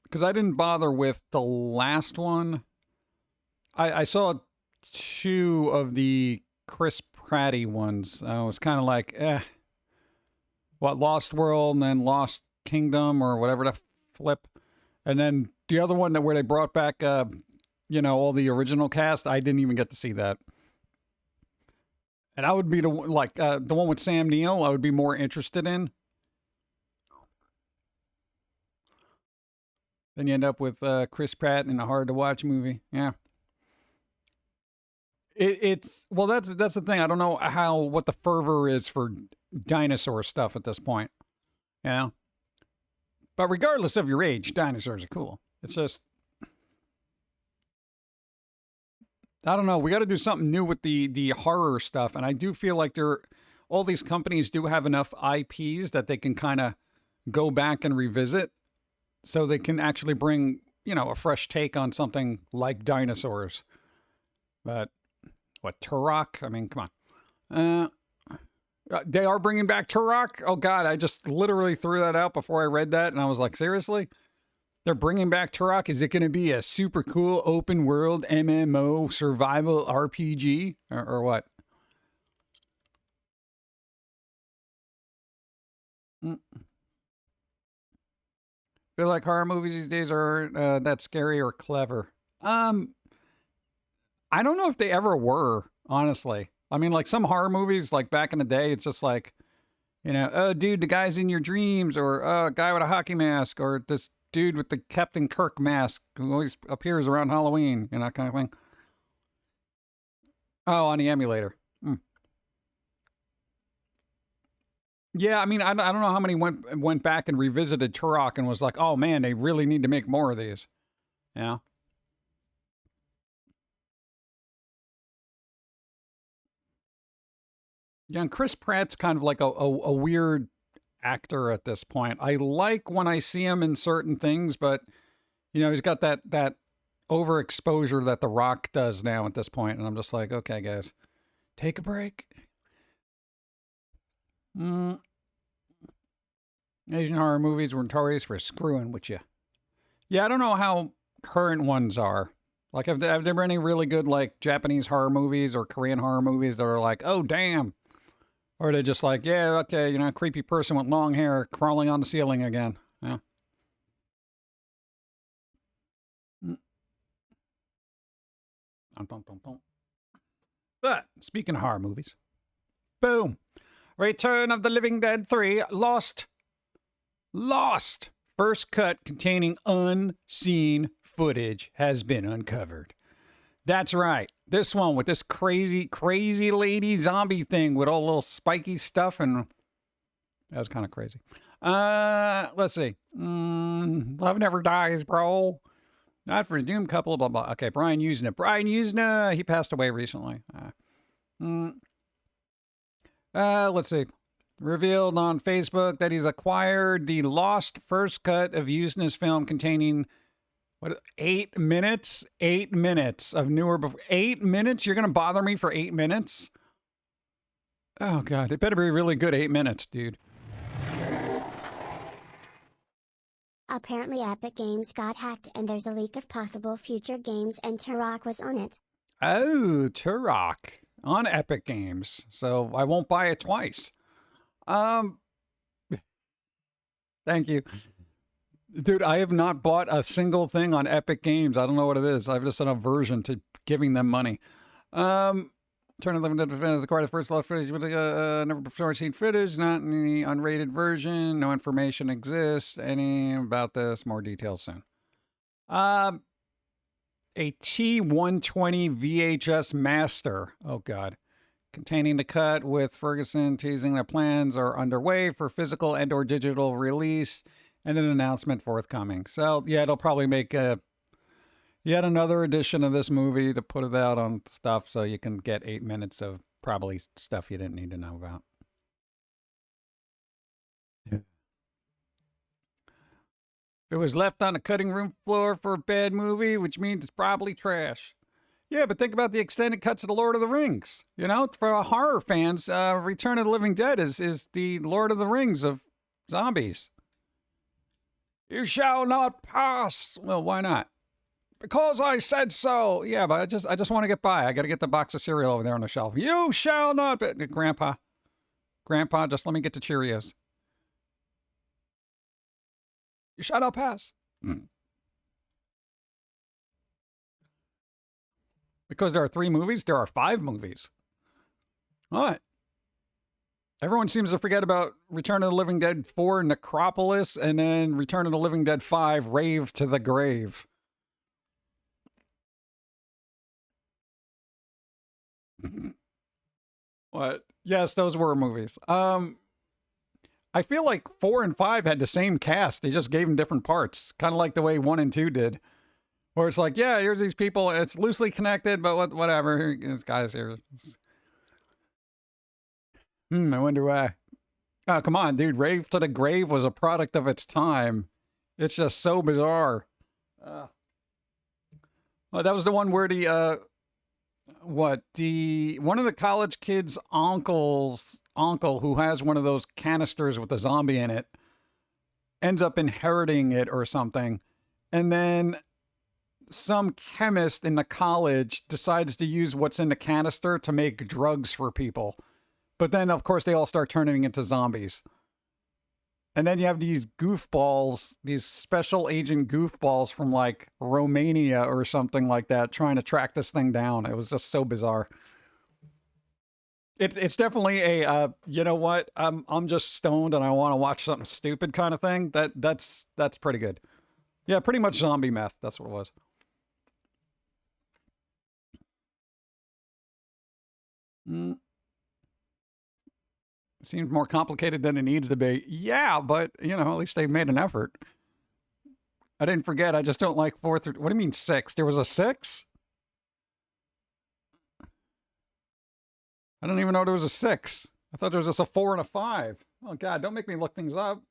Because I didn't bother with the last one. I saw 2 of the Chris Pratty ones. I was kind of like, what, Lost World and then Lost Kingdom or whatever the flip. And then the other one that where they brought back, you know, all the original cast. I didn't even get to see that. And I would be the one with Sam Neill. I would be more interested in. Then you end up with Chris Pratt in a hard to watch movie. Yeah. It's well, that's the thing. I don't know what the fervor is for dinosaur stuff at this point. You know? But regardless of your age, dinosaurs are cool. It's just I don't know. We got to do something new with the horror stuff, and I do feel like all these companies do have enough IPs that they can kind of go back and revisit, so they can actually bring a fresh take on something like dinosaurs. But what, Turok? I mean, come on. They are bringing back Turok? Oh God, I just literally threw that out before I read that, and I was like, seriously? They're bringing back Turok? Is it going to be a super cool open world MMO survival RPG or what? Feel like horror movies these days are that scary or clever. I don't know if they ever were, honestly. I mean, like some horror movies, like back in the day, it's just like, oh, dude, the guy's in your dreams, or a guy with a hockey mask, or this dude with the Captain Kirk mask who always appears around Halloween, kind of thing. Oh, on the emulator. Yeah, I mean, I don't know how many went back and revisited Turok and was like, oh man, they really need to make more of these. Yeah. Yeah, and Chris Pratt's kind of like a weird actor at this point. I like when I see him in certain things, but he's got that overexposure that The Rock does now at this point, and I'm just like, okay, guys, take a break. Asian horror movies were notorious for screwing with you. Yeah, I don't know how current ones are. Like, have there been any really good, like, Japanese horror movies or Korean horror movies that are like, oh, damn? Or are they just like, yeah, okay, creepy person with long hair crawling on the ceiling again? Yeah. But, speaking of horror movies, boom. Return of the Living Dead 3, Lost. First cut containing unseen footage has been uncovered. That's right. This one with this crazy lady zombie thing with all the little spiky stuff, and that was kind of crazy. Let's see. Love never dies, bro. Not for a doomed couple, blah, blah. Okay, Brian Usna, he passed away recently. Let's see. Revealed on Facebook that he's acquired the lost first cut of Usna's film containing 8 minutes? 8 minutes of newer... 8 minutes? You're going to bother me for 8 minutes? Oh, God. It better be really good 8 minutes, dude. Apparently Epic Games got hacked and there's a leak of possible future games and Turok was on it. Oh, Turok. On Epic Games. So I won't buy it twice. Thank you. Dude, I have not bought a single thing on Epic Games. I don't know what it is. I've just an aversion to giving them money. Turn of the Living Dead acquired the first lot footage, never before seen footage, not in the unrated version. No information exists. Any about this? More details soon. A T120 VHS master. Oh, God. Containing the cut with Ferguson teasing that plans are underway for physical and or digital release and an announcement forthcoming. So, yeah, it'll probably make yet another edition of this movie to put it out on stuff so you can get 8 minutes of probably stuff you didn't need to know about. Yeah. It was left on the cutting room floor for a bad movie, which means it's probably trash. Yeah, but think about the extended cuts of The Lord of the Rings. For horror fans, Return of the Living Dead is the Lord of the Rings of zombies. You shall not pass. Well, why not? Because I said so. Yeah, but I just want to get by. I got to get the box of cereal over there on the shelf. You shall not. Grandpa, just let me get the Cheerios. You shall not pass. Because there are 3 movies, there are 5 movies. What? Everyone seems to forget about Return of the Living Dead 4, Necropolis, and then Return of the Living Dead 5, Rave to the Grave. What? Yes, those were movies. I feel like 4 and 5 had the same cast. They just gave them different parts. Kind of like the way 1 and 2 did. Or it's like, yeah, here's these people. It's loosely connected, but whatever. This guy's here. I wonder why. Oh, come on, dude. Rave to the Grave was a product of its time. It's just so bizarre. Well, that was the one where the one of the college kids' uncle who has one of those canisters with a zombie in it ends up inheriting it or something, and then some chemist in the college decides to use what's in the canister to make drugs for people. But then, of course, they all start turning into zombies. And then you have these goofballs, these special agent goofballs from like Romania or something like that, trying to track this thing down. It was just so bizarre. It's definitely a you know what? I'm just stoned and I want to watch something stupid kind of thing. That's pretty good. Yeah, pretty much zombie meth. That's what it was. Seems more complicated than it needs to be. Yeah, but, you know, at least they made an effort. I didn't forget. I just don't like fourth. What do you mean 6? There was a 6? I don't even know there was a 6. I thought there was just a 4 and a 5. Oh, God, don't make me look things up.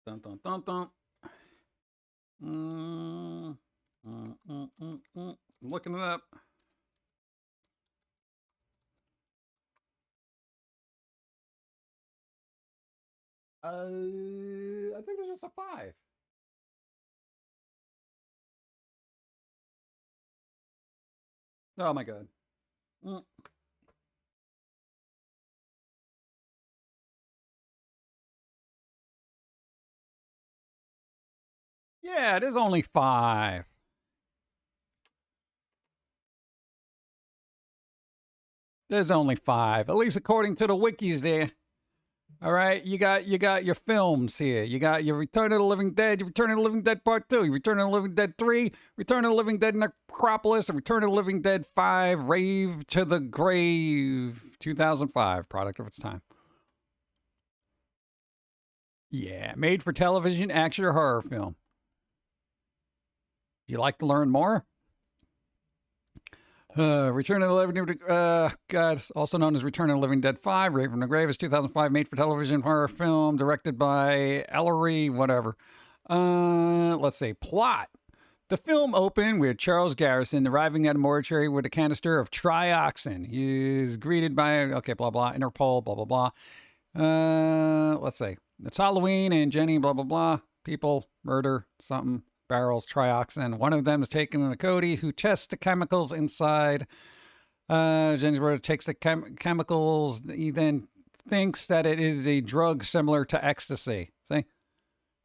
Dun, dun, dun, dun. Looking it up. I think it's just a 5. Oh my God. Yeah, it is only 5. There's only 5, at least according to the wikis there. All right, you got your films here. You got your Return of the Living Dead, your Return of the Living Dead Part 2, your Return of the Living Dead 3, Return of the Living Dead Necropolis, and Return of the Living Dead 5, Rave to the Grave, 2005, product of its time. Yeah, made for television action or horror film. You like to learn more? Return of the Living God, also known as Return of the Living Dead 5, Rave from the Grave is 2005, made for television horror film, directed by Ellery, whatever. Let's see. Plot. The film opened with Charles Garrison arriving at a mortuary with a canister of trioxin. He is greeted by, okay, blah, blah, Interpol, blah, blah, blah. Let's see. It's Halloween and Jenny, blah, blah, blah. People, murder, something. Barrels, trioxin. One of them is taken to Cody, who tests the chemicals inside. Jenny's brother takes the chemicals. He then thinks that it is a drug similar to ecstasy. See?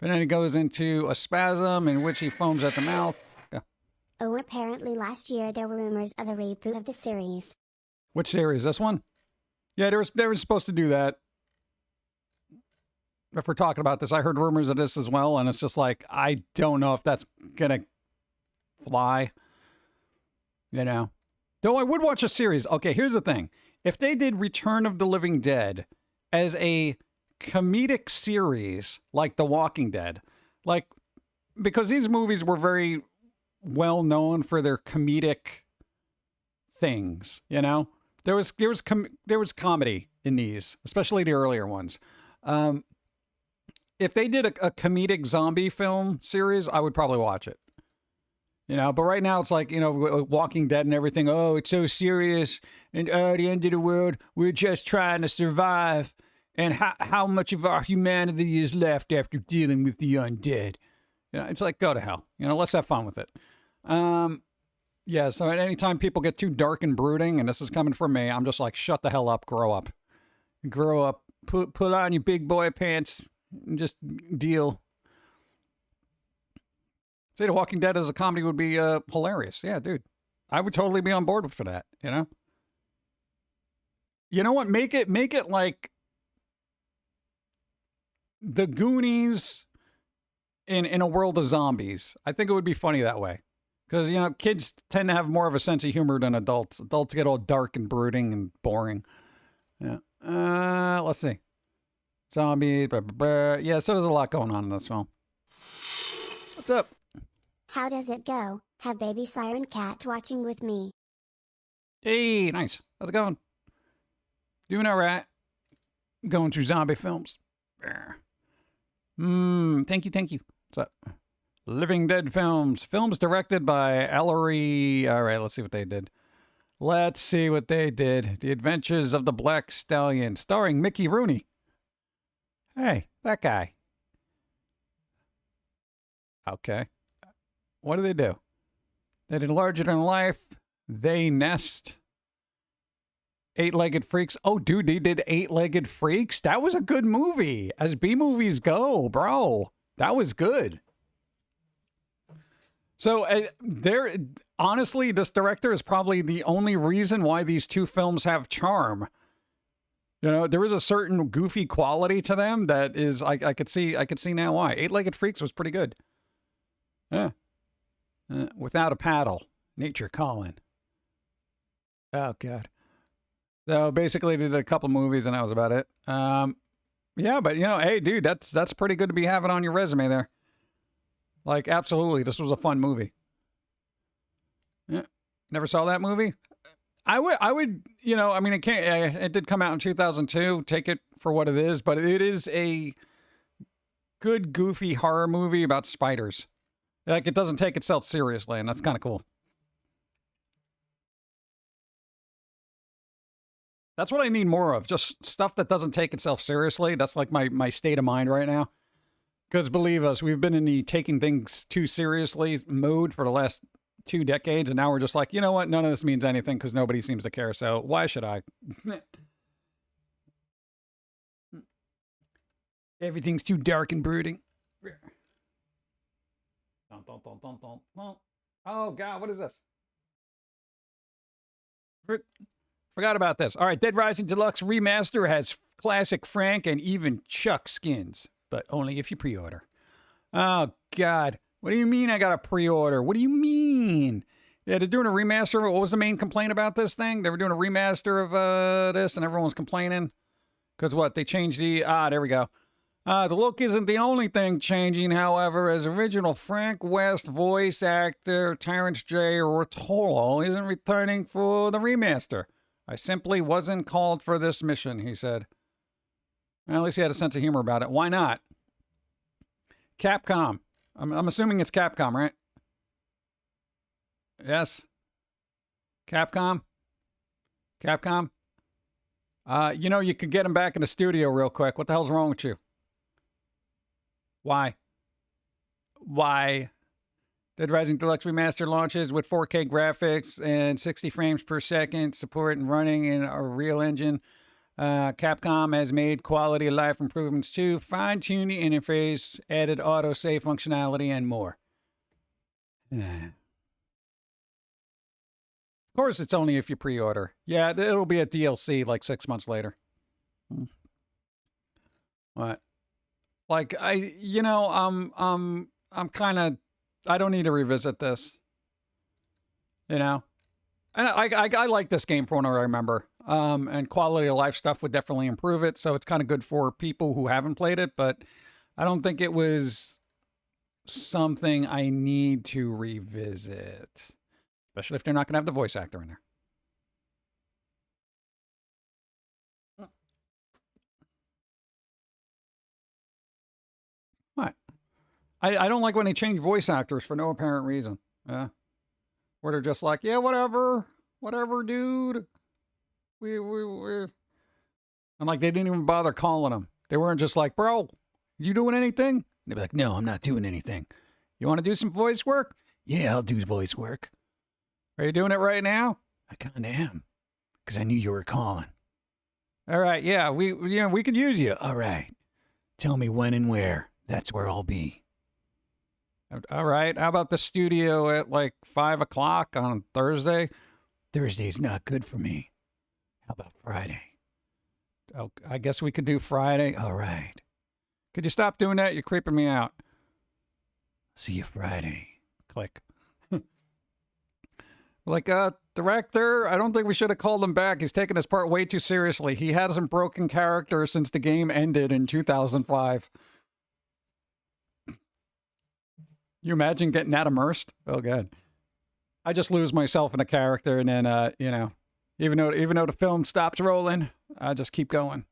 But then he goes into a spasm in which he foams at the mouth. Yeah. Oh, apparently last year there were rumors of a reboot of the series. Which series? This one? Yeah, they were supposed to do that. If we're talking about this, I heard rumors of this as well, and it's just like, I don't know if that's gonna fly. You know? Though I would watch a series. Okay, here's the thing. If they did Return of the Living Dead as a comedic series like The Walking Dead, like, because these movies were very well known for their comedic things, you know? There was comedy in these, especially the earlier ones. If they did a comedic zombie film series, I would probably watch it. You know, but right now it's like, you know, Walking Dead and everything. Oh, it's so serious. And the end of the world, we're just trying to survive. And how much of our humanity is left after dealing with the undead? You know, it's like, go to hell. You know, let's have fun with it. Yeah, so at any time people get too dark and brooding, and this is coming from me, I'm just like, shut the hell up, grow up. Grow up. Put on your big boy pants. Just deal. Say The Walking Dead as a comedy would be hilarious. Yeah, dude. I would totally be on board for that, you know? You know what? Make it like the Goonies in a world of zombies. I think it would be funny that way. Because, you know, kids tend to have more of a sense of humor than adults. Adults get all dark and brooding and boring. Yeah. Let's see. Zombies, blah, blah, blah. Yeah, so there's a lot going on in this film. What's up? How does it go? Have baby siren cat watching with me. Hey, nice. How's it going? Doing all right. Going through zombie films. Thank you. What's up? Living Dead films. Films directed by Ellery. All right, let's see what they did. The Adventures of the Black Stallion, starring Mickey Rooney. Hey, that guy. Okay. What do? They did Larger Than Life. They Nest. Eight-Legged Freaks. Oh, dude, they did Eight-Legged Freaks? That was a good movie. As B-movies go, bro. That was good. So, honestly, this director is probably the only reason why these two films have charm. You know, there is a certain goofy quality to them that is, I could see now why. Eight-Legged Freaks was pretty good. Yeah. Without a Paddle. Nature Calling. Oh, God. So, basically, they did a couple movies, and that was about it. Yeah, but, you know, hey, dude, that's pretty good to be having on your resume there. Like, absolutely, this was a fun movie. Yeah. Never saw that movie? I would, you know, I mean, it did come out in 2002. Take it for what it is, but it is a good, goofy horror movie about spiders. Like, it doesn't take itself seriously, and that's kind of cool. That's what I need more of. Just stuff that doesn't take itself seriously. That's like my state of mind right now. Because believe us, we've been in the taking things too seriously mode for the last 2 decades, and now we're just like, you know what? None of this means anything because nobody seems to care, so why should I? Everything's too dark and brooding. Oh, God, what is this? Forgot about this. All right, Dead Rising Deluxe Remaster has classic Frank and even Chuck skins. But only if you pre-order. Oh, God. What do you mean I got a pre-order? What do you mean? Yeah, they're doing a remaster. What was the main complaint about this thing? They were doing a remaster of this, and everyone's complaining. Because what? They changed the... there we go. The look isn't the only thing changing, however, as original Frank West voice actor Terrence J. Rotolo isn't returning for the remaster. I simply wasn't called for this mission, he said. Well, at least he had a sense of humor about it. Why not? Capcom. I'm assuming it's Capcom, right? Yes. Capcom. You know, you could get him back in the studio real quick. What the hell's wrong with you? Why? Dead Rising Deluxe Remaster launches with 4K graphics and 60 frames per second, support and running in a real engine. Capcom has made quality of life improvements too, fine-tuned the interface, added auto-save functionality, and more. Of course, it's only if you pre-order. Yeah, it'll be a DLC like 6 months later. What? Like, I'm kind of, I don't need to revisit this. You know? And I like this game from what I remember. And quality of life stuff would definitely improve it. So it's kind of good for people who haven't played it. But I don't think it was something I need to revisit. Especially if they're not going to have the voice actor in there. What? I don't like when they change voice actors for no apparent reason. Yeah. Where they're just like, yeah, whatever, dude. We. And like, they didn't even bother calling him. They weren't just like, bro, you doing anything? And they'd be like, no, I'm not doing anything. You want to do some voice work? Yeah, I'll do voice work. Are you doing it right now? I kind of am. Because I knew you were calling. All right, yeah, we could use you. All right. Tell me when and where. That's where I'll be. All right. How about the studio at like 5 o'clock on Thursday? Thursday's not good for me. How about Friday? Oh, I guess we could do Friday. All right. Could you stop doing that? You're creeping me out. See you Friday. Click. Like, director, I don't think we should have called him back. He's taking his part way too seriously. He hasn't broken character since the game ended in 2005. You imagine getting that immersed? Oh god. I just lose myself in a character, and then you know, even though the film stops rolling, I just keep going.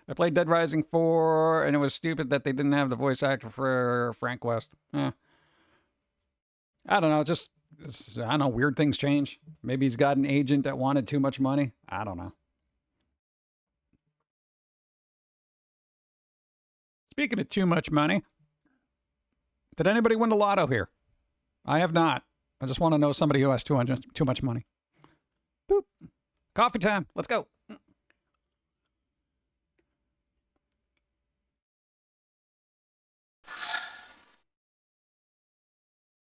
I played Dead Rising 4, and it was stupid that they didn't have the voice actor for Frank West. I don't know. I don't know. Weird things change. Maybe he's got an agent that wanted too much money. I don't know. Speaking of too much money, did anybody win the lotto here? I have not. I just want to know somebody who has too much money. Boop. Coffee time. Let's go.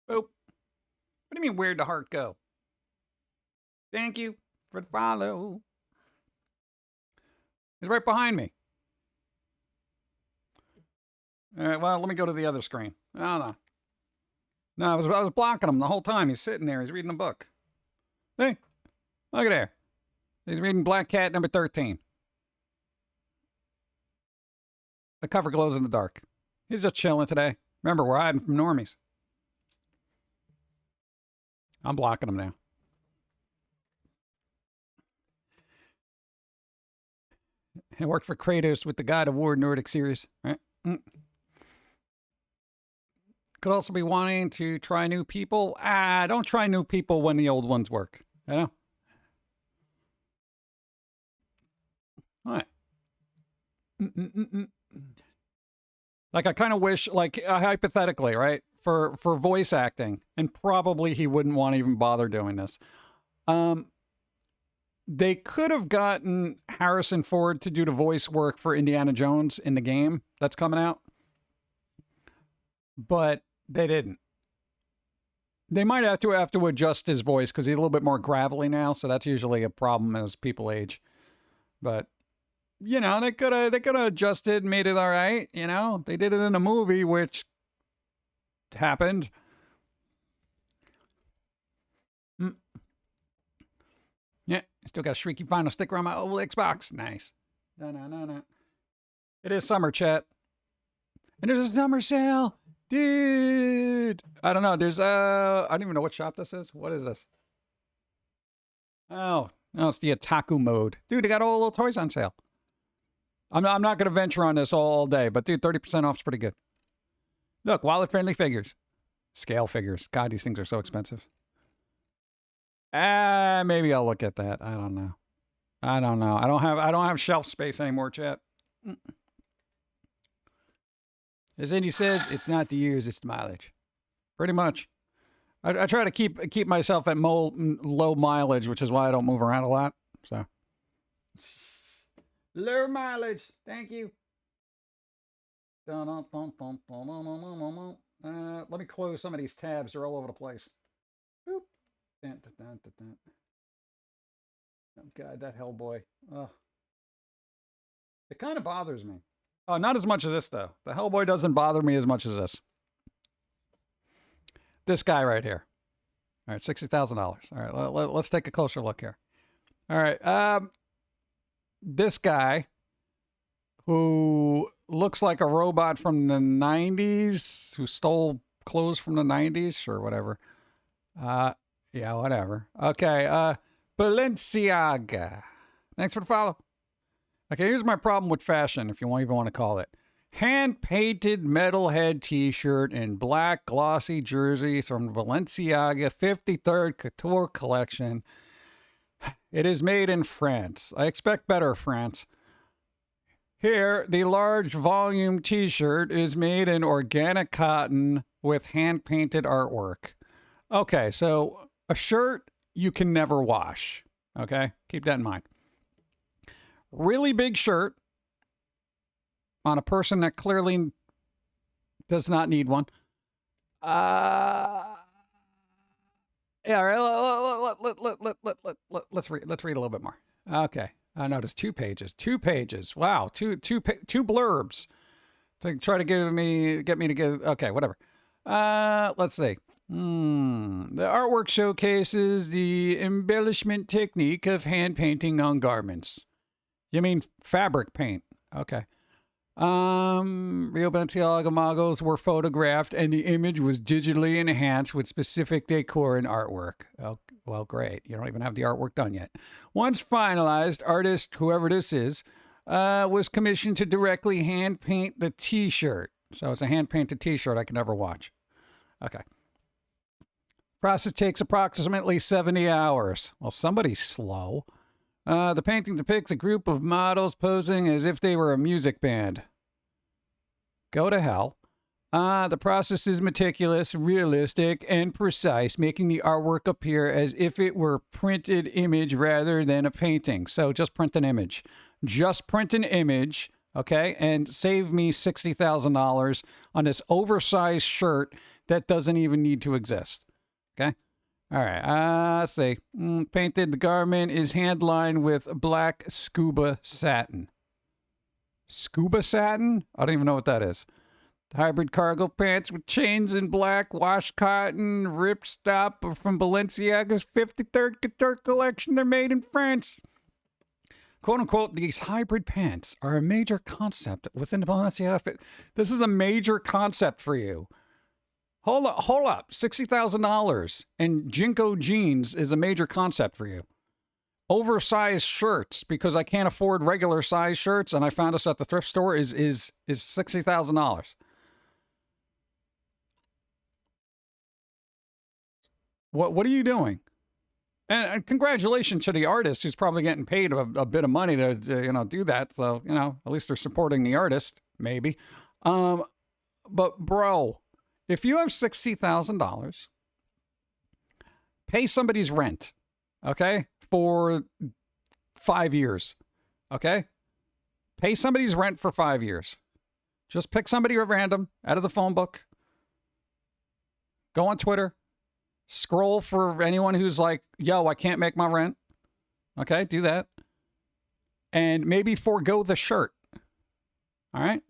Boop. What do you mean, where'd the heart go? Thank you for the follow. He's right behind me. All right, well, let me go to the other screen. Oh, no. No, I was blocking him the whole time. He's sitting there. He's reading a book. Hey, look at there. He's reading Black Cat number 13. The cover glows in the dark. He's just chilling today. Remember, we're hiding from normies. I'm blocking him now. It worked for Kratos with the God of War Nordic series, right? Could also be wanting to try new people. Don't try new people when the old ones work, you know? All right. Like, I kind of wish, like, hypothetically, right? For voice acting, and probably he wouldn't want to even bother doing this. They could have gotten Harrison Ford to do the voice work for Indiana Jones in the game that's coming out. But they didn't. They might have to adjust his voice because he's a little bit more gravelly now, so that's usually a problem as people age. But you know, they could have adjusted, made it all right. You know, they did it in a movie, which happened. Yeah, still got a Shrieky Final sticker on my old Xbox. Nice. No. It is summer, chat. And there's a summer sale. Dude. I don't know. There's I don't even know what shop this is. What is this? Oh, no, it's the Otaku mode. Dude, they got all the little toys on sale. I'm not going to venture on this all day, but dude, 30% off is pretty good. Look, wallet-friendly figures. Scale figures. God, these things are so expensive. Maybe I'll look at that. I don't know. I don't have shelf space anymore, chat. As Indy said, it's not the years, it's the mileage. Pretty much. I try to keep myself at low mileage, which is why I don't move around a lot. So low mileage. Thank you. Let me close some of these tabs. They're all over the place. Boop. Oh, God, that Hellboy. Ugh. It kind of bothers me. Oh, not as much as this, though. The Hellboy doesn't bother me as much as this. This guy right here. All right, $60,000. All right, let's take a closer look here. All right, this guy who looks like a robot from the 90s, who stole clothes from the 90s or whatever. Yeah, whatever. Okay, Balenciaga. Thanks for the follow. Okay, here's my problem with fashion, if you even want to call it. Hand-painted metalhead t-shirt and black glossy jersey from Balenciaga 53rd Couture Collection. It is made in France. I expect better, France. Here, the large volume t-shirt is made in organic cotton with hand-painted artwork. Okay, so a shirt you can never wash. Okay, keep that in mind. Really big shirt on a person that clearly does not need one. Yeah, all right, let's read a little bit more. Okay. I noticed 2 pages. 2 pages. Wow, two blurbs to try to get me to give. Okay, whatever. Let's see. The artwork showcases the embellishment technique of hand painting on garments. You mean fabric paint? Okay. Real Balenciaga models were photographed and the image was digitally enhanced with specific decor and artwork. Oh, well, great. You don't even have the artwork done yet. Once finalized, artist, whoever this is, was commissioned to directly hand paint the t-shirt. So it's a hand painted t-shirt I can never watch. Okay. Process takes approximately 70 hours. Well, somebody's slow. The painting depicts a group of models posing as if they were a music band. Go to hell. The process is meticulous, realistic, and precise, making the artwork appear as if it were printed image rather than a painting. So just print an image. Just print an image, okay, and save me $60,000 on this oversized shirt that doesn't even need to exist. Okay? All right, let's see. Painted, the garment is hand-lined with black scuba satin. Scuba satin? I don't even know what that is. Hybrid cargo pants with chains in black, wash cotton, ripstop from Balenciaga's 53rd Couture collection. They're made in France. Quote unquote, these hybrid pants are a major concept within the Balenciaga. This is a major concept for you. Hold up. $60,000 and Jinko jeans is a major concept for you. Oversized shirts, because I can't afford regular size shirts, and I found this at the thrift store, is $60,000. What are you doing? And congratulations to the artist who's probably getting paid a bit of money to do that. So, at least they're supporting the artist, maybe. But bro, if you have $60,000, pay somebody's rent, okay, for 5 years, okay? Pay somebody's rent for 5 years. Just pick somebody at random out of the phone book. Go on Twitter. Scroll for anyone who's like, yo, I can't make my rent. Okay, do that. And maybe forego the shirt. All right?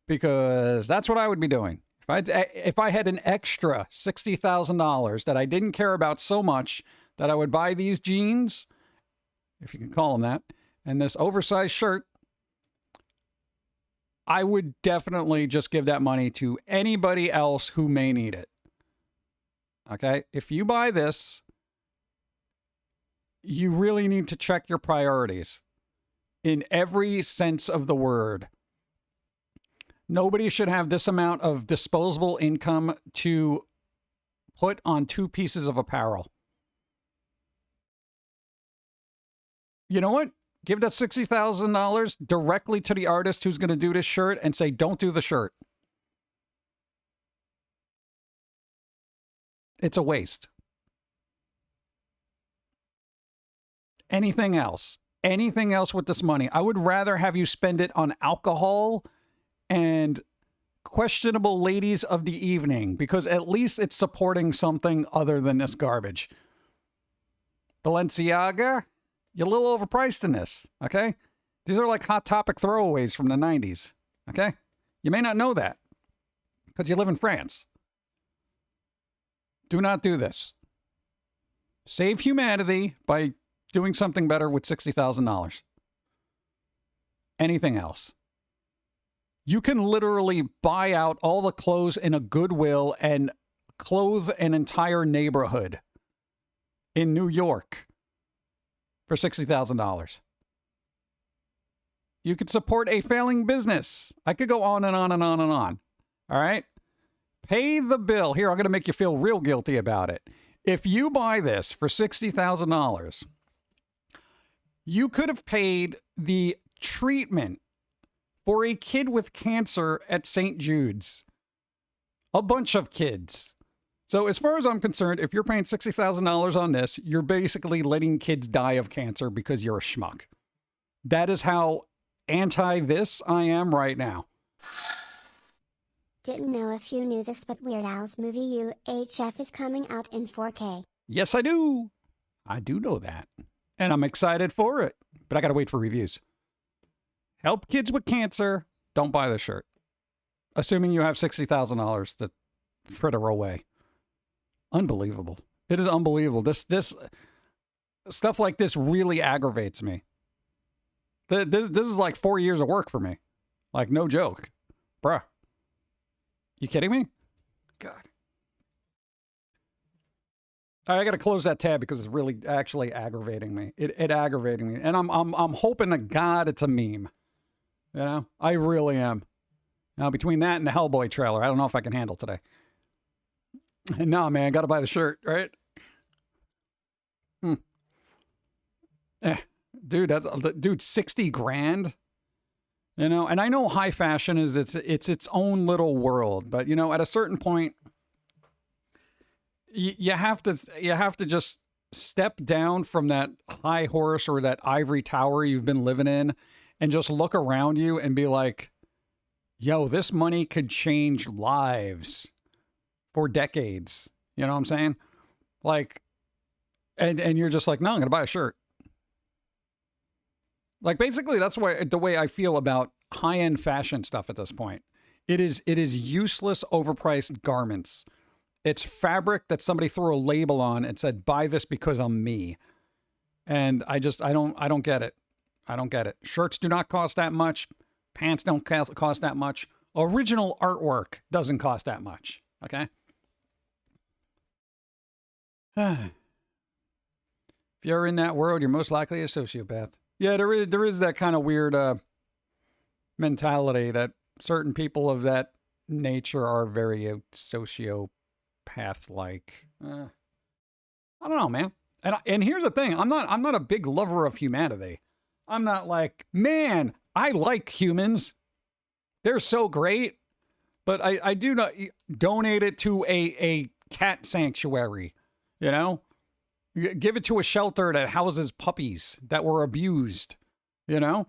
Because that's what I would be doing. If I had an extra $60,000 that I didn't care about so much that I would buy these jeans, if you can call them that, and this oversized shirt, I would definitely just give that money to anybody else who may need it. Okay? If you buy this, you really need to check your priorities in every sense of the word. Nobody should have this amount of disposable income to put on 2 pieces of apparel. You know what? Give that $60,000 directly to the artist who's going to do this shirt and say, don't do the shirt. It's a waste. Anything else with this money, I would rather have you spend it on alcohol and questionable ladies of the evening, because at least it's supporting something other than this garbage. Balenciaga, you're a little overpriced in this, okay? These are like Hot Topic throwaways from the 90s, okay? You may not know that because you live in France. Do not do this. Save humanity by doing something better with $60,000. Anything else. You can literally buy out all the clothes in a Goodwill and clothe an entire neighborhood in New York for $60,000. You could support a failing business. I could go on and on and on and on. All right? Pay the bill. Here, I'm going to make you feel real guilty about it. If you buy this for $60,000, you could have paid the treatment for a kid with cancer at St. Jude's. A bunch of kids. So as far as I'm concerned, if you're paying $60,000 on this, you're basically letting kids die of cancer because you're a schmuck. That is how anti this I am right now. Didn't know if you knew this, but Weird Al's movie UHF is coming out in 4K. Yes, I do. I do know that. And I'm excited for it. But I gotta wait for reviews. Help kids with cancer. Don't buy the shirt. Assuming you have $60,000 to fritter away. Unbelievable. It is unbelievable. This stuff like this really aggravates me. This is like 4 years of work for me. Like, no joke. Bruh. You kidding me? God. All right, I got to close that tab because it's really actually aggravating me. It aggravating me. And I'm hoping to God it's a meme. You know? I really am. Now, between that and the Hellboy trailer, I don't know if I can handle today. No, man, got to buy the shirt, right? Dude, 60 grand? You know, and I know high fashion is it's its own little world, but you know, at a certain point, you have to just step down from that high horse or that ivory tower you've been living in, and just look around you and be like, "Yo, this money could change lives for decades." You know what I'm saying? Like, and you're just like, "No, I'm gonna buy a shirt." Like, basically, that's the way I feel about high-end fashion stuff at this point. It is useless, overpriced garments. It's fabric that somebody threw a label on and said, "Buy this because I'm me." And I don't get it. I don't get it. Shirts do not cost that much. Pants don't cost that much. Original artwork doesn't cost that much. Okay? If you're in that world, you're most likely a sociopath. Yeah, there is that kind of weird mentality that certain people of that nature are very sociopath-like. I don't know, man. And here's the thing: I'm not a big lover of humanity. I'm not like, man, I like humans. They're so great. But I do not donate it to a cat sanctuary. You know? Give it to a shelter that houses puppies that were abused, you know?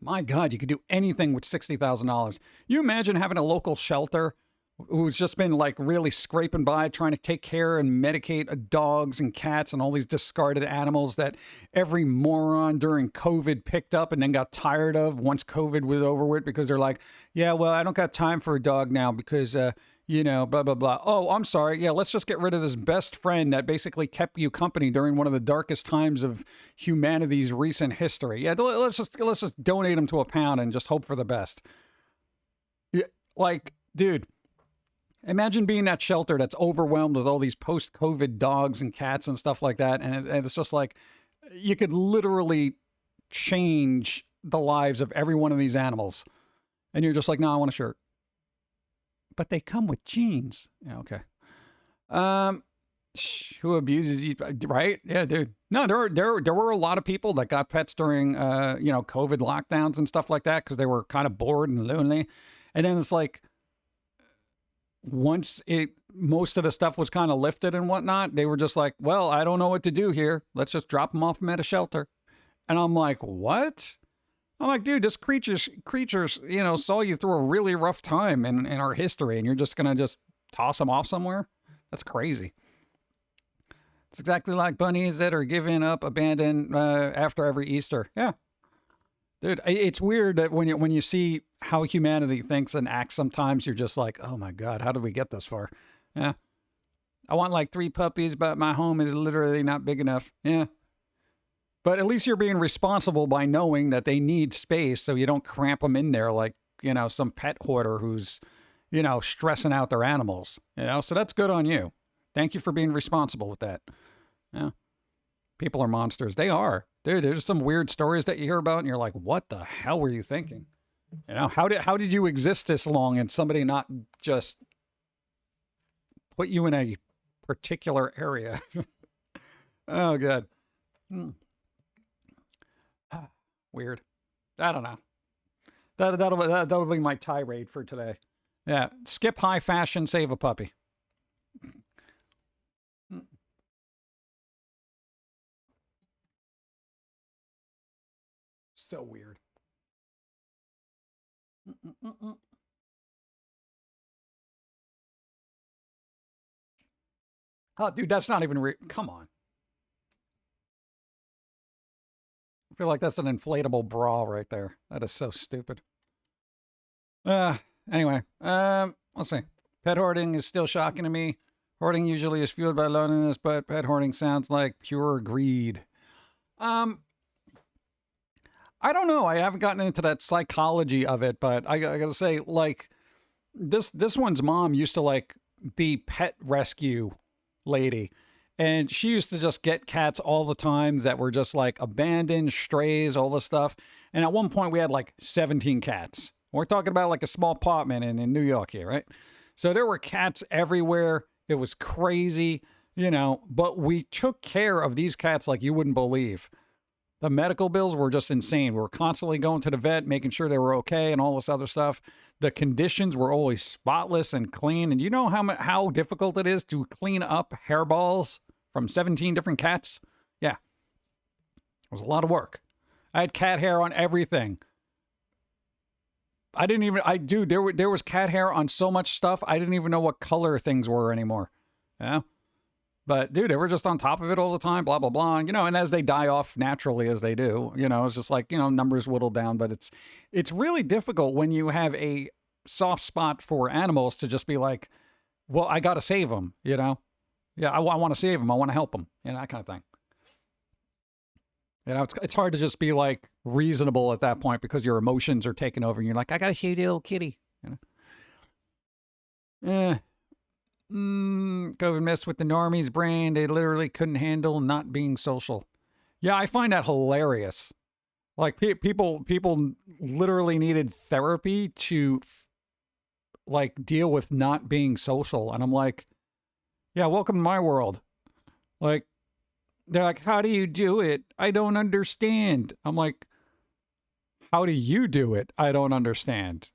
My God, you could do anything with $60,000. You imagine having a local shelter who's just been like really scraping by trying to take care and medicate dogs and cats and all these discarded animals that every moron during COVID picked up and then got tired of once COVID was over with, because they're like, yeah, well, I don't got time for a dog now because, you know, blah, blah, blah. Oh, I'm sorry. Yeah, let's just get rid of this best friend that basically kept you company during one of the darkest times of humanity's recent history. Yeah, let's just donate him to a pound and just hope for the best. Yeah, like, dude, imagine being that shelter that's overwhelmed with all these post-COVID dogs and cats and stuff like that. And it's just like, you could literally change the lives of every one of these animals. And you're just like, no, I want a shirt. But they come with jeans. Yeah, okay. Who abuses you, right? Yeah, dude. No, there were a lot of people that got pets during, you know, COVID lockdowns and stuff like that because they were kind of bored and lonely. And then it's like, once most of the stuff was kind of lifted and whatnot, they were just like, well, I don't know what to do here. Let's just drop them off at a shelter. And I'm like, what? I'm like, dude, this creatures, you know, saw you through a really rough time in our history, and you're just going to just toss them off somewhere? That's crazy. It's exactly like bunnies that are given up, abandoned after every Easter. Yeah. Dude, it's weird that when you see how humanity thinks and acts, sometimes you're just like, oh my God, how did we get this far? Yeah. I want like 3 puppies, but my home is literally not big enough. Yeah. But at least you're being responsible by knowing that they need space so you don't cramp them in there like, you know, some pet hoarder who's, you know, stressing out their animals. You know, so that's good on you. Thank you for being responsible with that. Yeah. People are monsters. They are. Dude, there's some weird stories that you hear about and you're like, what the hell were you thinking? You know, how did you exist this long and somebody not just put you in a particular area? Oh, God. Weird. I don't know. That'll be my tirade for today. Yeah. Skip high fashion, save a puppy. So weird. Oh, dude, that's not even come on. I feel like that's an inflatable bra right there. That is so stupid. Anyway, let's see. Pet hoarding is still shocking to me. Hoarding usually is fueled by loneliness, but pet hoarding sounds like pure greed. I don't know. I haven't gotten into that psychology of it, but I gotta say, like, this one's mom used to like be pet rescue lady, and she used to just get cats all the time that were just like abandoned, strays, all this stuff. And at one point, we had like 17 cats. We're talking about like a small apartment in New York here, right? So there were cats everywhere. It was crazy, you know, but we took care of these cats like you wouldn't believe. The medical bills were just insane. We were constantly going to the vet, making sure they were okay and all this other stuff. The conditions were always spotless and clean. And you know how difficult it is to clean up hairballs from 17 different cats? Yeah. It was a lot of work. I had cat hair on everything. Dude, there was cat hair on so much stuff, I didn't even know what color things were anymore. Yeah. But dude, they were just on top of it all the time, blah, blah, blah. You know, and as they die off naturally as they do, you know, it's just like, you know, numbers whittle down. But it's really difficult when you have a soft spot for animals to just be like, well, I got to save them, you know? Yeah, I want to save them. I want to help them, you know, that kind of thing. You know, it's hard to just be like reasonable at that point because your emotions are taking over and you're like, I got to save the little kitty, you know? COVID messed with the normies' brain. They literally couldn't handle not being social. Yeah, I find that hilarious. Like people literally needed therapy to like deal with not being social, and I'm like, yeah, welcome to my world. Like, they're like, how do you do it? I don't understand. I'm like, how do you do it? I don't understand.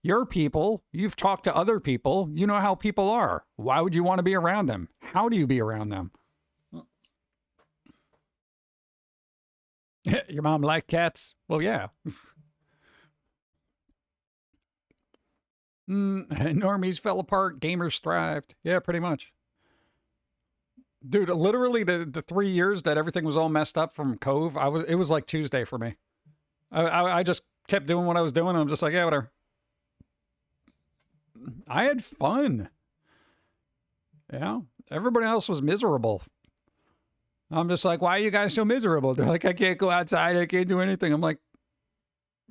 You're people. You've talked to other people. You know how people are. Why would you want to be around them? How do you be around them? Your mom liked cats? Well, yeah. Normies fell apart. Gamers thrived. Yeah, pretty much. Dude, literally the 3 years that everything was all messed up from Cove, it was like Tuesday for me. I just kept doing what I was doing. And I'm just like, yeah, whatever. I had fun. You know, everybody else was miserable. I'm just like, why are you guys so miserable? They're like, I can't go outside. I can't do anything. I'm like,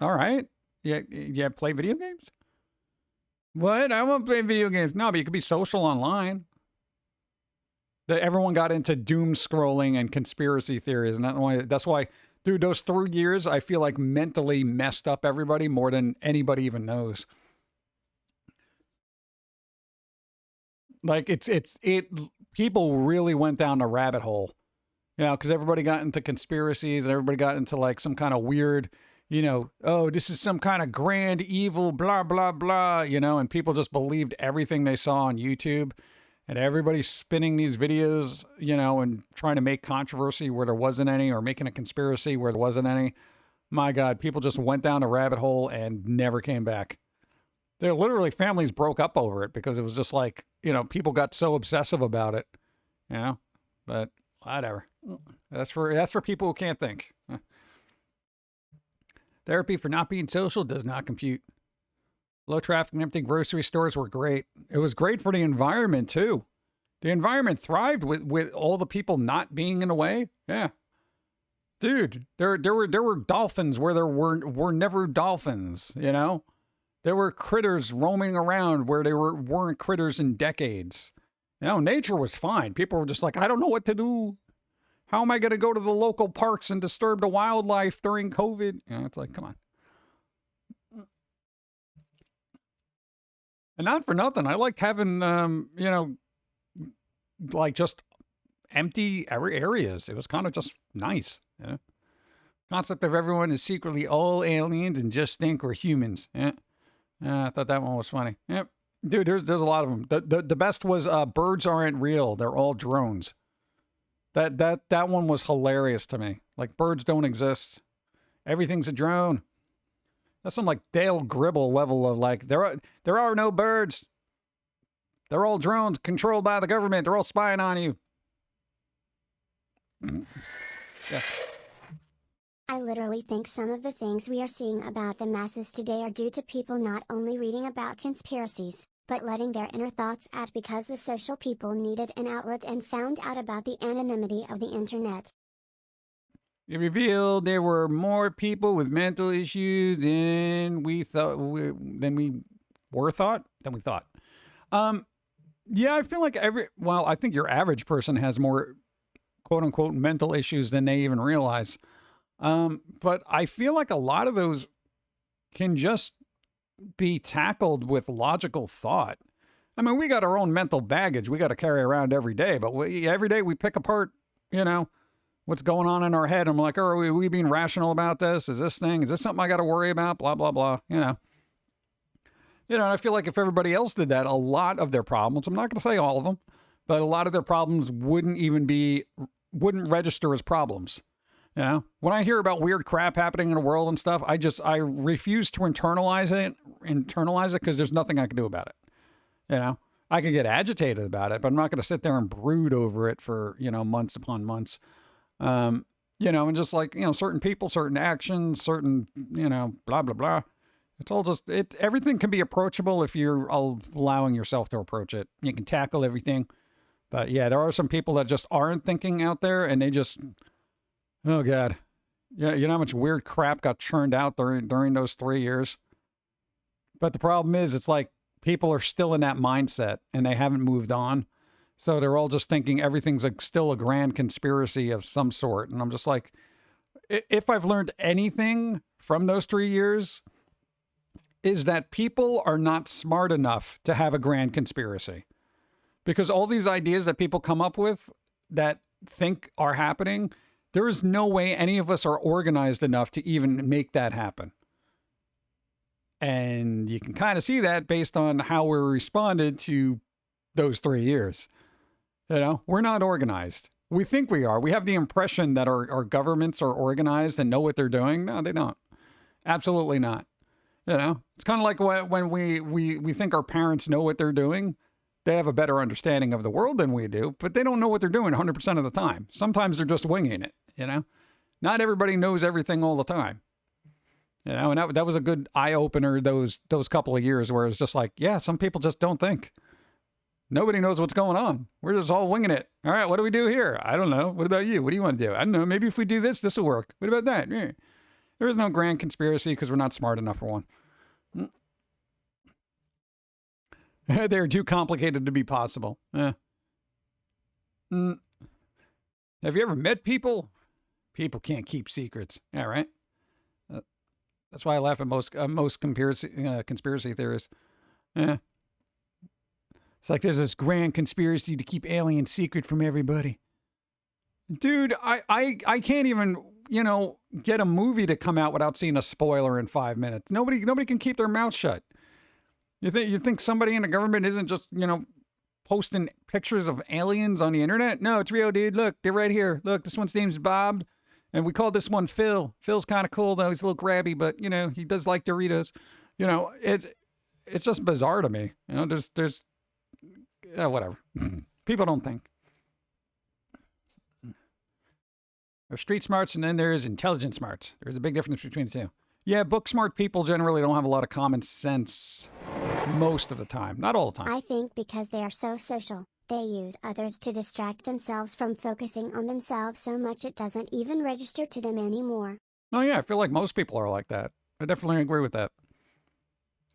all right. Yeah, play video games? What? I won't play video games. No, but you could be social online. Everyone got into doom scrolling and conspiracy theories. And that's why, dude, those 3 years, I feel like mentally messed up everybody more than anybody even knows. Like people really went down the rabbit hole, you know, because everybody got into conspiracies and everybody got into like some kind of weird, you know, oh, this is some kind of grand evil, blah, blah, blah, you know, and people just believed everything they saw on YouTube, and everybody's spinning these videos, you know, and trying to make controversy where there wasn't any, or making a conspiracy where there wasn't any. My God, people just went down the rabbit hole and never came back. They're literally, families broke up over it because it was just like, you know, people got so obsessive about it, you know, but whatever. That's for people who can't think. Therapy for not being social does not compute. Low traffic and empty grocery stores were great. It was great for the environment too. The environment thrived with all the people not being in the way. Yeah. Dude, there were dolphins where there were never dolphins, you know? There were critters roaming around where they weren't critters in decades. You know, nature was fine. People were just like, I don't know what to do. How am I going to go to the local parks and disturb the wildlife during COVID? You know, it's like, come on. And not for nothing, I liked having, you know, like just empty areas. It was kind of just nice. You know? Concept of everyone is secretly all aliens and just think we're humans. Yeah. I thought that one was funny. Yep. Dude, there's a lot of them. The best was birds aren't real. They're all drones. That one was hilarious to me. Like, birds don't exist. Everything's a drone. That's some like Dale Gribble level of like, there are no birds. They're all drones controlled by the government. They're all spying on you. Yeah. I literally think some of the things we are seeing about the masses today are due to people not only reading about conspiracies, but letting their inner thoughts out because the social people needed an outlet and found out about the anonymity of the internet. It revealed there were more people with mental issues than we thought. Than we thought. Yeah, I feel like I think your average person has more quote unquote mental issues than they even realize. But I feel like a lot of those can just be tackled with logical thought. I mean, we got our own mental baggage we got to carry around every day, but every day we pick apart, what's going on in our head. I'm like, are we being rational about this? Is this something I got to worry about? Blah, blah, blah, and I feel like if everybody else did that, a lot of their problems, I'm not going to say all of them, but a lot of their problems wouldn't register as problems. When I hear about weird crap happening in the world and stuff, I refuse to internalize it because there's nothing I can do about it. I can get agitated about it, but I'm not going to sit there and brood over it for, months upon months. And just like, certain people, certain actions, certain, blah, blah, blah. It's all just, everything can be approachable if you're allowing yourself to approach it. You can tackle everything. But yeah, there are some people that just aren't thinking out there and they just, oh God. Yeah, you know how much weird crap got churned out during those 3 years? But the problem is, it's like people are still in that mindset and they haven't moved on. So they're all just thinking everything's still a grand conspiracy of some sort. And I'm just like, if I've learned anything from those 3 years, is that people are not smart enough to have a grand conspiracy. Because all these ideas that people come up with that think are happening, there is no way any of us are organized enough to even make that happen. And you can kind of see that based on how we responded to those 3 years. We're not organized. We think we are. We have the impression that our governments are organized and know what they're doing. No, they don't. Absolutely not. It's kind of like when we think our parents know what they're doing. They have a better understanding of the world than we do, but they don't know what they're doing 100% of the time. Sometimes they're just winging it, Not everybody knows everything all the time. And that was a good eye-opener those couple of years where it's just like, yeah, some people just don't think. Nobody knows what's going on. We're just all winging it. All right, what do we do here? I don't know. What about you? What do you want to do? I don't know. Maybe if we do this will work. What about that? Yeah. There is no grand conspiracy because we're not smart enough for one. They're too complicated to be possible. Have you ever met people? People can't keep secrets. Yeah, right? That's why I laugh at most conspiracy theorists. Yeah. It's like there's this grand conspiracy to keep aliens secret from everybody. Dude, I can't even, get a movie to come out without seeing a spoiler in 5 minutes. Nobody can keep their mouth shut. You think somebody in the government isn't just, posting pictures of aliens on the internet? No, it's real, dude. Look, they're right here. Look, this one's name's Bob. And we call this one Phil. Phil's kind of cool, though. He's a little grabby, but, he does like Doritos. It's just bizarre to me. There's whatever. People don't think. There's street smarts and then there's intelligent smarts. There's a big difference between the two. Yeah, book smart people generally don't have a lot of common sense most of the time. Not all the time. I think because they are so social, they use others to distract themselves from focusing on themselves so much it doesn't even register to them anymore. Oh yeah, I feel like most people are like that. I definitely agree with that.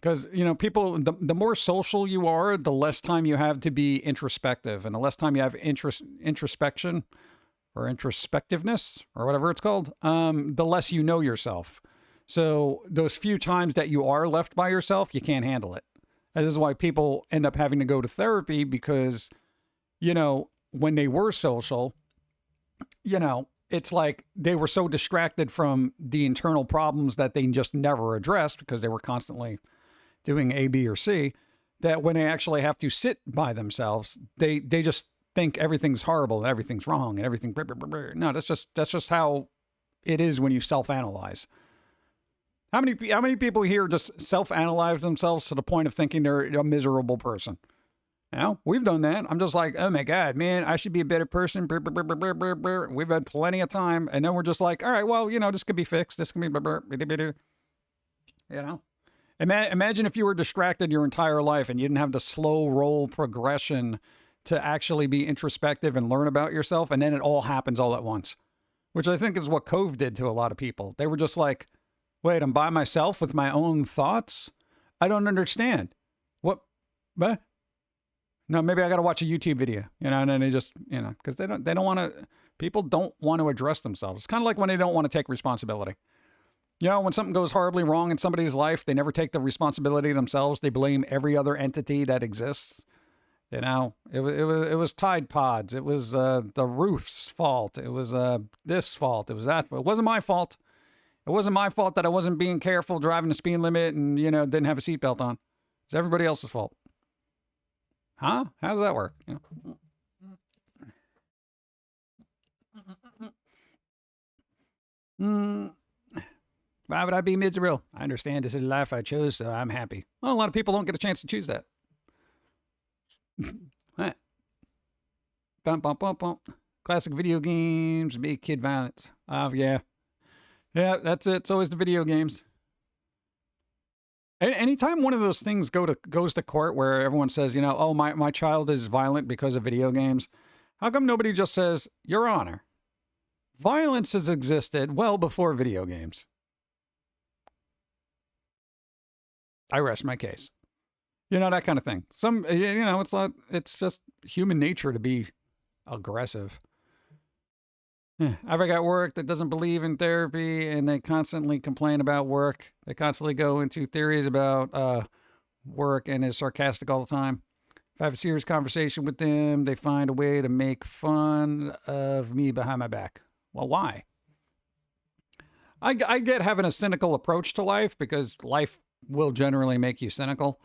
Because, people, the more social you are, the less time you have to be introspective. And the less time you have introspection or introspectiveness or whatever it's called, the less you know yourself. So those few times that you are left by yourself, you can't handle it. And this is why people end up having to go to therapy because, when they were social, it's like they were so distracted from the internal problems that they just never addressed because they were constantly doing A, B, or C, that when they actually have to sit by themselves, they just think everything's horrible and everything's wrong and everything. Blah, blah, blah, blah. No, that's just how it is when you self-analyze. How many people here just self-analyze themselves to the point of thinking they're a miserable person? We've done that. I'm just like, oh my God, man, I should be a better person. We've had plenty of time. And then we're just like, all right, well, this could be fixed. This can be, Imagine if you were distracted your entire life and you didn't have the slow roll progression to actually be introspective and learn about yourself. And then it all happens all at once. which I think is what Cove did to a lot of people. They were just like, wait, I'm by myself with my own thoughts? I don't understand. What? No, maybe I got to watch a YouTube video, and then they just, because they don't want to, people don't want to address themselves. It's kind of like when they don't want to take responsibility. When something goes horribly wrong in somebody's life, they never take the responsibility themselves. They blame every other entity that exists. It was Tide Pods. It was the roof's fault. It was this fault. It was that. It wasn't my fault. It wasn't my fault that I wasn't being careful driving the speed limit and, didn't have a seatbelt on. It's everybody else's fault. Huh? How does that work? Why would I be miserable? I understand this is the life I chose, so I'm happy. Well, a lot of people don't get a chance to choose that. What? Bump, bump, bump, bump. Classic video games, big kid violence. Yeah. Yeah, that's it. It's always the video games. Anytime one of those things goes to court where everyone says, oh, my child is violent because of video games, how come nobody just says, Your Honor, violence has existed well before video games? I rest my case. That kind of thing. It's just human nature to be aggressive. I've got work that doesn't believe in therapy and they constantly complain about work. They constantly go into theories about work and is sarcastic all the time. If I have a serious conversation with them, they find a way to make fun of me behind my back. Well, why? I get having a cynical approach to life because life will generally make you cynical.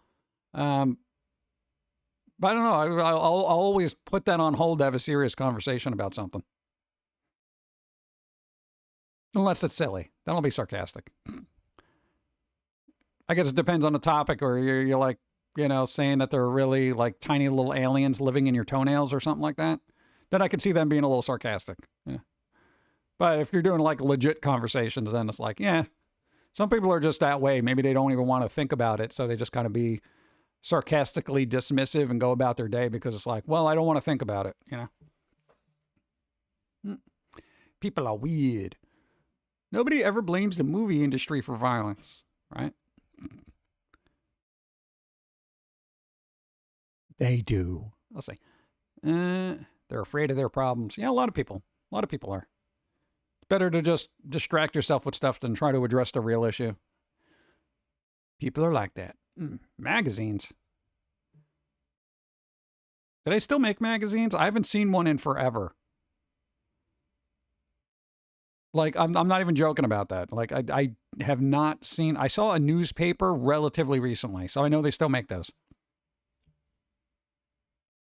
But I don't know. I'll always put that on hold to have a serious conversation about something. Unless it's silly. Then I'll be sarcastic. I guess it depends on the topic, or you're like, saying that they're really like tiny little aliens living in your toenails or something like that. Then I could see them being a little sarcastic. Yeah. But if you're doing like legit conversations, then it's like, yeah, some people are just that way. Maybe they don't even want to think about it. So they just kind of be sarcastically dismissive and go about their day because it's like, well, I don't want to think about it. People are weird. Nobody ever blames the movie industry for violence, right? They do. I'll say, they're afraid of their problems. Yeah, a lot of people are. It's better to just distract yourself with stuff than try to address the real issue. People are like that. Magazines. Do they still make magazines? I haven't seen one in forever. Like, I'm not even joking about that. Like, I have not seen... I saw a newspaper relatively recently, so I know they still make those.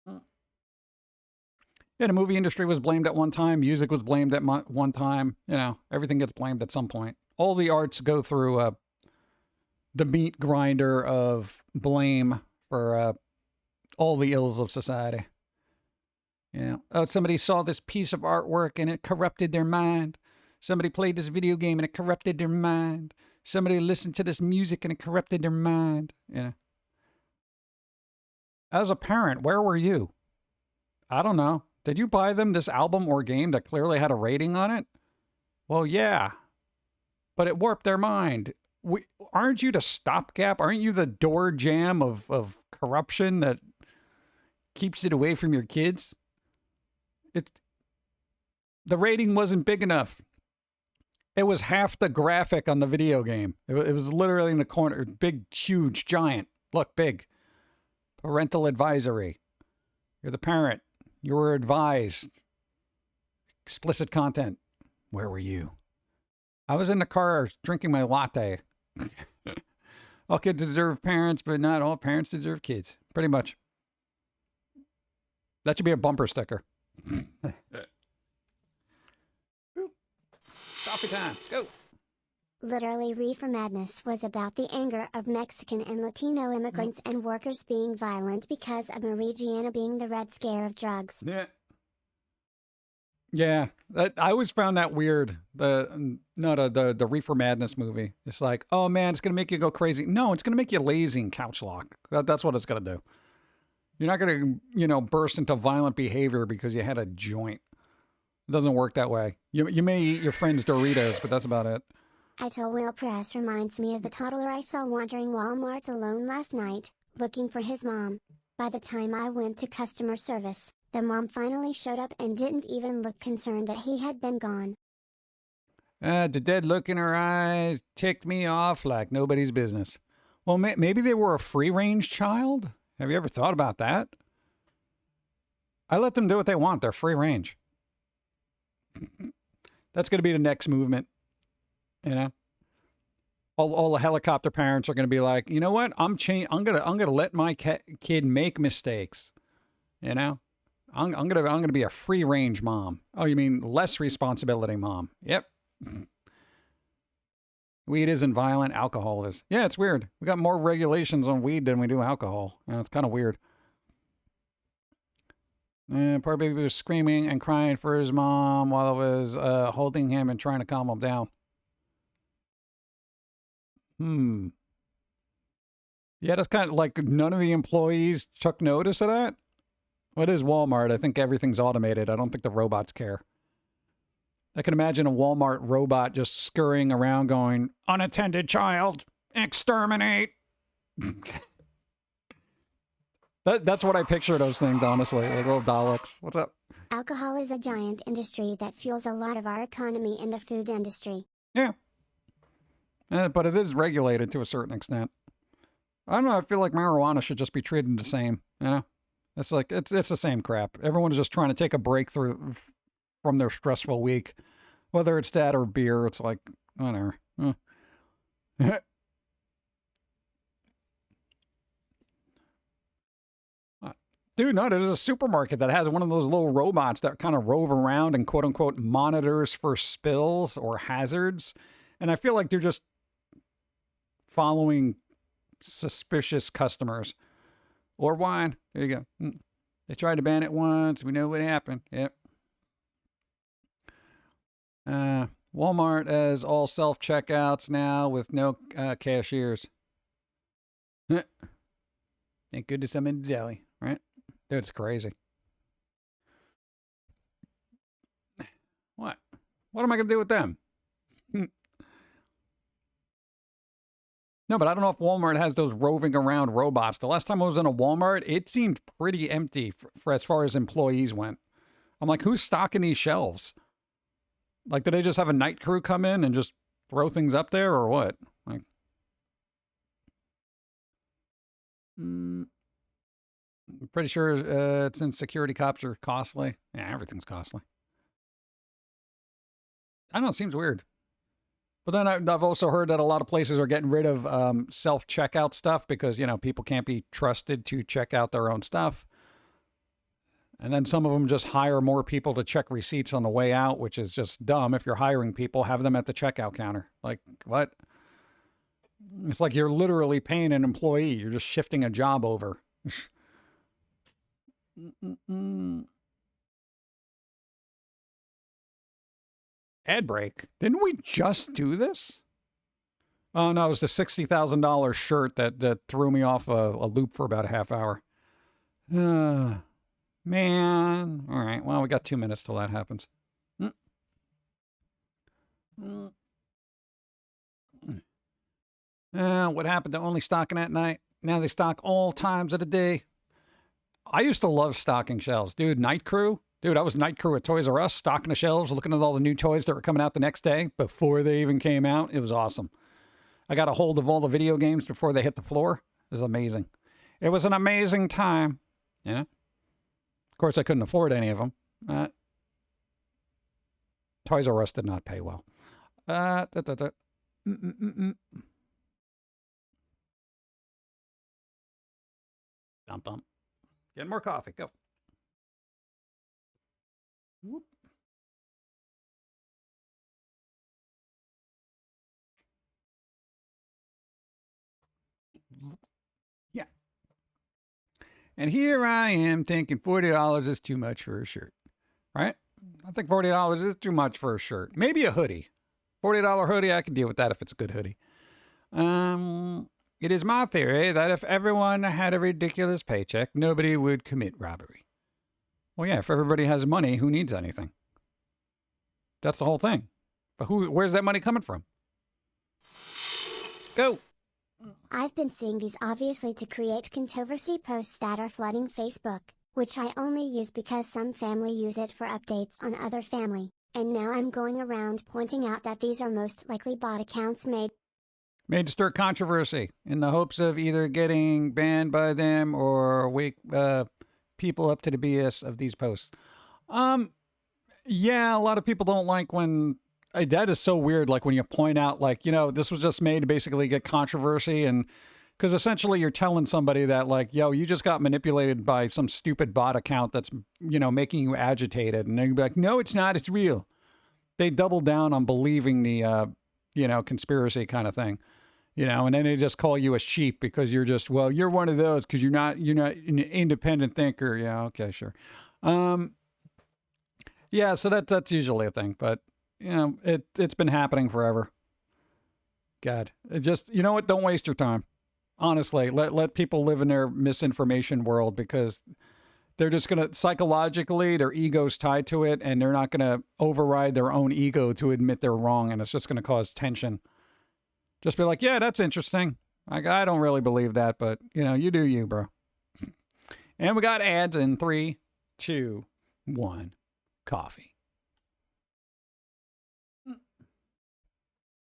Yeah, the movie industry was blamed at one time. Music was blamed at one time. Everything gets blamed at some point. All the arts go through the meat grinder of blame for all the ills of society. Somebody saw this piece of artwork and it corrupted their mind. Somebody played this video game and it corrupted their mind. Somebody listened to this music and it corrupted their mind. As a parent, where were you? I don't know. Did you buy them this album or game that clearly had a rating on it? Well, yeah. But it warped their mind. Aren't you the stopgap? Aren't you the door jam of corruption that keeps it away from your kids? The rating wasn't big enough. It was half the graphic on the video game. It was literally in the corner. Big, huge, giant. Look, big. Parental advisory. You're the parent. You were advised. Explicit content. Where were you? I was in the car drinking my latte. All kids deserve parents, but not all parents deserve kids. Pretty much. That should be a bumper sticker. Coffee time. Go. Literally, Reefer Madness was about the anger of Mexican and Latino immigrants and workers being violent because of Marijuana being the red scare of drugs. Yeah. Yeah, I always found that weird. The Reefer Madness movie. It's like, oh man, it's gonna make you go crazy. No, it's gonna make you lazy and couch lock. That's what it's gonna do. You're not gonna, burst into violent behavior because you had a joint. It doesn't work that way. You may eat your friend's Doritos, but that's about it. Idle wheel press reminds me of the toddler I saw wandering Walmart alone last night, looking for his mom. By the time I went to customer service, the mom finally showed up and didn't even look concerned that he had been gone. The dead look in her eyes ticked me off like nobody's business. Well, maybe they were a free-range child? Have you ever thought about that? I let them do what they want. They're free-range. That's going to be the next movement. You know? All the helicopter parents are going to be like, you know what? I'm gonna let my kid make mistakes. You know? I'm gonna be a free-range mom. Oh, you mean less responsibility mom? Yep. Weed isn't violent, alcohol is. Yeah, it's weird. We got more regulations on weed than we do alcohol. You know, it's kind of weird. Poor baby was screaming and crying for his mom while I was holding him and trying to calm him down. Yeah, that's kind of like none of the employees took notice of that. What is Walmart? I think everything's automated. I don't think the robots care. I can imagine a Walmart robot just scurrying around going, unattended child, exterminate. That's what I picture those things, honestly. Like little Daleks. What's up? Alcohol is a giant industry that fuels a lot of our economy in the food industry. Yeah. But it is regulated to a certain extent. I don't know. I feel like marijuana should just be treated the same. You know? It's like, it's the same crap. Everyone's just trying to take a breakthrough from their stressful week. Whether it's that or beer, it's like, whatever. Dude, no, there's a supermarket that has one of those little robots that kind of rove around and quote unquote monitors for spills or hazards. And I feel like they're just following suspicious customers. Or wine. There you go. They tried to ban it once. We know what happened. Yep. Walmart has all self-checkouts now with no cashiers. Thank goodness I'm in the deli, right? Dude, it's crazy. What? What am I going to do with them? No, but I don't know if Walmart has those roving around robots. The last time I was in a Walmart, it seemed pretty empty for as far as employees went. I'm like, who's stocking these shelves? Like, do they just have a night crew come in and just throw things up there or what? Like, I'm pretty sure since security cops are costly. Yeah, everything's costly. I don't know, it seems weird. But then I've also heard that a lot of places are getting rid of self-checkout stuff because, you know, people can't be trusted to check out their own stuff. And then some of them just hire more people to check receipts on the way out, which is just dumb. If you're hiring people, have them at the checkout counter. Like, what? It's like you're literally paying an employee. You're just shifting a job over. Ad break. Didn't we just do this? Oh, no, it was the $60,000 shirt that threw me off a loop for about a half hour. Man. All right. Well, we got 2 minutes till that happens. What happened to only stocking at night? Now they stock all times of the day. I used to love stocking shelves. Dude, night crew. Dude, I was night crew at Toys R Us, stocking the shelves, looking at all the new toys that were coming out the next day before they even came out. It was awesome. I got a hold of all the video games before they hit the floor. It was amazing. It was an amazing time. You know? Of course, I couldn't afford any of them. Toys R Us did not pay well. Dump. Get more coffee. Go. Whoop. Yeah. And here I am thinking $40 is too much for a shirt. Right? I think $40 is too much for a shirt. Maybe a hoodie. $40 hoodie, I can deal with that if it's a good hoodie. It is my theory that if everyone had a ridiculous paycheck, nobody would commit robbery. Well, yeah, if everybody has money, who needs anything? That's the whole thing. But where's that money coming from? Go. I've been seeing these obviously to create controversy posts that are flooding Facebook, which I only use because some family use it for updates on other family, and now I'm going around pointing out that these are most likely bot accounts made to stir controversy in the hopes of either getting banned by them or wake people up to the BS of these posts. Yeah, a lot of people don't like when that is so weird. Like when you point out, like, this was just made to basically get controversy, and because essentially you're telling somebody that, like, yo, you just got manipulated by some stupid bot account that's, making you agitated, and they're gonna be like, no, it's not, it's real. They double down on believing the, conspiracy kind of thing. And then they just call you a sheep because you're just, well, you're one of those because you're not an independent thinker. Yeah, okay, sure. Yeah, so that's usually a thing, but it's been happening forever. God, it just, you know what? Don't waste your time. Honestly, let people live in their misinformation world, because they're just gonna psychologically, their ego's tied to it, and they're not gonna override their own ego to admit they're wrong, and it's just gonna cause tension. Just be like, yeah, that's interesting. I don't really believe that, but, you do you, bro. And we got ads in 3, 2, 1. Coffee.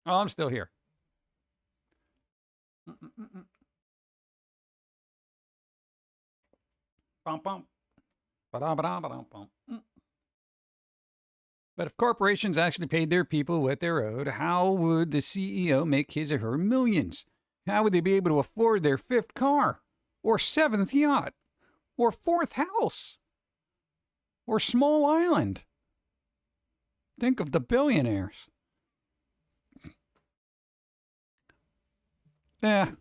Oh, I'm still here. Bum, bum. Ba-da-ba-da-ba-dum-bum. But if corporations actually paid their people what they're owed, how would the CEO make his or her millions? How would they be able to afford their 5th car? Or 7th yacht? Or 4th house? Or small island? Think of the billionaires. Yeah.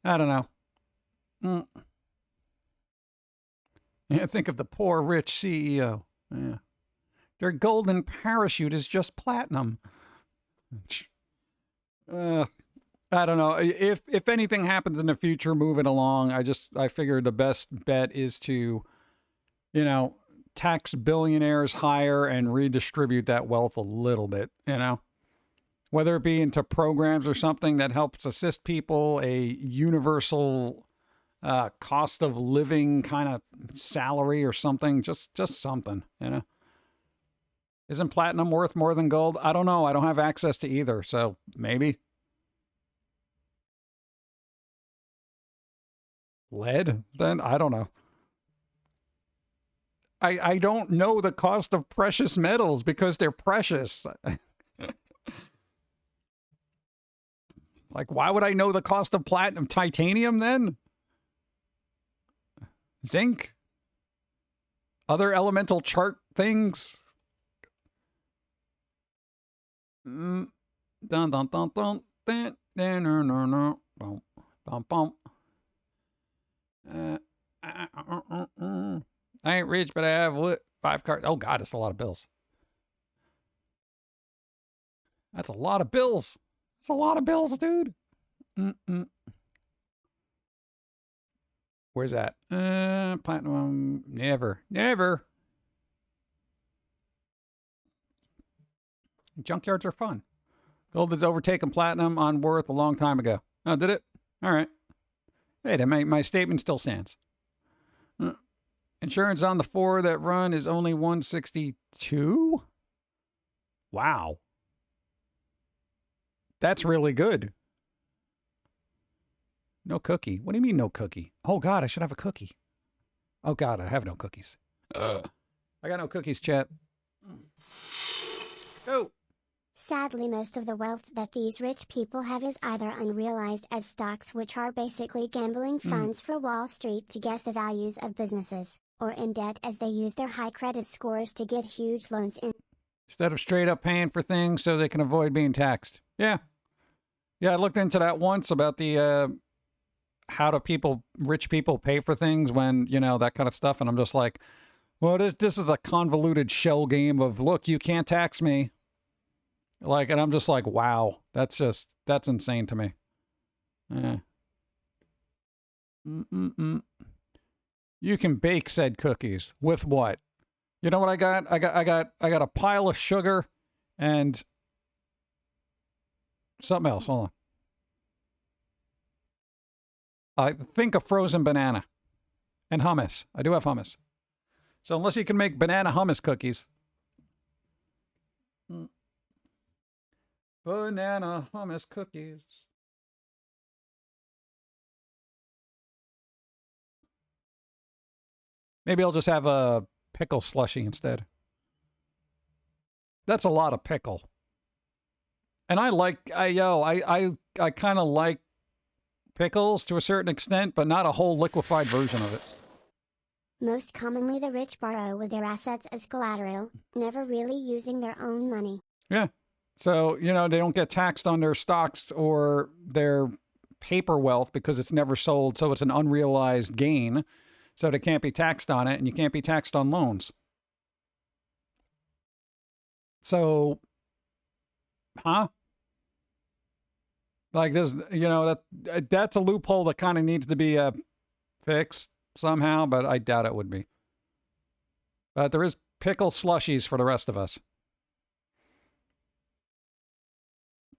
I don't know. Yeah, think of the poor rich CEO. Yeah. Their golden parachute is just platinum. I don't know. If anything happens in the future moving along, I figure the best bet is to, tax billionaires higher and redistribute that wealth a little bit, whether it be into programs or something that helps assist people, a universal cost of living kind of salary or something, just something, Isn't platinum worth more than gold? I don't know. I don't have access to either, so maybe. Lead? Then I don't know. I don't know the cost of precious metals because they're precious. Like, why would I know the cost of platinum? Titanium, then? Zinc? Other elemental chart things? Dun dun dun dun dun dun dun dun dun bum bum bum. I ain't rich, but I have what? 5 cards. Oh God, it's a lot of bills. That's a lot of bills. It's a lot of bills, dude. Where's that? Platinum. Never. Junkyards are fun. Gold has overtaken platinum on worth a long time ago. Oh, did it? All right. Hey, my statement still stands. Insurance on the 4 that run is only $162. Wow. That's really good. No cookie. What do you mean no cookie? Oh, God, I should have a cookie. Oh, God, I have no cookies. I got no cookies, chat. Oh. Sadly, most of the wealth that these rich people have is either unrealized as stocks, which are basically gambling funds for Wall Street to guess the values of businesses, or in debt as they use their high credit scores to get huge loans in. Instead of straight up paying for things so they can avoid being taxed. Yeah. Yeah, I looked into that once about the how do rich people pay for things when, that kind of stuff. And I'm just like, well, this is a convoluted shell game of, look, you can't tax me. Like, and I'm just like, wow, that's insane to me. You can bake said cookies with what? You know what I got? I got a pile of sugar and something else. Hold on. I think a frozen banana and hummus. I do have hummus. So unless you can make banana hummus cookies. Banana hummus cookies. Maybe I'll just have a pickle slushy instead. That's a lot of pickle. And I kind of like pickles to a certain extent, but not a whole liquefied version of it. Most commonly the rich borrow with their assets as collateral, never really using their own money. Yeah. So, you know, they don't get taxed on their stocks or their paper wealth because it's never sold, so it's an unrealized gain. So they can't be taxed on it, and you can't be taxed on loans. So, like this, you know, that's a loophole that kind of needs to be fixed somehow, but I doubt it would be. But there is pickle slushies for the rest of us.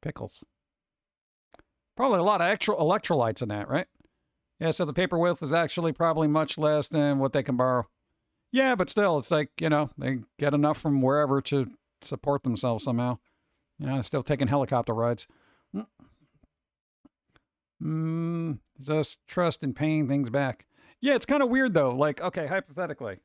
Pickles. Probably a lot of extra electrolytes in that, right? Yeah, so the paper wealth is actually probably much less than what they can borrow. Yeah, but still, it's like, you know, they get enough from wherever to support themselves somehow. You know, still taking helicopter rides. Just trust in paying things back. Yeah, it's kind of weird, though. Like, okay, hypothetically.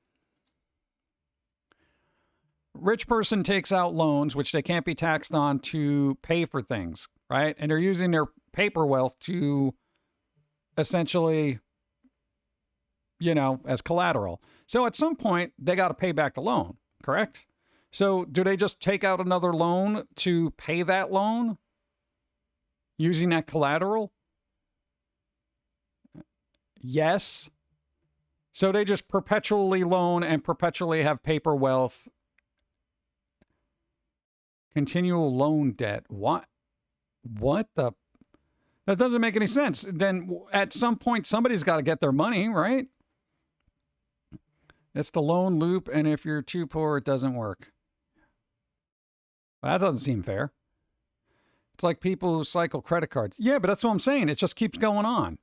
Rich person takes out loans, which they can't be taxed on, to pay for things, right? And they're using their paper wealth to essentially, you know, as collateral. So at some point, they got to pay back the loan, correct? So do they just take out another loan to pay that loan using that collateral? Yes. So they just perpetually loan and perpetually have paper wealth. Continual loan debt. What? What the? That doesn't make any sense. Then at some point, somebody's got to get their money, right? It's the loan loop, and if you're too poor, it doesn't work. Well, that doesn't seem fair. It's like people who cycle credit cards. Yeah, but that's what I'm saying. It just keeps going on.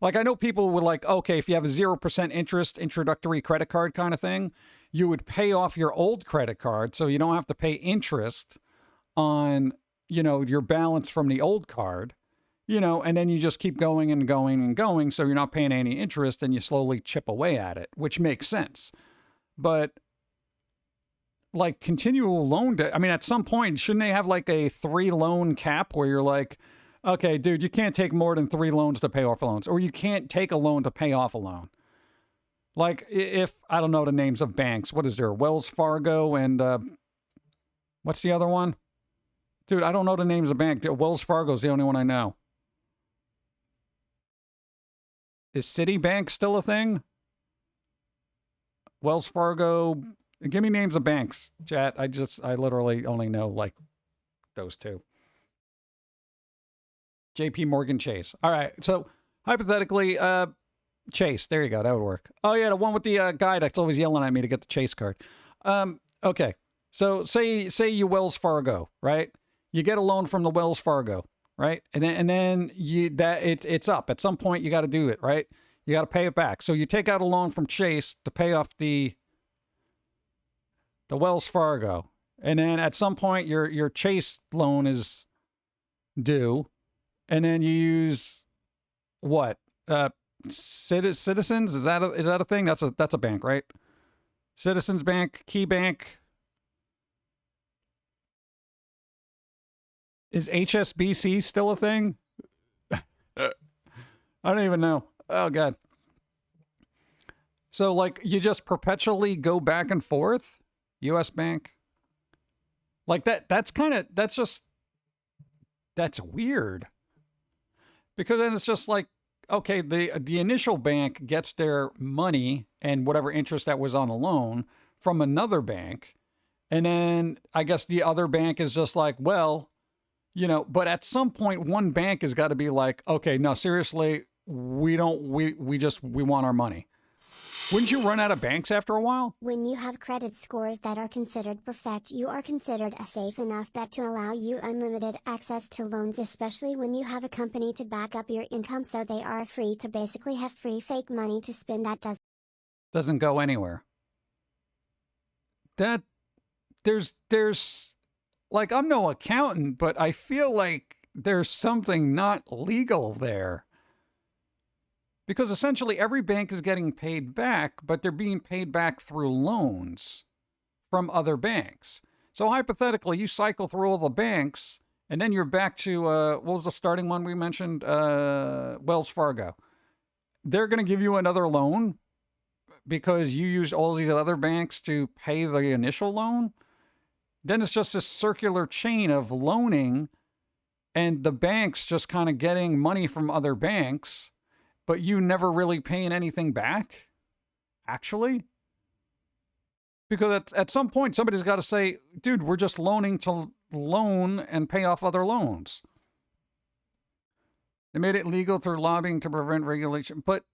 Like, I know people would like, okay, if you have a 0% interest introductory credit card kind of thing, you would pay off your old credit card so you don't have to pay interest on, you know, your balance from the old card, you know, and then you just keep going and going and going. So you're not paying any interest and you slowly chip away at it, which makes sense. But like continual loan debt, I mean, at some point, shouldn't they have like a 3 loan cap where you're like, okay, dude, you can't take more than 3 loans to pay off loans, or you can't take a loan to pay off a loan. Like if, I don't know the names of banks, what is there? Wells Fargo and what's the other one? Dude, I don't know the names of bank. Wells Fargo's the only one I know. Is Citibank still a thing? Wells Fargo. Give me names of banks, chat. I literally only know like those 2. JP Morgan Chase. All right. So hypothetically, Chase. There you go. That would work. Oh yeah, the one with the guy that's always yelling at me to get the Chase card. Okay. So say you Wells Fargo, right? You get a loan from the Wells Fargo, right? And then it's up. At some point you got to do it, right? You got to pay it back. So you take out a loan from Chase to pay off the Wells Fargo. And then at some point your Chase loan is due. And then you use what? Citizens? Is that a thing? That's a bank, right? Citizens Bank, Key Bank. Is HSBC still a thing? I don't even know. Oh God. So like you just perpetually go back and forth? US Bank? Like that's weird. Because then it's just like, okay, the initial bank gets their money and whatever interest that was on the loan from another bank. And then I guess the other bank is just like, well, you know, but at some point one bank has got to be like, okay, no, seriously, we want our money. Wouldn't you run out of banks after a while? When you have credit scores that are considered perfect, you are considered a safe enough bet to allow you unlimited access to loans, especially when you have a company to back up your income, so they are free to basically have free fake money to spend that Doesn't go anywhere. There's like, I'm no accountant, but I feel like there's something not legal there. Because essentially every bank is getting paid back, but they're being paid back through loans from other banks. So hypothetically, you cycle through all the banks, and then you're back to, what was the starting one we mentioned? Wells Fargo. They're going to give you another loan because you used all these other banks to pay the initial loan. Then it's just a circular chain of loaning, and the banks just kind of getting money from other banks, but you never really paying anything back, actually. Because at some point, somebody's got to say, dude, we're just loaning to loan and pay off other loans. They made it legal through lobbying to prevent regulation. But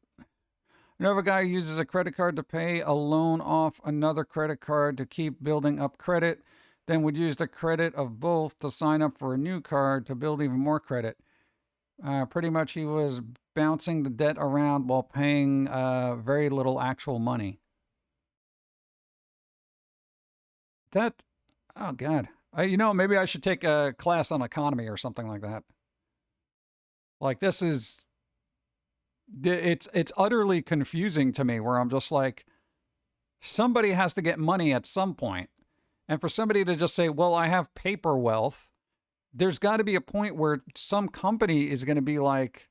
another guy uses a credit card to pay a loan off another credit card to keep building up credit, then would use the credit of both to sign up for a new card to build even more credit. Pretty much he was bouncing the debt around while paying very little actual money. Oh God. Maybe I should take a class on economy or something like that. Like, it's utterly confusing to me, where I'm just like, somebody has to get money at some point. And for somebody to just say, well, I have paper wealth, there's got to be a point where some company is going to be like,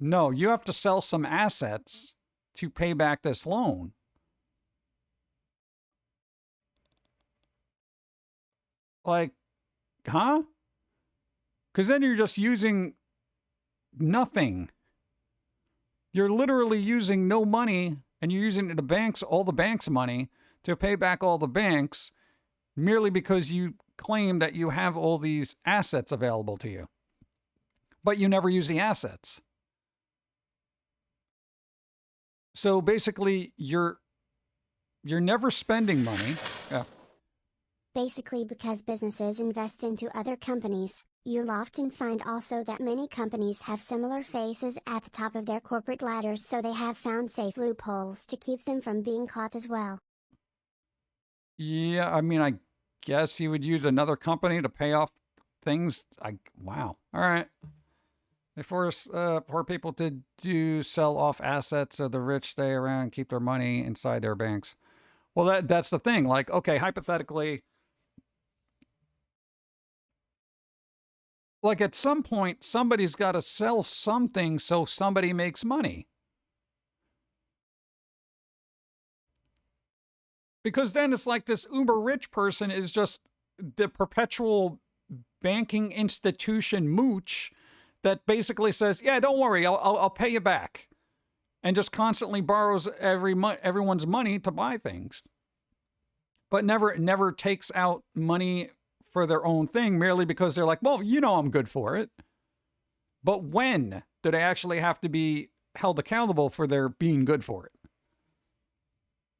no, you have to sell some assets to pay back this loan. Like, huh? Because then you're just using nothing. You're literally using no money, and you're using the banks, all the banks' money, to pay back all the banks, merely because you claim that you have all these assets available to you. But you never use the assets. So basically, you're never spending money. Yeah. Basically, because businesses invest into other companies, you'll often find also that many companies have similar faces at the top of their corporate ladders, so they have found safe loopholes to keep them from being caught as well. Yeah, I mean, I guess you would use another company to pay off things. Wow. All right. They force poor people to sell off assets so the rich stay around and keep their money inside their banks. Well, that's the thing. Like, okay, hypothetically, like at some point, somebody's got to sell something so somebody makes money. Because then it's like this uber rich person is just the perpetual banking institution mooch that basically says, yeah, don't worry, I'll pay you back. And just constantly borrows everyone's money to buy things. But never takes out money for their own thing, merely because they're like, well, I'm good for it. But when do they actually have to be held accountable for their being good for it?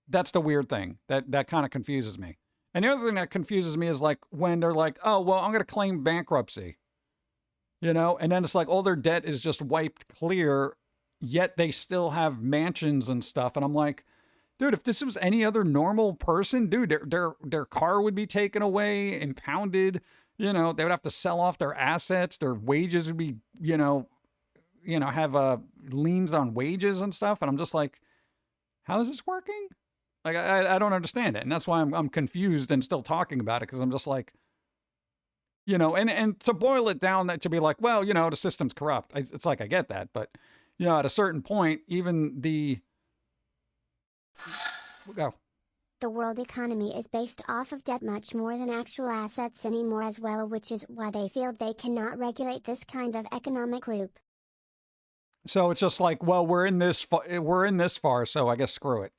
That's the weird thing that kind of confuses me. And the other thing that confuses me is like when they're like, oh, well, I'm going to claim bankruptcy, and then it's like all their debt is just wiped clear, yet they still have mansions and stuff. And I'm like, dude, if this was any other normal person, dude, their car would be taken away, impounded, they would have to sell off their assets. Their wages would be, have liens on wages and stuff. And I'm just like, how is this working? Like, I don't understand it. And that's why I'm confused and still talking about it, because I'm just like, and to boil it down, that to be like, well, the system's corrupt. It's like, I get that. But, at a certain point, even go. The world economy is based off of debt much more than actual assets anymore as well, which is why they feel they cannot regulate this kind of economic loop. So it's just like, well, we're in this far, so I guess screw it.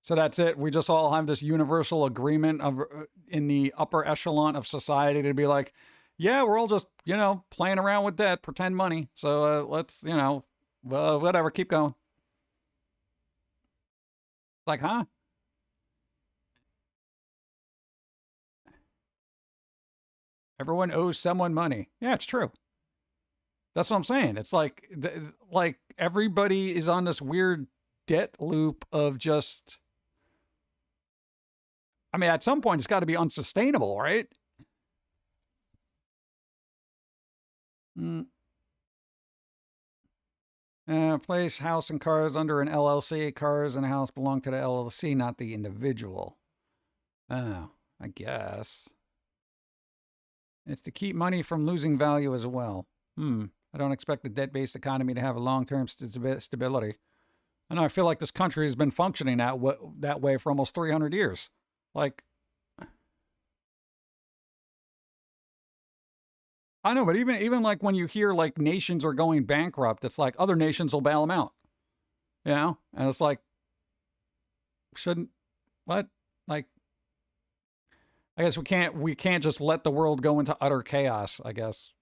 So that's it. We just all have this universal agreement of in the upper echelon of society to be like, yeah, we're all just, playing around with debt, pretend money. So let's, whatever, keep going. Like, huh? Everyone owes someone money. Yeah, it's true. That's what I'm saying. It's like everybody is on this weird debt loop of just. I mean, at some point, it's got to be unsustainable, right? Mm. Place house and cars under an LLC. Cars and a house belong to the LLC, not the individual. Oh, I guess. It's to keep money from losing value as well. I don't expect the debt-based economy to have a long-term stability. And I feel like this country has been functioning that way for almost 300 years. Like, I know, but even like when you hear like nations are going bankrupt, it's like other nations will bail them out. You know? And it's like, shouldn't, what? Like, I guess we can't just let the world go into utter chaos, I guess.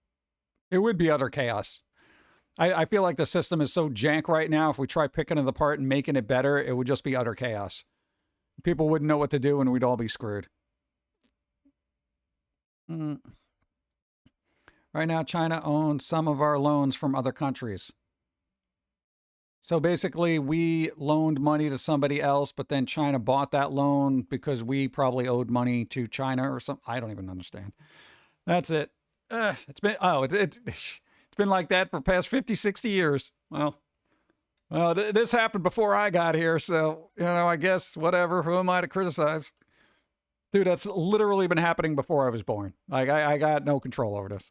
It would be utter chaos. I feel like the system is so jank right now. If we try picking it apart and making it better, it would just be utter chaos. People wouldn't know what to do and we'd all be screwed. Right now, China owns some of our loans from other countries. So basically, we loaned money to somebody else, but then China bought that loan because we probably owed money to China or something. I don't even understand. That's it. It's been like that for past 50, 60 years. Well, this happened before I got here, so, I guess, whatever. Who am I to criticize? Dude, that's literally been happening before I was born. Like, I got no control over this.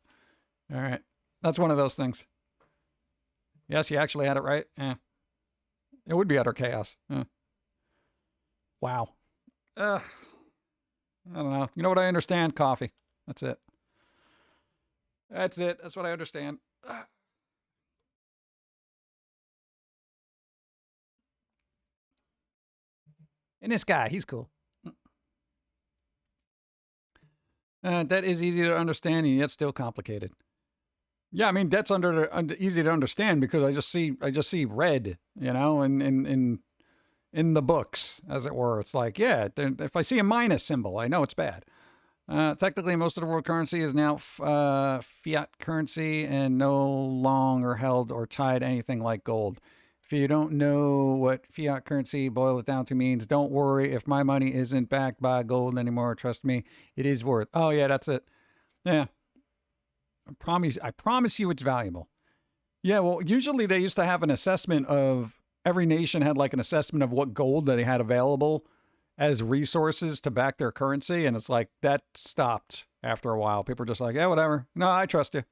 All right. That's one of those things. Yes, you actually had it right. It would be utter chaos. Wow. I don't know. You know what I understand? Coffee. That's it. That's it. That's what I understand. And this guy, he's cool. That is easy to understand and yet still complicated. Yeah, I mean that's easy to understand because I just see red, in the books, as it were. It's like, yeah, if I see a minus symbol, I know it's bad. Technically, most of the world currency is now fiat currency and no longer held or tied anything like gold. If you don't know what fiat currency, boil it down to means, don't worry. If my money isn't backed by gold anymore, trust me, it is worth. Oh yeah, that's it. Yeah. I promise you it's valuable. Yeah, well, usually they used to have an assessment of, every nation had like an assessment of what gold that they had available as resources to back their currency. And it's like, that stopped after a while. People are just like, yeah, whatever. No, I trust you.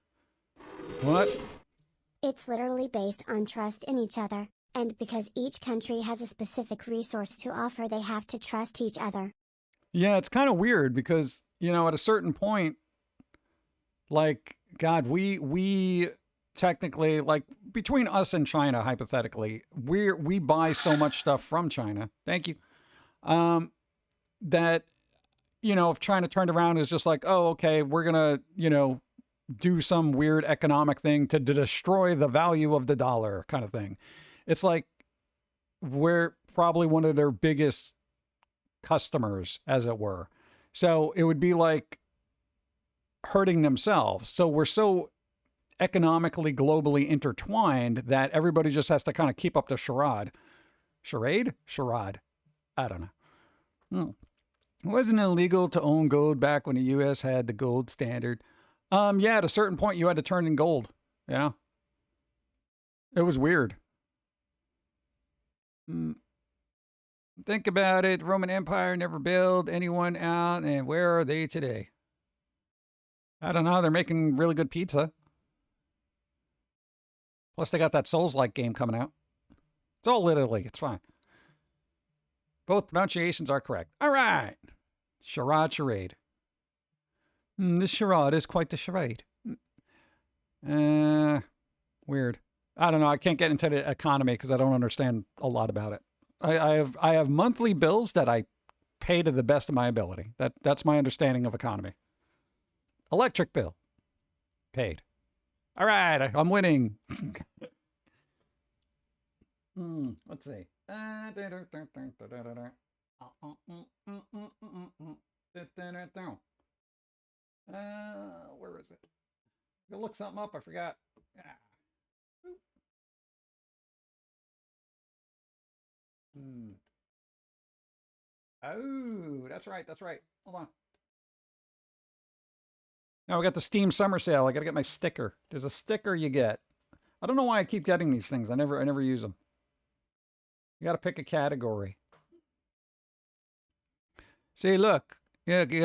What? It's literally based on trust in each other, and because each country has a specific resource to offer, they have to trust each other. Yeah, it's kind of weird because, at a certain point, like, God, we technically, like, between us and China, hypothetically, we buy so much stuff from China. Thank you. That, if China turned around and is just like, oh, okay, we're going to, do some weird economic thing to destroy the value of the dollar kind of thing. It's like, we're probably one of their biggest customers, as it were. So it would be like hurting themselves. So we're so economically globally intertwined that everybody just has to kind of keep up the charade. Charade? Charade. I don't know. It wasn't illegal to own gold back when the U.S. had the gold standard. Yeah, at a certain point you had to turn in gold. Yeah. It was weird. Think about it. The Roman Empire never bailed anyone out, and where are they today? I don't know. They're making really good pizza. Plus, they got that Souls-like game coming out. It's all Italy. It's fine. Both pronunciations are correct. All right. Charade. This charade is quite the charade. Weird. I don't know. I can't get into the economy because I don't understand a lot about it. I have monthly bills that I pay to the best of my ability. That's my understanding of economy. Electric bill. Paid. All right. I'm winning. Let's see. Where is it? Go look something up. I forgot. Oh, that's right. That's right. Hold on. Now we got the Steam Summer Sale. I got to get my sticker. There's a sticker you get. I don't know why I keep getting these things. I never use them. You got to pick a category. See, look. Yeah, you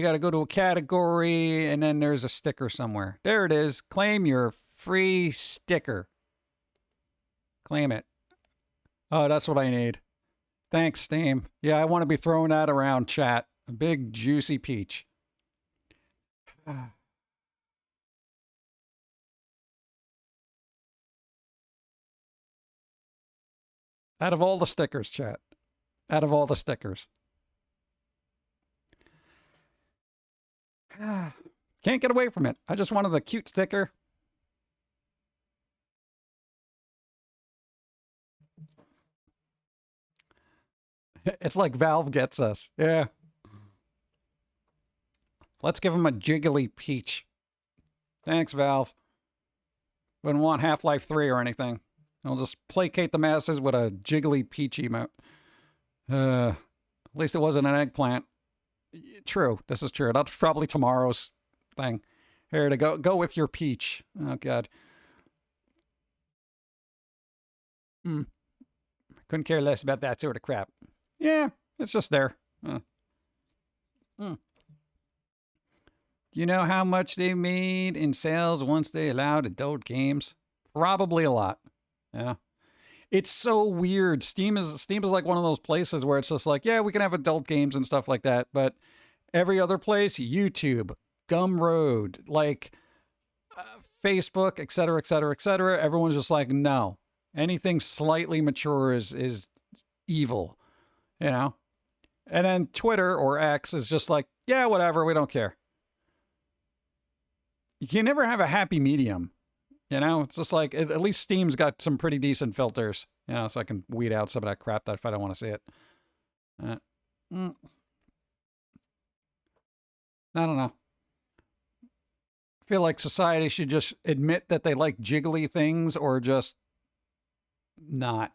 got to go to a category, and then there's a sticker somewhere. There it is. Claim your free sticker. Claim it. Oh, that's what I need. Thanks, Steam. Yeah, I want to be throwing that around, chat. A big, juicy peach. Out of all the stickers, chat. Out of all the stickers. Can't get away from it. I just wanted the cute sticker. It's like Valve gets us. Yeah. Let's give him a jiggly peach. Thanks, Valve. Wouldn't want Half-Life 3 or anything. I'll just placate the masses with a jiggly peach emote. At least it wasn't an eggplant. True. This is true. That's probably tomorrow's thing. Here to go with your peach. Oh, God. Couldn't care less about that sort of crap. Yeah, it's just there. Do you know how much they made in sales once they allowed adult games? Probably a lot. Yeah. It's so weird. Steam is like one of those places where it's just like, yeah, we can have adult games and stuff like that, but every other place, YouTube, Gumroad, like Facebook, et cetera, et cetera, et cetera, everyone's just like, no. Anything slightly mature is evil, you know? And then Twitter or X is just like, yeah, whatever, we don't care. You can never have a happy medium. You know, it's just like, at least Steam's got some pretty decent filters, you know, so I can weed out some of that crap that if I don't want to see it. I don't know. I feel like society should just admit that they like jiggly things or just not.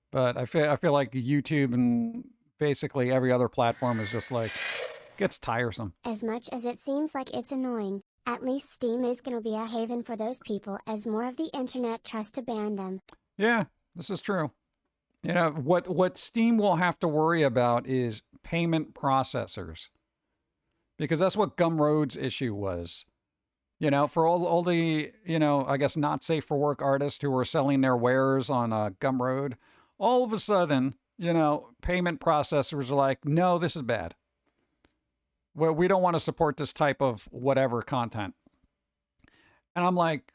But I feel like YouTube and basically every other platform is just like, gets tiresome. As much as it seems like it's annoying, at least Steam is going to be a haven for those people as more of the internet tries to ban them. Yeah, this is true. You know, what Steam will have to worry about is payment processors. Because that's what Gumroad's issue was. You know, for all the, you know, I guess not safe for work artists who were selling their wares on Gumroad, all of a sudden, you know, payment processors are like, no, this is bad. Well, we don't want to support this type of whatever content. And I'm like,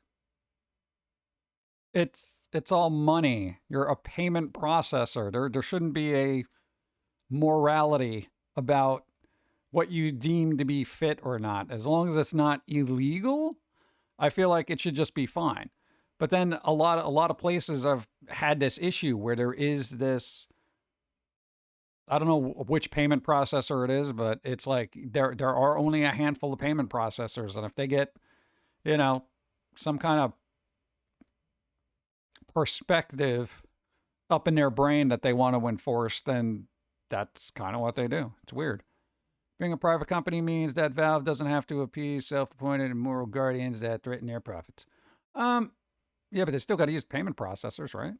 it's all money. You're a payment processor. There shouldn't be a morality about what you deem to be fit or not. As long as it's not illegal, I feel like it should just be fine. But then a lot of places have had this issue where there is this, I don't know which payment processor it is, but it's like there are only a handful of payment processors. And if they get, you know, some kind of perspective up in their brain that they want to enforce, then that's kind of what they do. It's weird. Being a private company means that Valve doesn't have to appease self-appointed and moral guardians that threaten their profits. Yeah, but they still got to use payment processors, right?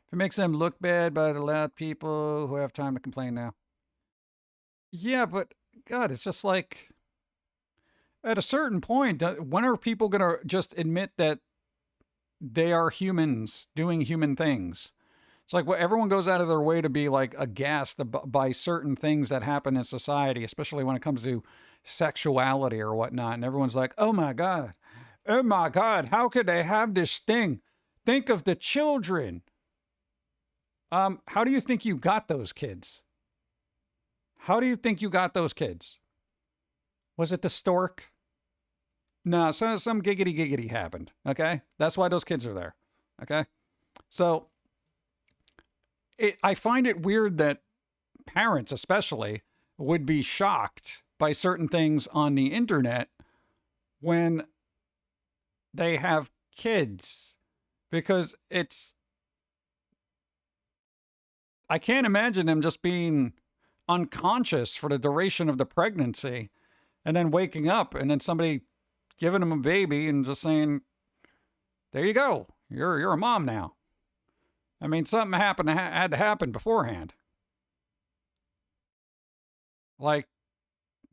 If it makes them look bad by the loud people who have time to complain now. Yeah, but God, it's just like at a certain point, when are people going to just admit that they are humans doing human things? It's like, well, everyone goes out of their way to be like aghast by certain things that happen in society, especially when it comes to sexuality or whatnot. And everyone's like, oh my God, how could they have this thing? Think of the children. How do you think you got those kids? How do you think you got those kids? Was it the stork? No, so some giggity giggity happened. Okay, that's why those kids are there. Okay, so I find it weird that parents, especially, would be shocked by certain things on the internet when they have kids, because I can't imagine them just being unconscious for the duration of the pregnancy and then waking up and then somebody giving them a baby and just saying, there you go, you're a mom now. I mean, something had to happen beforehand. Like,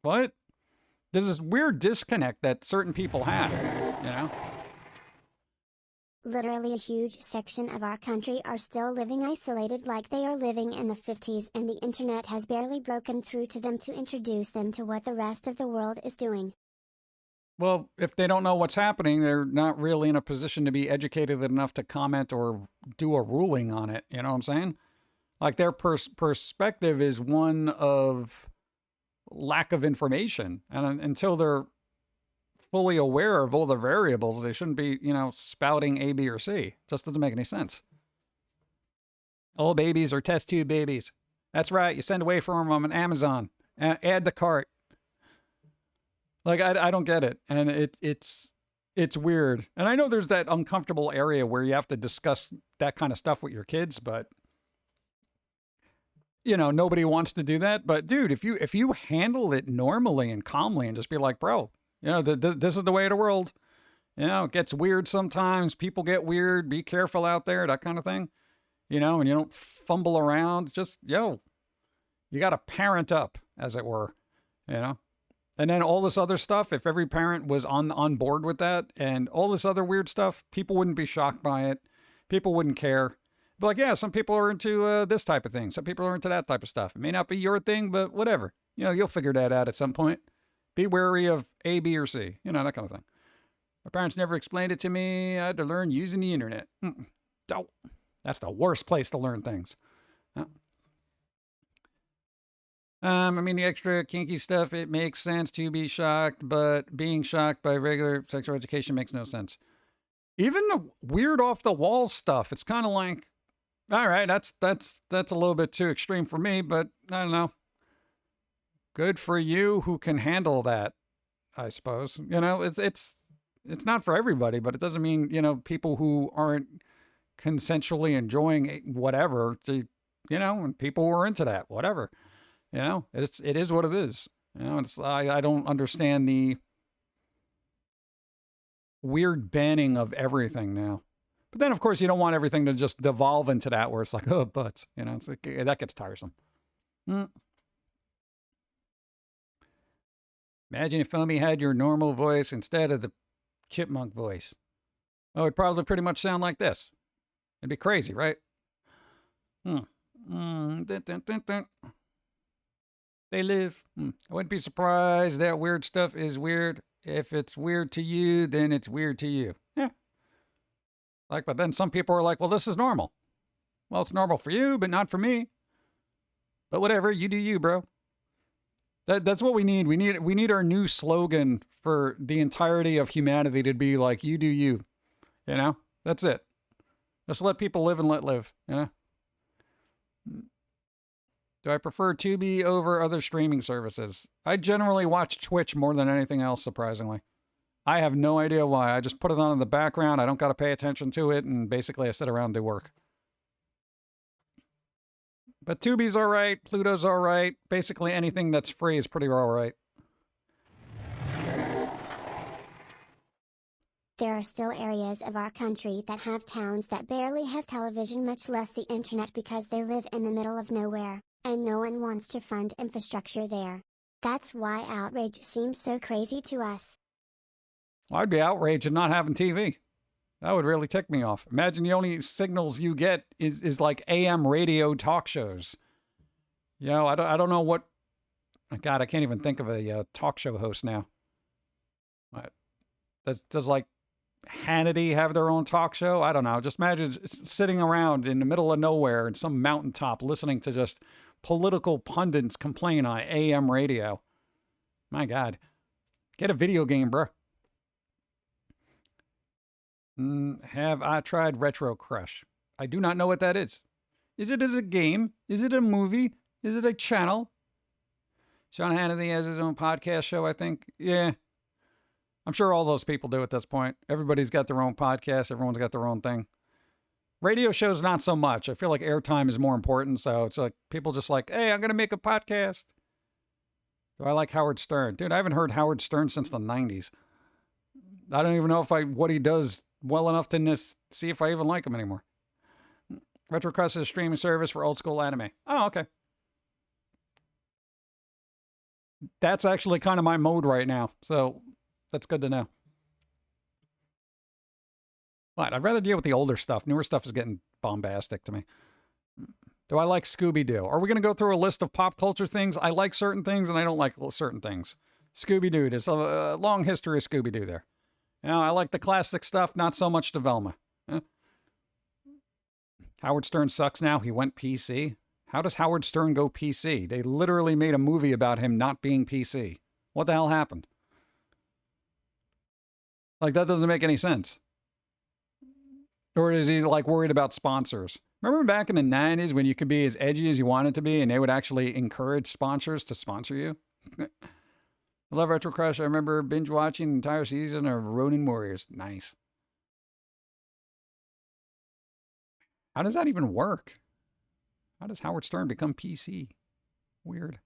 what? There's this weird disconnect that certain people have, you know? Literally a huge section of our country are still living isolated like they are living in the 50s, and the internet has barely broken through to them to introduce them to what the rest of the world is doing. Well, if they don't know what's happening, they're not really in a position to be educated enough to comment or do a ruling on it. You know what I'm saying? Like their perspective is one of lack of information. And until they're fully aware of all the variables, they shouldn't be, spouting A, B, or C. Just doesn't make any sense. All babies are test tube babies. That's right. You send away from them on Amazon. Add to cart. Like, I don't get it. And it's weird. And I know there's that uncomfortable area where you have to discuss that kind of stuff with your kids, but nobody wants to do that. But dude, if you handle it normally and calmly and just be like, bro, this is the way of the world. It gets weird sometimes. People get weird. Be careful out there, that kind of thing. And you don't fumble around. Just, you got to parent up, as it were, And then all this other stuff, if every parent was on board with that and all this other weird stuff, people wouldn't be shocked by it. People wouldn't care. But like, yeah, some people are into this type of thing. Some people are into that type of stuff. It may not be your thing, but whatever. You'll figure that out at some point. Be wary of A, B, or C. That kind of thing. My parents never explained it to me. I had to learn using the internet. Don't. That's the worst place to learn things. The extra kinky stuff, it makes sense to be shocked, but being shocked by regular sexual education makes no sense. Even the weird off the wall stuff, it's kind of like, all right, that's a little bit too extreme for me, but I don't know. Good for you who can handle that, I suppose. It's not for everybody, but it doesn't mean, people who aren't consensually enjoying whatever, and people who are into that, whatever. It is what it is. I don't understand the weird banning of everything now. But then, of course, you don't want everything to just devolve into that where it's like, oh, butts. It's like, that gets tiresome. Imagine if Foamy had your normal voice instead of the chipmunk voice. Oh, it'd probably pretty much sound like this. It'd be crazy, right? Dun, dun, dun, dun. They live. I wouldn't be surprised that weird stuff is weird. If it's weird to you, then it's weird to you. Yeah. But then some people are like, well, this is normal. Well, it's normal for you, but not for me. But whatever, you do you, bro. That's what we need. We need our new slogan for the entirety of humanity to be like, you do you. That's it. Just let people live and let live. Do I prefer Tubi over other streaming services? I generally watch Twitch more than anything else, surprisingly. I have no idea why. I just put it on in the background. I don't got to pay attention to it, and basically I sit around and do work. But Tubi's all right. Pluto's all right. Basically anything that's free is pretty all right. There are still areas of our country that have towns that barely have television, much less the internet, because they live in the middle of nowhere, and no one wants to fund infrastructure there. That's why outrage seems so crazy to us. I'd be outraged at not having TV. That would really tick me off. Imagine the only signals you get is like AM radio talk shows. I don't know what. God, I can't even think of a talk show host now. Does like Hannity have their own talk show? I don't know. Just imagine sitting around in the middle of nowhere in some mountaintop listening to just political pundits complain on AM radio. My God. Get a video game, bro. Have I tried Retro Crush? I do not know what that is. Is it as a game? Is it a movie? Is it a channel? Sean Hannity has his own podcast show, I think. Yeah. I'm sure all those people do at this point. Everybody's got their own podcast. Everyone's got their own thing. Radio shows, not so much. I feel like airtime is more important. So it's like people just like, hey, I'm going to make a podcast. Do I like Howard Stern? Dude, I haven't heard Howard Stern since the 90s. I don't even know what he does well enough to see if I even like him anymore. RetroCrust is a streaming service for old school anime. Oh, okay. That's actually kind of my mode right now. So that's good to know. But I'd rather deal with the older stuff. Newer stuff is getting bombastic to me. Do I like Scooby-Doo? Are we going to go through a list of pop culture things? I like certain things and I don't like certain things. Scooby-Doo. There's a long history of Scooby-Doo there. You know, I like the classic stuff, not so much the Velma. Howard Stern sucks now. He went PC. How does Howard Stern go PC? They literally made a movie about him not being PC. What the hell happened? Like, that doesn't make any sense. Or is he, like, worried about sponsors? Remember back in the 90s when you could be as edgy as you wanted to be and they would actually encourage sponsors to sponsor you? I love Retro Crush. I remember binge watching the entire season of Ronin Warriors. Nice. How does that even work? How does Howard Stern become PC? Weird.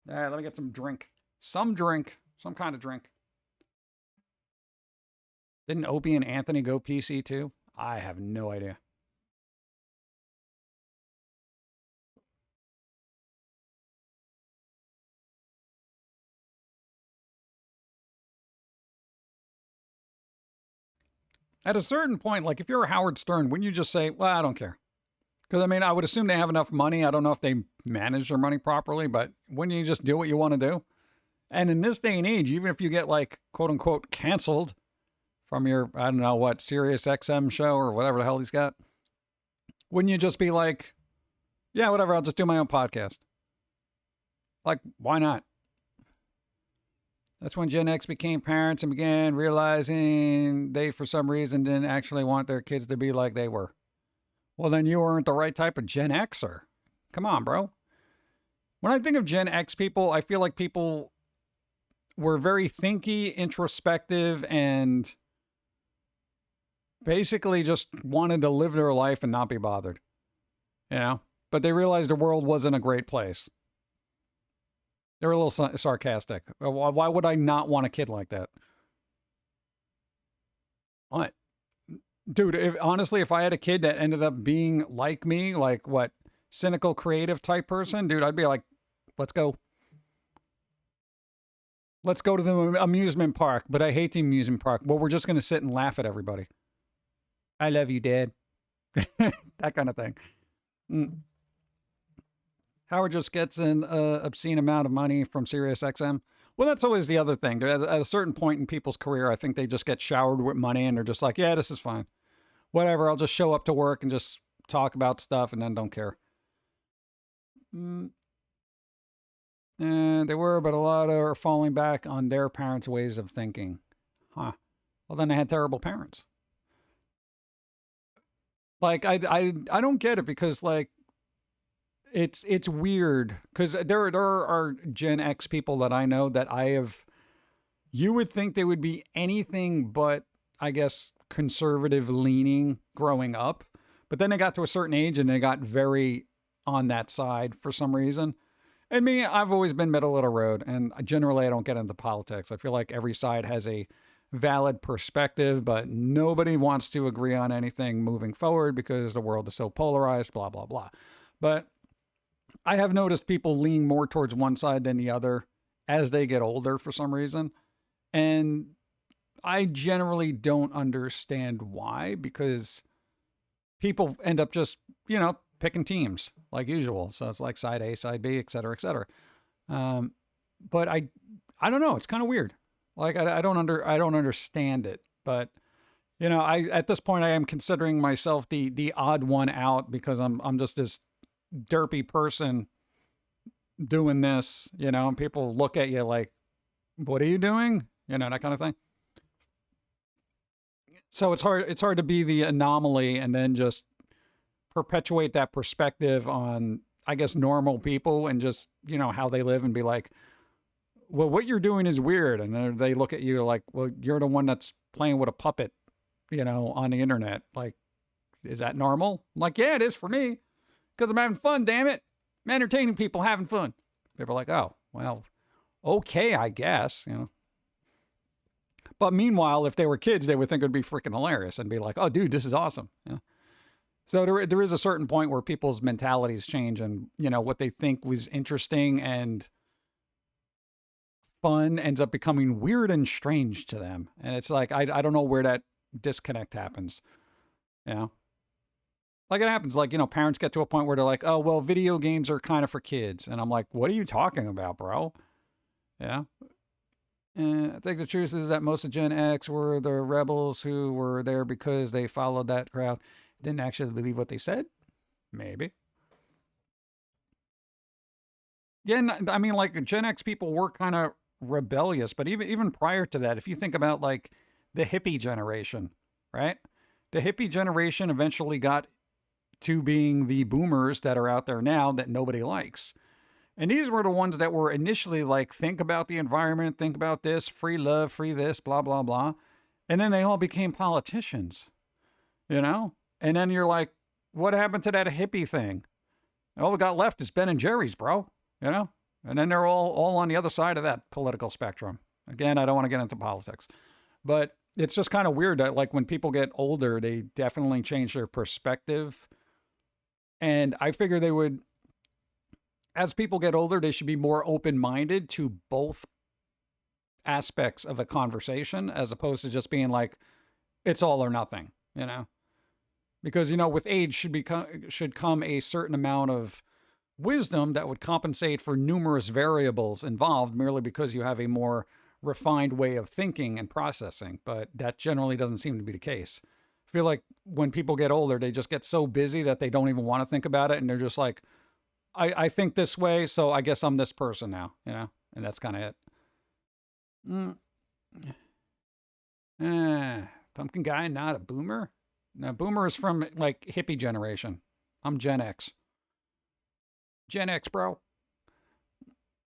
All right, let me get some drink. Some kind of drink. Didn't Opie and Anthony go PC too? I have no idea. At a certain point, like if you're Howard Stern, wouldn't you just say, well, I don't care? Because, I mean, I would assume they have enough money. I don't know if they manage their money properly, but wouldn't you just do what you want to do? And in this day and age, even if you get, like, quote unquote, canceled from your, I don't know what, Sirius XM show or whatever the hell he's got, wouldn't you just be like, yeah, whatever, I'll just do my own podcast? Like, why not? That's when Gen X became parents and began realizing they, for some reason, didn't actually want their kids to be like they were. Well, then you weren't the right type of Gen Xer. Come on, bro. When I think of Gen X people, I feel like people were very thinky, introspective, and basically just wanted to live their life and not be bothered. You know? But they realized the world wasn't a great place. They were a little sarcastic. Why would I not want a kid like that? What? Dude, honestly, if I had a kid that ended up being like me, like what, cynical, creative type person, dude, I'd be like, let's go. Let's go to the amusement park, but I hate the amusement park. Well, we're just going to sit and laugh at everybody. I love you, Dad. That kind of thing. Howard just gets an obscene amount of money from SiriusXM. Well, that's always the other thing. At a certain point in people's career, I think they just get showered with money and they're just like, yeah, this is fine. Whatever, I'll just show up to work and just talk about stuff and then don't care. And they were, but a lot are falling back on their parents' ways of thinking. Huh. Well, then they had terrible parents. Like, I don't get it because, like, it's weird because there are Gen X people that I know that you would think they would be anything but, I guess, conservative leaning growing up. But then they got to a certain age and they got very on that side for some reason. And me, I've always been middle of the road, and generally I don't get into politics. I feel like every side has a valid perspective, but nobody wants to agree on anything moving forward because the world is so polarized, blah, blah, blah. But I have noticed people lean more towards one side than the other as they get older for some reason. And I generally don't understand why, because people end up just, picking teams like usual. So it's like side A, side B, et cetera, et cetera. But I don't know. It's kind of weird. Like I don't understand it, but at this point I am considering myself the odd one out because I'm just this derpy person doing this, and people look at you like, what are you doing? That kind of thing. So it's hard to be the anomaly and then just perpetuate that perspective on, I guess, normal people and just, how they live and be like, well, what you're doing is weird. And then they look at you like, well, you're the one that's playing with a puppet, on the internet. Like, is that normal? I'm like, yeah, it is for me because I'm having fun, damn it. I'm entertaining people having fun. People are like, oh, well, okay, I guess, But meanwhile, if they were kids, they would think it would be freaking hilarious and be like, oh, dude, this is awesome. So there is a certain point where people's mentalities change and, what they think was interesting and fun ends up becoming weird and strange to them. And it's like, I don't know where that disconnect happens. Like it happens, like, parents get to a point where they're like, oh, well, video games are kind of for kids. And I'm like, what are you talking about, bro? Yeah. And I think the truth is that most of Gen X were the rebels who were there because they followed that crowd. Didn't actually believe what they said. Maybe. Yeah, I mean, like Gen X people were kind of rebellious, but even prior to that, if you think about like the hippie generation, right? The hippie generation eventually got to being the boomers that are out there now that nobody likes. And these were the ones that were initially like, think about the environment, think about this, free love, free this, blah, blah, blah. And then they all became politicians, And then you're like, what happened to that hippie thing? All we got left is Ben and Jerry's, bro, And then they're all on the other side of that political spectrum. Again, I don't want to get into politics. But it's just kind of weird that like when people get older, they definitely change their perspective. And I figure they would, as people get older, they should be more open-minded to both aspects of a conversation as opposed to just being like, it's all or nothing, Because, with age should come a certain amount of wisdom that would compensate for numerous variables involved merely because you have a more refined way of thinking and processing. But that generally doesn't seem to be the case. I feel like when people get older, they just get so busy that they don't even want to think about it. And they're just like, I think this way, so I guess I'm this person now, And that's kind of it. Pumpkin guy, not a boomer? No, boomer is from like hippie generation. I'm Gen X. Gen X, bro.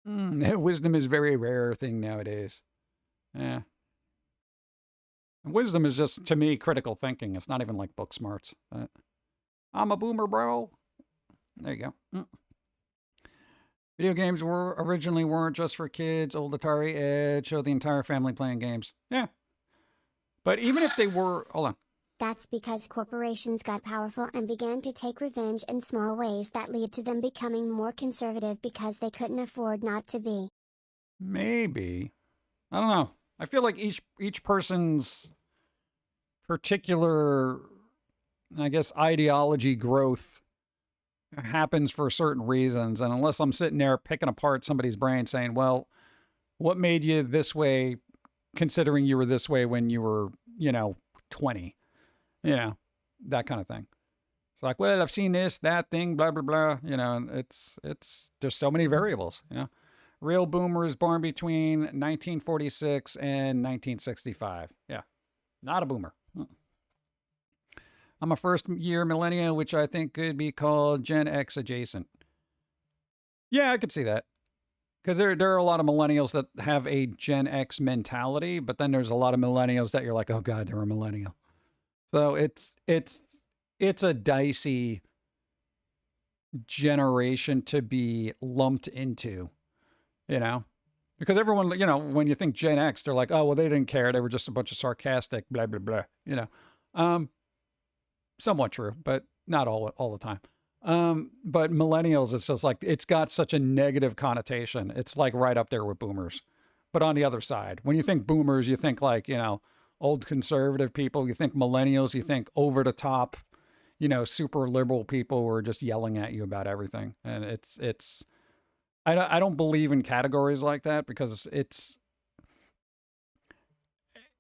Wisdom is a very rare thing nowadays. Yeah. Wisdom is just, to me, critical thinking. It's not even like book smarts. But I'm a boomer, bro. There you go. Video games weren't just for kids. Old Atari Edge showed the entire family playing games. Yeah. But even if they were, hold on. That's because corporations got powerful and began to take revenge in small ways that lead to them becoming more conservative because they couldn't afford not to be. Maybe. I don't know. I feel like each person's particular, I guess, ideology growth happens for certain reasons. And unless I'm sitting there picking apart somebody's brain saying, well, what made you this way, considering you were this way when you were, 20, that kind of thing. It's like, well, I've seen this, that thing, blah, blah, blah. It's there's so many variables, Real boomers born between 1946 and 1965. Yeah. Not a boomer. I'm a first year millennial, which I think could be called Gen X adjacent. Yeah, I could see that. Because there are a lot of millennials that have a Gen X mentality, but then there's a lot of millennials that you're like, oh God, they're a millennial. So it's a dicey generation to be lumped into, Because everyone, when you think Gen X, they're like, oh, well, they didn't care. They were just a bunch of sarcastic, blah, blah, blah, Somewhat true, but not all the time. But millennials, it's just like, it's got such a negative connotation. It's like right up there with boomers. But on the other side, when you think boomers, you think like, old conservative people. You think millennials, you think over the top, super liberal people who are just yelling at you about everything. And I don't believe in categories like that because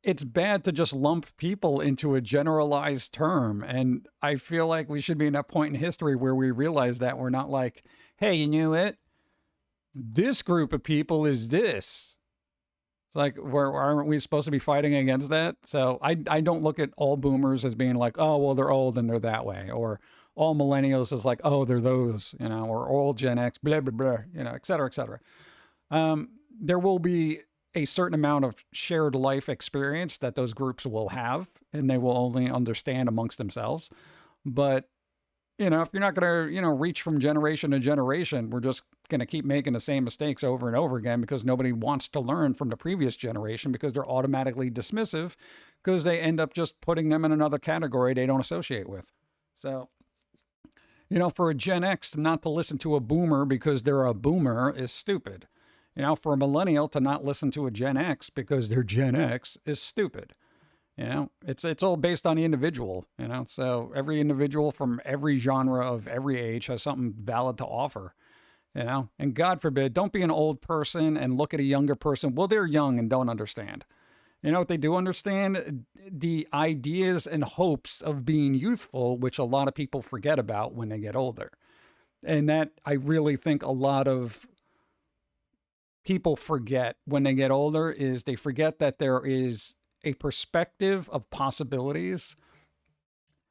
it's bad to just lump people into a generalized term. And I feel like we should be in that point in history where we realize that we're not like, hey, you know what? This group of people is this. It's like, aren't we supposed to be fighting against that? So I don't look at all boomers as being like, oh, well, they're old and they're that way. Or all millennials is like, oh, they're those, you know, or all Gen X, blah, blah, blah, you know, et cetera, et cetera. There will be a certain amount of shared life experience that those groups will have, and they will only understand amongst themselves. But, you know, if you're not going to, you know, reach from generation to generation, we're just going to keep making the same mistakes over and over again because nobody wants to learn from the previous generation because they're automatically dismissive because they end up just putting them in another category they don't associate with. So, you know, for a Gen X to not to listen to a boomer because they're a boomer is stupid. You know, for a millennial to not listen to a Gen X because they're Gen X is stupid. You know, it's all based on the individual, you know, so every individual from every genre of every age has something valid to offer, you know, and God forbid, don't be an old person and look at a younger person. Well, they're young and don't understand. You know what they do understand? The ideas and hopes of being youthful, which a lot of people forget about when they get older. And that I really think a lot of people forget when they get older is they forget that there is a perspective of possibilities,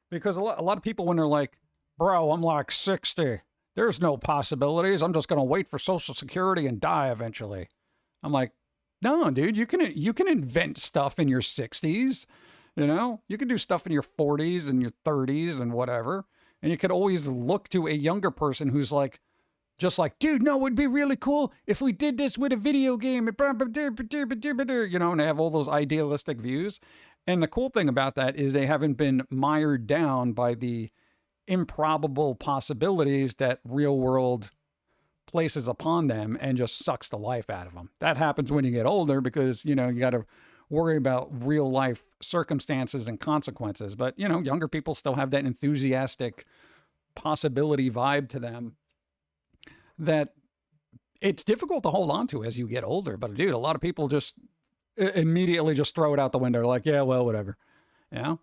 because a lot of people, when they're like, bro, I'm like 60, there's no possibilities, I'm just going to wait for Social Security and die eventually. I'm like, no, dude, you can invent stuff in your 60s, you know, you can do stuff in your 40s and your 30s and whatever. And you could always look to a younger person who's like, just like, dude, no, it would be really cool if we did this with a video game, you know, and they have all those idealistic views. And the cool thing about that is they haven't been mired down by the improbable possibilities that real world places upon them and just sucks the life out of them. That happens when you get older because, you know, you got to worry about real life circumstances and consequences. But, you know, younger people still have that enthusiastic possibility vibe to them that it's difficult to hold on to as you get older. But dude, a lot of people just immediately just throw it out the window. They're like, yeah, well, whatever, you know?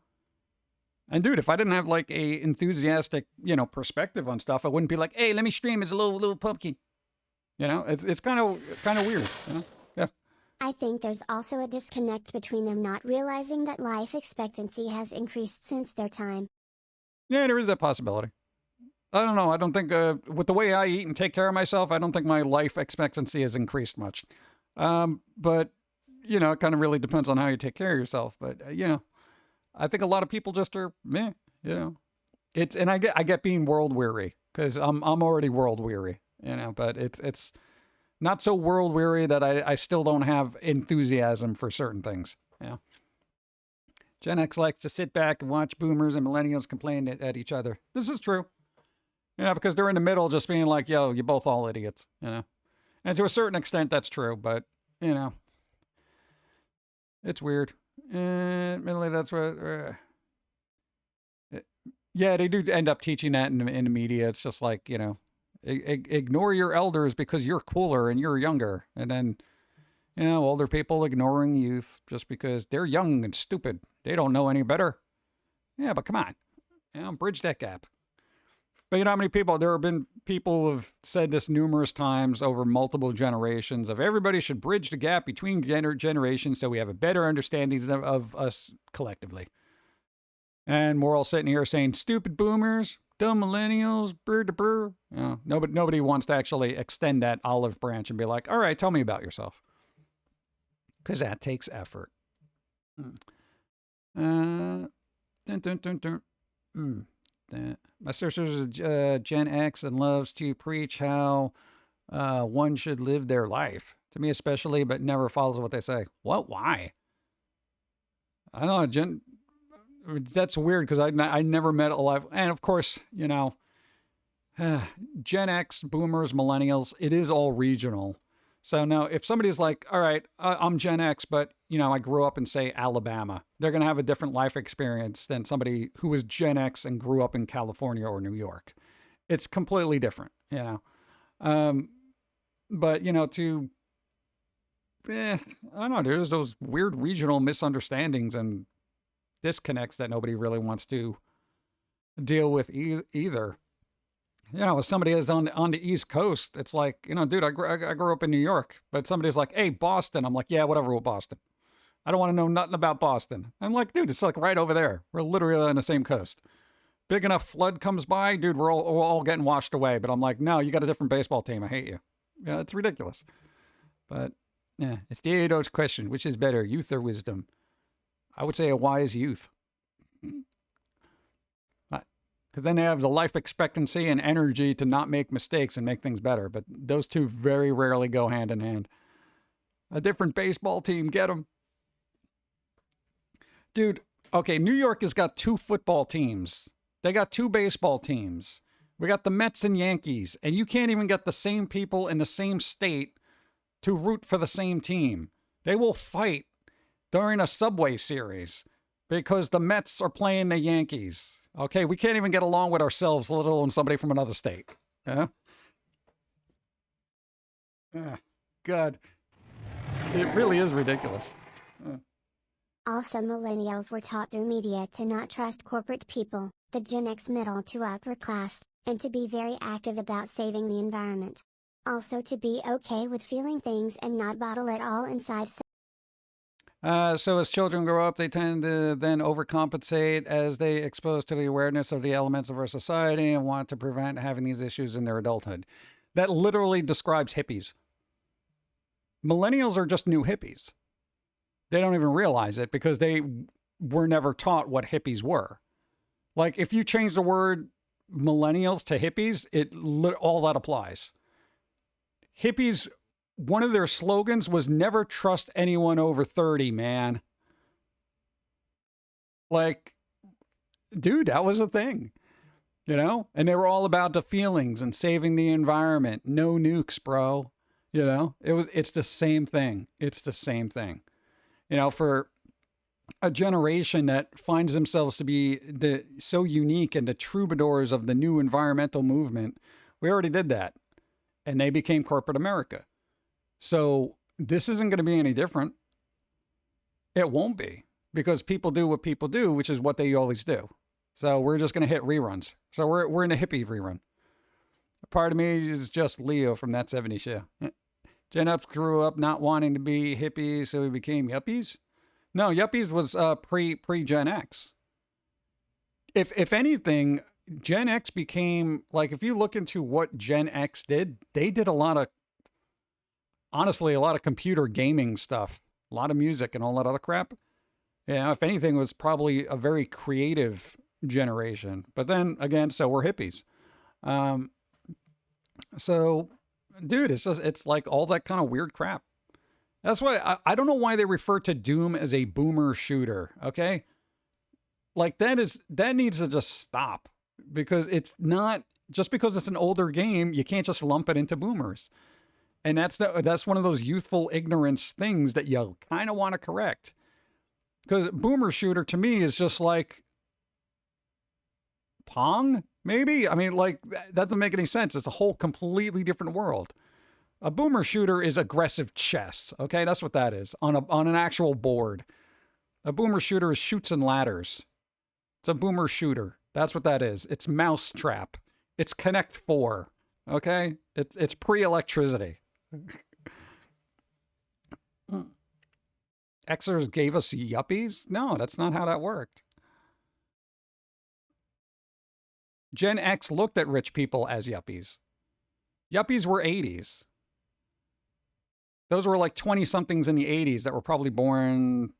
And dude, if I didn't have like a enthusiastic, you know, perspective on stuff, I wouldn't be like, hey, let me stream as a little pumpkin. You know, it's kind of weird, you know? Yeah. I think there's also a disconnect between them not realizing that life expectancy has increased since their time. Yeah, there is that possibility. I don't know. I don't think, with the way I eat and take care of myself, I don't think my life expectancy has increased much. But, you know, it kind of really depends on how you take care of yourself. But, you know, I think a lot of people just are, meh, you know. And I get being world weary because I'm already world weary, you know, but it's not so world weary that I still don't have enthusiasm for certain things, you know. Gen X likes to sit back and watch boomers and millennials complain at each other. This is true. You know, because they're in the middle just being like, yo, you're both all idiots, you know. And to a certain extent, that's true, but, you know, it's weird. Admittedly, that's what... yeah, they do end up teaching that in the media. It's just like, you know, ignore your elders because you're cooler and you're younger. And then, you know, older people ignoring youth just because they're young and stupid. They don't know any better. Yeah, but come on. You know, bridge that gap. But you know how many people, there have been people who have said this numerous times over multiple generations of everybody should bridge the gap between generations so we have a better understanding of us collectively. And we're all sitting here saying, stupid boomers, dumb millennials, brr to brr. You know, nobody wants to actually extend that olive branch and be like, all right, tell me about yourself. Because that takes effort. My sister's Gen X and loves to preach how one should live their life. To me especially, but never follows what they say. What? Why? I don't know, that's weird because I never met a life. And of course, you know, Gen X, boomers, millennials, it is all regional. So now if somebody's like, all right, I'm Gen X, but, you know, I grew up in, say, Alabama, they're going to have a different life experience than somebody who was Gen X and grew up in California or New York. It's completely different, you know. But, you know, I don't know, there's those weird regional misunderstandings and disconnects that nobody really wants to deal with either. you know, as somebody is on the East Coast, it's like, you know, dude, I grew up in New York, but somebody's like, hey, Boston. I'm like, yeah, whatever with Boston. I don't want to know nothing about Boston. I'm like, dude, it's like right over there. We're literally on the same coast. Big enough flood comes by, dude, we're all getting washed away. But I'm like, no, you got a different baseball team. I hate you. Yeah, it's ridiculous. But yeah, it's the age-old question: which is better, youth or wisdom? I would say a wise youth. Because then they have the life expectancy and energy to not make mistakes and make things better. But those two very rarely go hand in hand. A different baseball team, get them. Dude, okay, New York has got 2 football teams. They got 2 baseball teams. We got the Mets and Yankees. And you can't even get the same people in the same state to root for the same team. They will fight during a Subway series because the Mets are playing the Yankees. Okay, we can't even get along with ourselves, let alone somebody from another state. Yeah? God. It really is ridiculous. Also, millennials were taught through media to not trust corporate people, the Gen X middle to upper class, and to be very active about saving the environment. Also to be okay with feeling things and not bottle it all inside. So as children grow up, they tend to then overcompensate as they expose to the awareness of the elements of our society and want to prevent having these issues in their adulthood. That literally describes hippies. Millennials are just new hippies. They don't even realize it because they were never taught what hippies were. Like if you change the word millennials to hippies, all that applies. Hippies, one of their slogans was never trust anyone over 30, man. Like, dude, that was a thing, you know? And they were all about the feelings and saving the environment. No nukes, bro. You know, it's the same thing. It's the same thing. You know, for a generation that finds themselves to be so unique and the troubadours of the new environmental movement, we already did that. And they became corporate America. So this isn't going to be any different. It won't be, because people do what people do, which is what they always do. So we're just going to hit reruns. So we're in a hippie rerun. A part of me is just Leo from That 70s Show. Gen X grew up not wanting to be hippies, so he became yuppies. No, yuppies was pre Gen X. If anything, Gen X became, like, if you look into what Gen X did, they did a lot of computer gaming stuff, a lot of music and all that other crap. Yeah, if anything, it was probably a very creative generation. But then again, so were hippies. So, dude, it's like all that kind of weird crap. That's why I don't know why they refer to Doom as a boomer shooter. Okay, like that needs to just stop, because it's not just because it's an older game, you can't just lump it into boomers. And that's one of those youthful ignorance things that you kind of want to correct. Because boomer shooter to me is just like Pong, maybe? I mean, like, that doesn't make any sense. It's a whole completely different world. A boomer shooter is aggressive chess, okay? That's what that is, on an actual board. A boomer shooter is shoots and ladders. It's a boomer shooter. That's what that is. It's Mousetrap. It's Connect 4, okay? It's pre-electricity. Xers gave us yuppies? No, that's not how that worked. Gen X looked at rich people as yuppies. Yuppies were 80s. Those were like 20-somethings in the 80s that were probably born...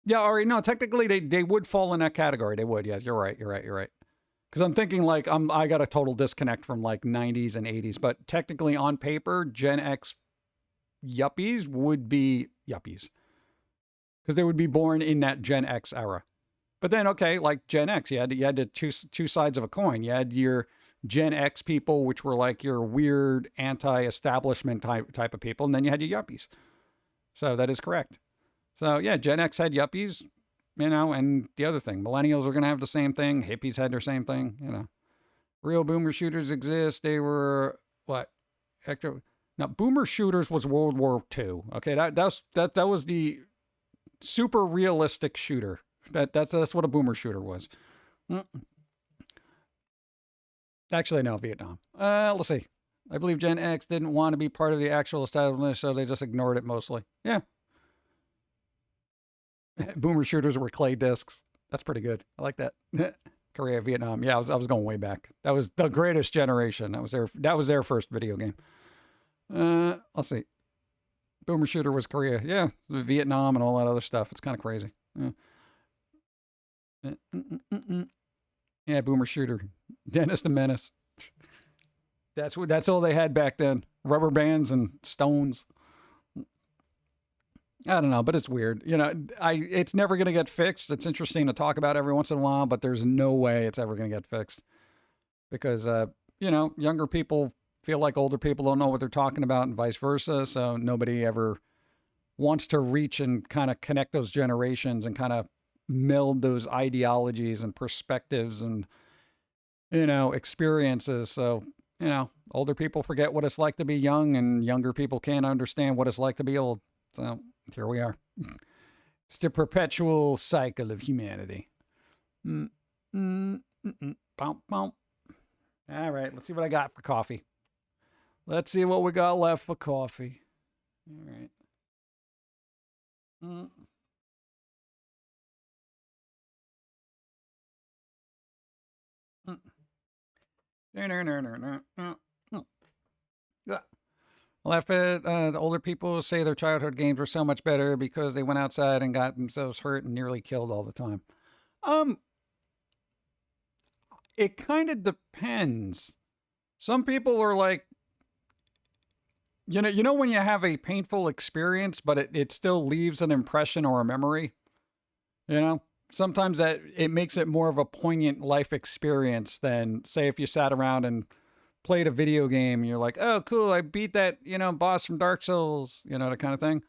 Yeah, all right, no, technically they would fall in that category. They would, yeah, you're right. Because I'm thinking like I got a total disconnect from like 90s and 80s, but technically on paper, Gen X yuppies would be yuppies. Because they would be born in that Gen X era. But then, okay, like Gen X, you had the two sides of a coin. You had your Gen X people, which were like your weird anti-establishment type of people, and then you had your yuppies. So that is correct. So yeah, Gen X had yuppies, you know, and the other thing, millennials are going to have the same thing. Hippies had their same thing, you know. Real boomer shooters exist. They were, what? Now, boomer shooters was World War II. Okay, that was the super realistic shooter. That's what a boomer shooter was. Actually, no, Vietnam. Let's see. I believe Gen X didn't want to be part of the actual establishment, so they just ignored it mostly. Yeah. Boomer shooters were clay discs. That's pretty good. I like that. Korea, Vietnam. Yeah, I was going way back. That was the greatest generation. That was their first video game. Let's see. Boomer shooter was Korea. Yeah, Vietnam and all that other stuff. It's kind of crazy. Yeah, Boomer shooter. Dennis the Menace. That's all they had back then. Rubber bands and stones. I don't know, but it's weird. You know, it's never going to get fixed. It's interesting to talk about every once in a while, but there's no way it's ever going to get fixed. Because, you know, younger people feel like older people don't know what they're talking about and vice versa. So nobody ever wants to reach and kind of connect those generations and kind of meld those ideologies and perspectives and, you know, experiences. So, you know, older people forget what it's like to be young and younger people can't understand what it's like to be old. So here we are. It's the perpetual cycle of humanity. All right, let's see what I got for coffee. Let's see what we got left for coffee. All right. Laugh at the older people say their childhood games were so much better because they went outside and got themselves hurt and nearly killed all the time. It kind of depends. Some people are like, you know when you have a painful experience, but it still leaves an impression or a memory. You know, sometimes that it makes it more of a poignant life experience than, say, if you sat around and played a video game, you're like, oh, cool, I beat that, you know, boss from Dark Souls, you know, that kind of thing.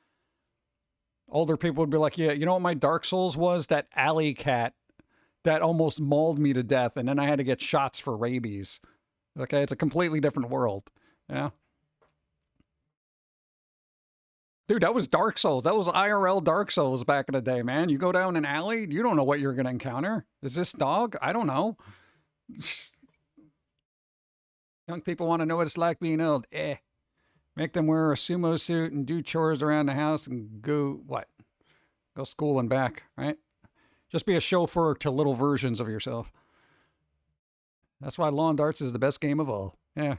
Older people would be like, yeah, you know what my Dark Souls was? That alley cat that almost mauled me to death, and then I had to get shots for rabies. Okay, it's a completely different world. Yeah. Dude, that was Dark Souls. That was IRL Dark Souls back in the day, man. You go down an alley, you don't know what you're going to encounter. Is this dog? I don't know. Young people want to know what it's like being old. Make them wear a sumo suit and do chores around the house and go, what? Go school and back, right? Just be a chauffeur to little versions of yourself. That's why Lawn Darts is the best game of all. Yeah.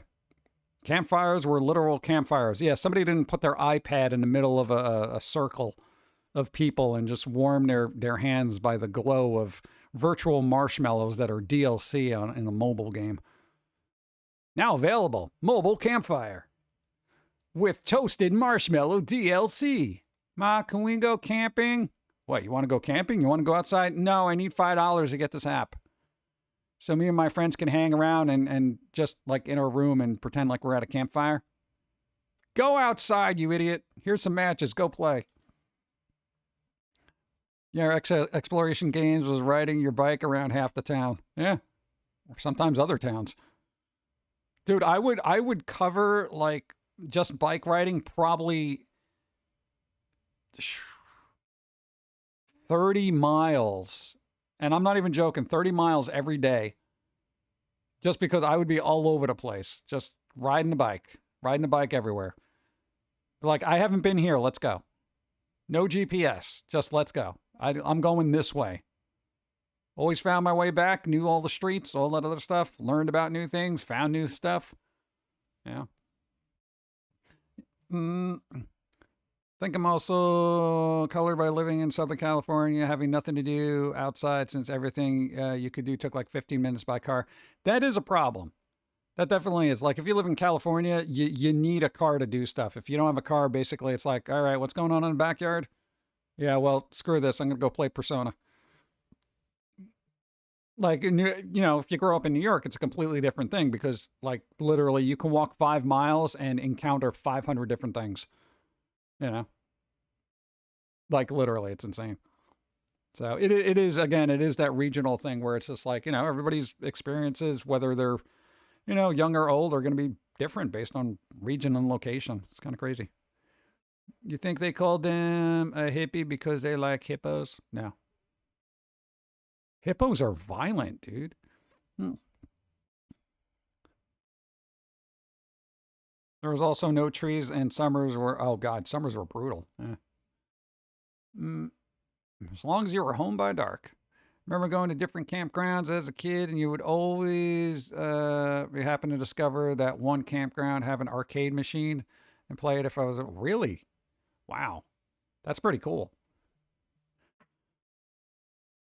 Campfires were literal campfires. Yeah, somebody didn't put their iPad in the middle of a circle of people and just warm their hands by the glow of virtual marshmallows that are DLC in a mobile game. Now available, mobile campfire with toasted marshmallow DLC. Ma, can we go camping? What, you want to go camping? You want to go outside? No, I need $5 to get this app. So me and my friends can hang around and just like in our room and pretend like we're at a campfire. Go outside, you idiot. Here's some matches. Go play. Yeah, exploration games was riding your bike around half the town. Yeah. Or sometimes other towns. Dude, I would cover like just bike riding probably 30 miles. And I'm not even joking, 30 miles every day. Just because I would be all over the place. Just riding a bike everywhere. Like, I haven't been here. Let's go. No GPS. Just let's go. I'm going this way. Always found my way back. Knew all the streets, all that other stuff. Learned about new things. Found new stuff. Yeah. I think I'm also colored by living in Southern California, having nothing to do outside since everything you could do took like 15 minutes by car. That is a problem. That definitely is. Like, if you live in California, you need a car to do stuff. If you don't have a car, basically it's like, all right, what's going on in the backyard? Yeah, well, screw this. I'm going to go play Persona. Like, you know, if you grow up in New York, it's a completely different thing because, like, literally you can walk 5 miles and encounter 500 different things. You know? Like, literally, it's insane. So it is, again, it is that regional thing where it's just like, you know, everybody's experiences, whether they're, you know, young or old, are going to be different based on region and location. It's kind of crazy. You think they called them a hippie because they like hippos? No. Hippos are violent, dude. There was also no trees, and summers were, oh God, summers were brutal. As long as you were home by dark. Remember going to different campgrounds as a kid, and you would always happen to discover that one campground have an arcade machine and play it if I was, really? Wow. That's pretty cool.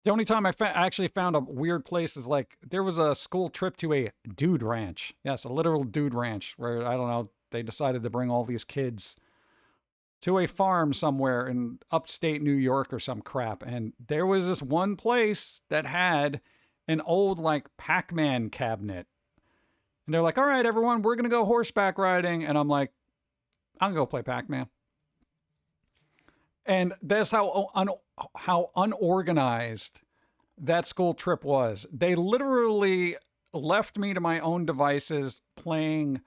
The only time I actually found a weird place is like there was a school trip to a dude ranch. Yes, a literal dude ranch where, I don't know, they decided to bring all these kids to a farm somewhere in upstate New York or some crap. And there was this one place that had an old like Pac-Man cabinet. And they're like, all right, everyone, we're going to go horseback riding. And I'm like, I'm going to go play Pac-Man. And that's how unorganized that school trip was. They literally left me to my own devices playing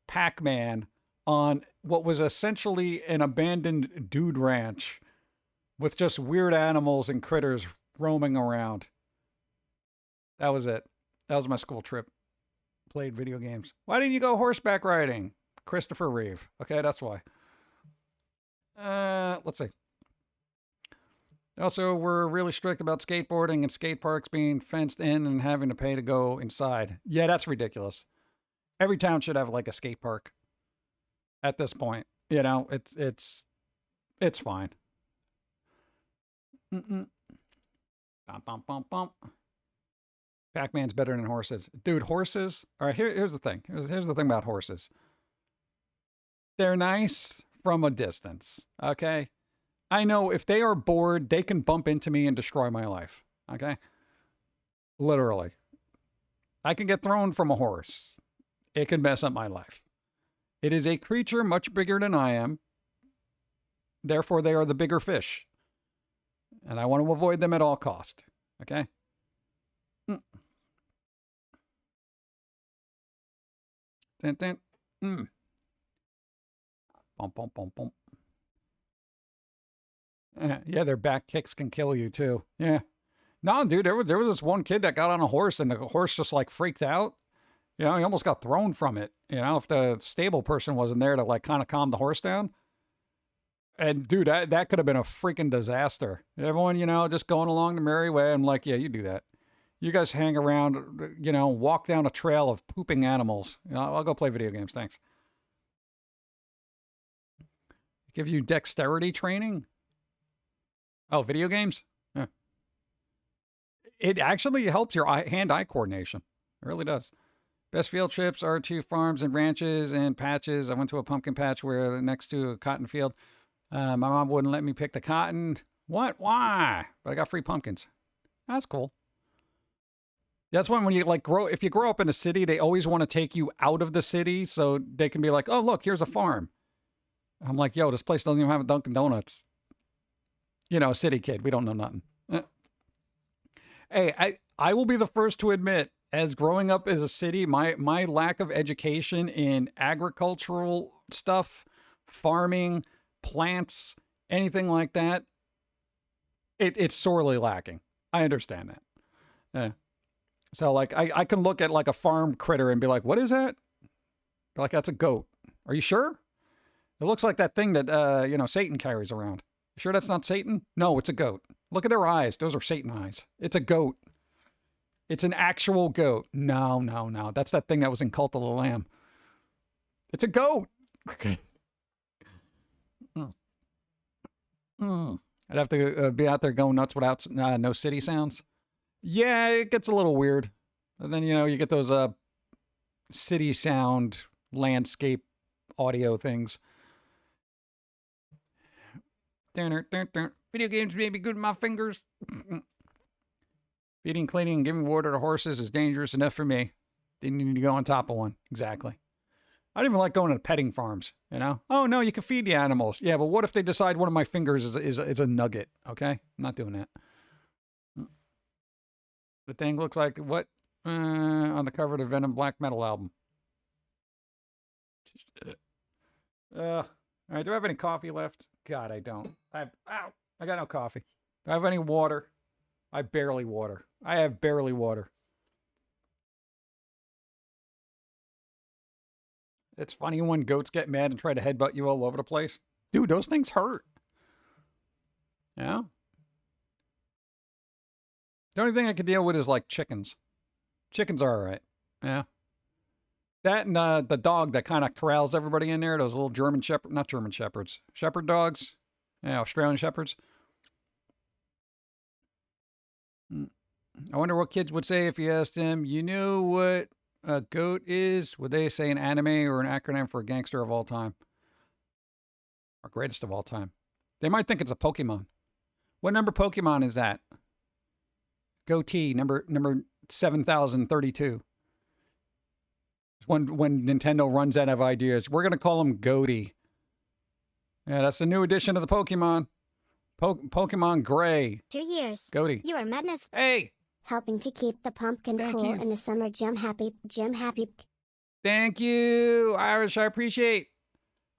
Pac-Man on what was essentially an abandoned dude ranch with just weird animals and critters roaming around. That was it. That was my school trip. Played video games. Why didn't you go horseback riding? Christopher Reeve. Okay, that's why. Let's see. Also, we're really strict about skateboarding and skate parks being fenced in and having to pay to go inside. Yeah, that's ridiculous. Every town should have like a skate park. At this point, you know, it's fine. Bum, bum, bum, bum. Pac-Man's better than horses, dude. Horses. All right, here's the thing. Here's the thing about horses. They're nice from a distance. Okay, I know if they are bored, they can bump into me and destroy my life. Okay, literally, I can get thrown from a horse. It could mess up my life. It is a creature much bigger than I am. Therefore, they are the bigger fish. And I want to avoid them at all cost. Okay? Dun, dun. Bum, bum, bum, bum. Yeah, their back kicks can kill you too. Yeah. No, dude, there was this one kid that got on a horse and the horse just like freaked out. You know, he almost got thrown from it. You know, if the stable person wasn't there to like kind of calm the horse down. And dude, that could have been a freaking disaster. Everyone, you know, just going along the merry way. I'm like, yeah, you do that. You guys hang around, you know, walk down a trail of pooping animals. You know, I'll go play video games. Thanks. Give you dexterity training? Oh, video games? Yeah. It actually helps your hand-eye coordination. It really does. Best field trips are to farms and ranches and patches. I went to a pumpkin patch where next to a cotton field. My mom wouldn't let me pick the cotton. What? Why? But I got free pumpkins. That's cool. That's when you like if you grow up in a city, they always want to take you out of the city so they can be like, oh, look, here's a farm. I'm like, yo, this place doesn't even have a Dunkin' Donuts. You know, city kid. We don't know nothing. Hey, I will be the first to admit, as growing up as a city, my lack of education in agricultural stuff, farming, plants, anything like that, it's sorely lacking. I understand that. Yeah. So like I can look at like a farm critter and be like, what is that? Like, that's a goat. Are you sure? It looks like that thing that you know, Satan carries around. You sure that's not Satan? No, it's a goat. Look at their eyes. Those are Satan eyes. It's a goat. It's an actual goat. No. That's that thing that was in Cult of the Lamb. It's a goat. Okay. I'd have to be out there going nuts without no city sounds. Yeah, it gets a little weird. And then, you know, you get those city sound landscape audio things. Video games may be good with my fingers. Feeding, cleaning, and giving water to horses is dangerous enough for me. Didn't need to go on top of one. Exactly. I don't even like going to petting farms, you know? Oh, no, you can feed the animals. Yeah, but what if they decide one of my fingers is a nugget, okay? I'm not doing that. The thing looks like what? On the cover of the Venom Black Metal album. All right, do I have any coffee left? God, I don't. I got no coffee. Do I have any water? I have barely water. It's funny when goats get mad and try to headbutt you all over the place. Dude, those things hurt. Yeah. The only thing I can deal with is like chickens. Chickens are all right. Yeah. That and the dog that kind of corrals everybody in there. Those little German shepherd, not German shepherds, shepherd dogs. Yeah, Australian shepherds. I wonder what kids would say if you asked them, you know what a goat is? Would they say an anime or an acronym for a gangster of all time? Or greatest of all time? They might think it's a Pokemon. What number Pokemon is that? Goatee, number 7032. When Nintendo runs out of ideas, we're going to call him Goaty. Yeah, that's the new edition of the Pokemon. Pokemon Gray. 2 years. Goaty. You are madness. Hey! Helping to keep the pumpkin Thank cool you. in the summer. Jim happy. Thank you, Irish. I appreciate.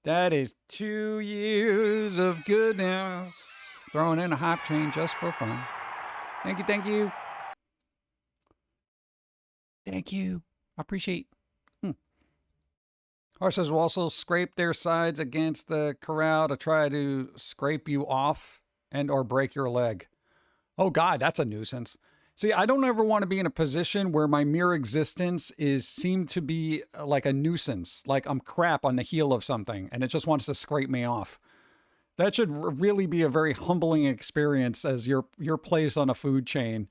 That is 2 years of goodness. Throwing in a hype train just for fun. Thank you, thank you. Thank you. I appreciate. Horses will also scrape their sides against the corral to try to scrape you off and or break your leg. Oh God, that's a nuisance. See, I don't ever want to be in a position where my mere existence seemed to be like a nuisance, like I'm crap on the heel of something and it just wants to scrape me off. That should really be a very humbling experience as your place on a food chain.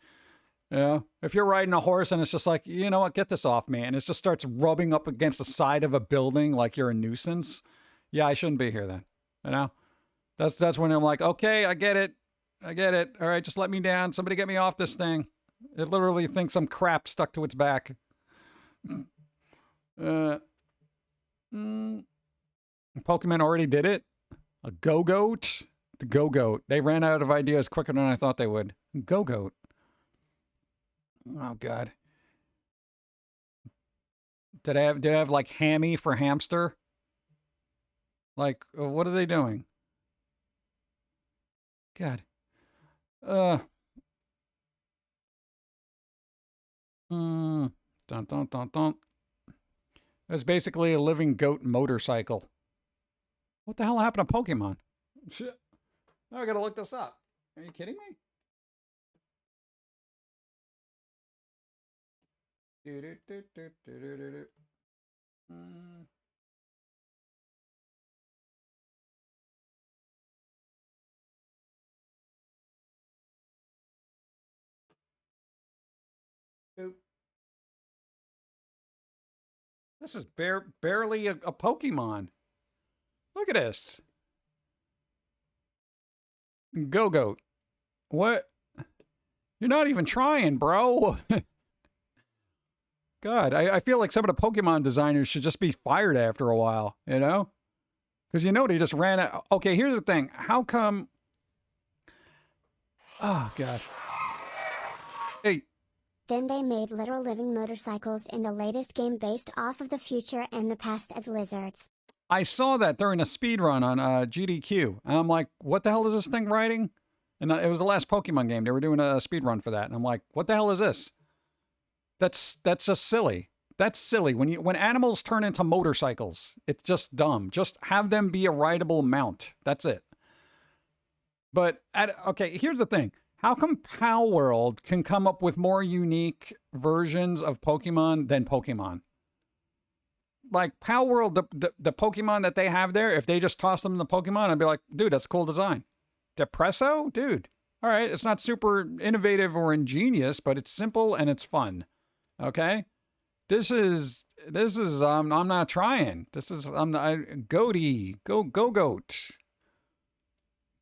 Yeah. If you're riding a horse and it's just like, you know what, get this off me. And it just starts rubbing up against the side of a building like you're a nuisance. Yeah, I shouldn't be here then. You know? That's when I'm like, okay, I get it. I get it. All right, just let me down. Somebody get me off this thing. It literally thinks I'm crap stuck to its back. Pokemon already did it. A Go-Goat? The Go-Goat. They ran out of ideas quicker than I thought they would. Go-Goat. Oh, God. Did I have like hammy for hamster? Like, what are they doing? God. Dun, dun, dun, dun. It's basically a living goat motorcycle. What the hell happened to Pokemon? Shit. Now I gotta look this up. Are you kidding me? This is barely a Pokemon. Look at this. Go-Goat. What? You're not even trying, bro. God, I feel like some of the Pokemon designers should just be fired after a while, you know? Because you know they just ran out. Okay, here's the thing. How come... Oh, God. Hey. Then they made literal living motorcycles in the latest game based off of the future and the past as lizards. I saw that during a speed run on GDQ. And I'm like, what the hell is this thing riding? And it was the last Pokemon game. They were doing a speed run for that. And I'm like, what the hell is this? That's just silly. That's silly. When animals turn into motorcycles, it's just dumb. Just have them be a rideable mount. That's it. But okay, here's the thing. How come Pal World can come up with more unique versions of Pokemon than Pokemon? Like Pal World, the Pokemon that they have there, if they just toss them in the Pokemon, I'd be like, dude, that's a cool design. Depresso? Dude. All right, it's not super innovative or ingenious, but it's simple and it's fun. Okay? This is I'm not trying. Goaty. Go-Goat.